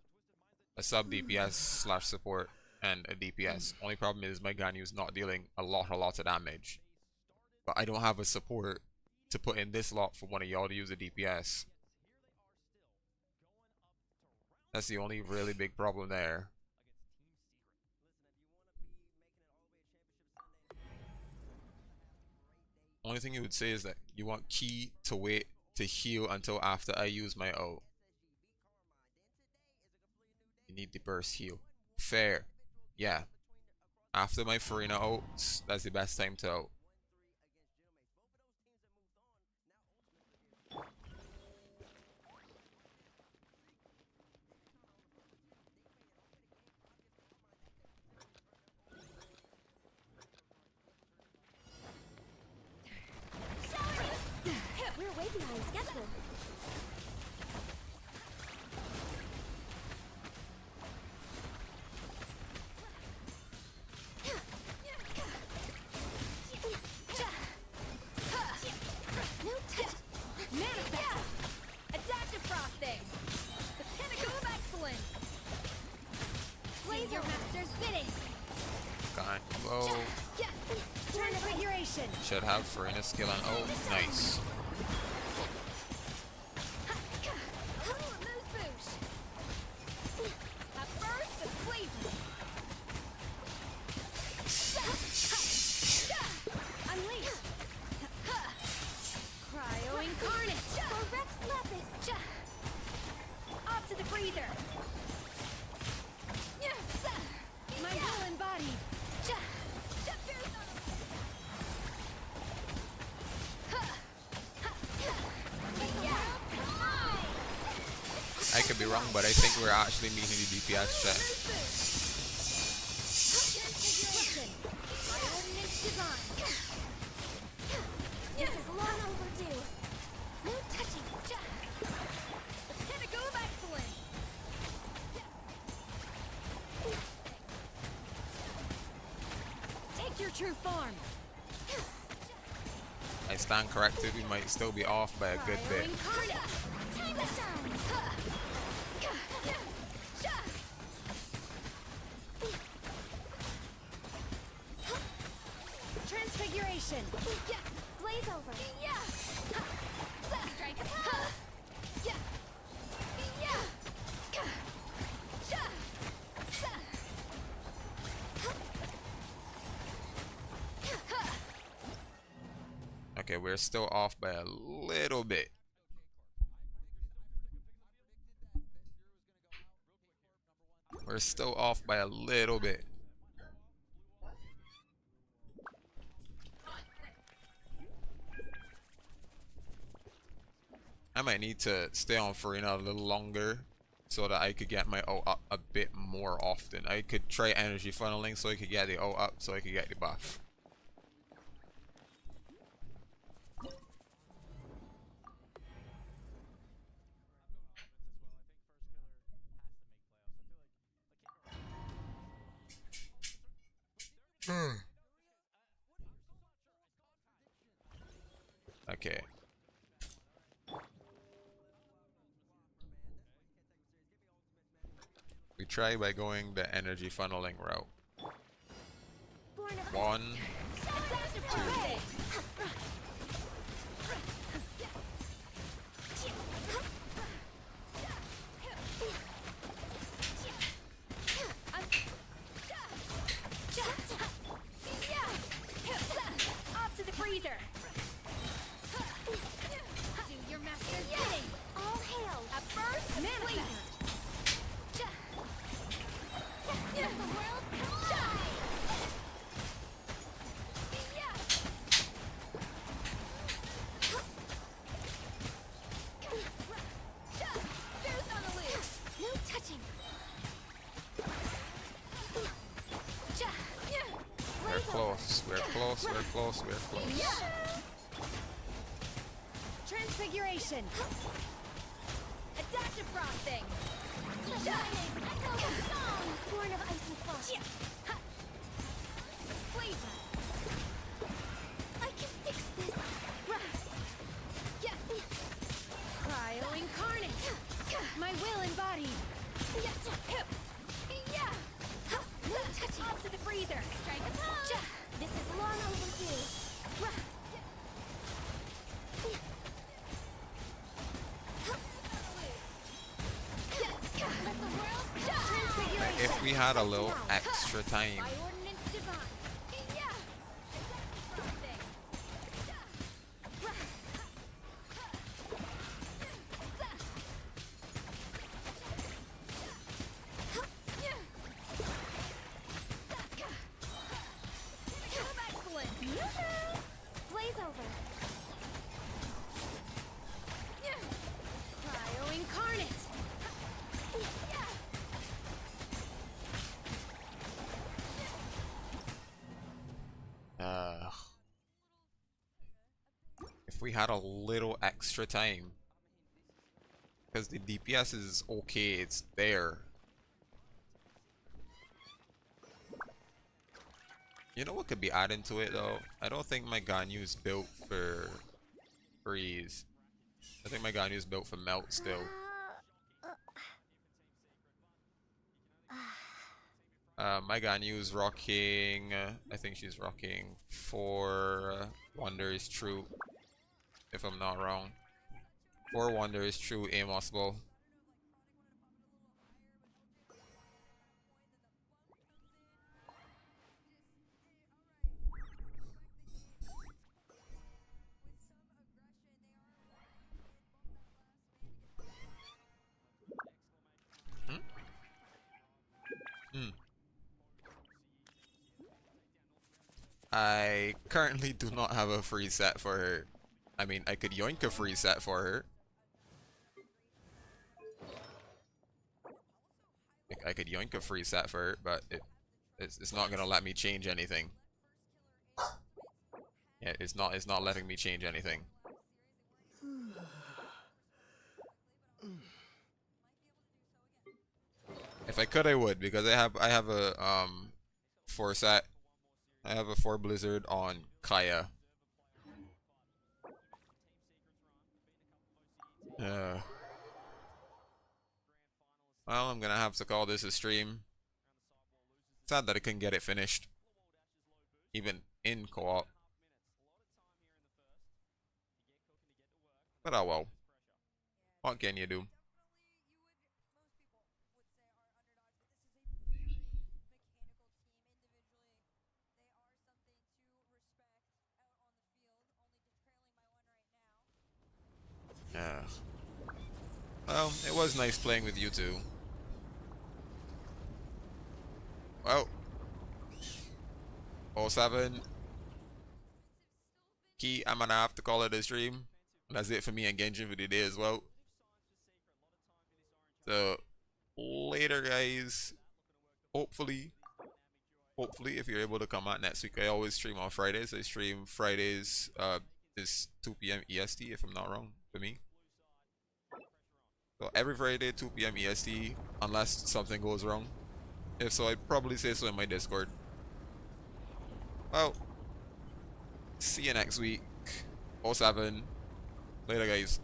a sub DPS slash support, and a DPS. Only problem is my Ganyu's not dealing a lot of damage. But I don't have a support to put in this lot for one of y'all to use a DPS. That's the only really big problem there. Only thing you would say is that you want Key to wait to heal until after I use my ult. You need the burst heal. Fair. Yeah. After my Farina ult, that's the best time to ult. We're way behind schedule. No touch. Manifest. Adaptive frosting. The pinnacle of excellence. Blaze your master's bidding. Kind of low. Transfiguration. Should have Farina skill on ult. Nice. I could be wrong, but I think we're actually meeting the DPS check. This is long overdue. No touching. The pinnacle of excellence. Take your true form. I stand corrected, we might still be off by a good bit. Time to shine. Transfiguration. Blaze over. Strike. Okay, we're still off by a little bit. We're still off by a little bit. I might need to stay on Farina a little longer so that I could get my ult up a bit more often. I could try energy funneling so I could get the ult up so I could get the buff. Okay. We try by going the energy funneling route. Born of 1, 2. Off to the freezer. Do your master's bidding. All hail. A first manifest. Let the world collide. Boost on the loose. No touching. We're close, we're close, we're close, we're close. Transfiguration. Adaptive frosting. Shining. Echo the song. Born of ice and frost. Flavor. I can fix this. Cryo incarnate. My will embodied. No touching. Off to the freezer. Strike a pose. This is long overdue. Let the world transfiguration. If we had a little extra time. By ordinance divine. Blaze over. Cryo incarnate. If we had a little extra time. Because the DPS is okay, it's there. You know what could be added to it though? I don't think my Ganyu is built for freeze. I think my Ganyu is built for melt still. My Ganyu is rocking, I think she's rocking 4 Wonder is True, if I'm not wrong. 4 Wonder is True, Amos Bow. I currently do not have a free set for her. I mean, I could yoink a free set for her. I could yoink a free set for her, but it's not gonna let me change anything. Yeah, it's not letting me change anything. If I could, I would, because I have a 4 set. I have a 4 Blizzard on Kaya. Well, I'm gonna have to call this a stream. Sad that I couldn't get it finished, even in co-op. But oh well. What can you do? Yeah. Well, it was nice playing with you two. Well. 07. Key, I'm gonna have to call it a stream. That's it for me and Genshin for today as well. So, later guys. Hopefully, if you're able to come out next week. I always stream on Fridays. I stream Fridays, is 2 p.m. EST, if I'm not wrong, for me. So every Friday, 2 p.m. EST, unless something goes wrong. If so, I'd probably say so in my Discord. Well, see you next week. 07. Later, guys.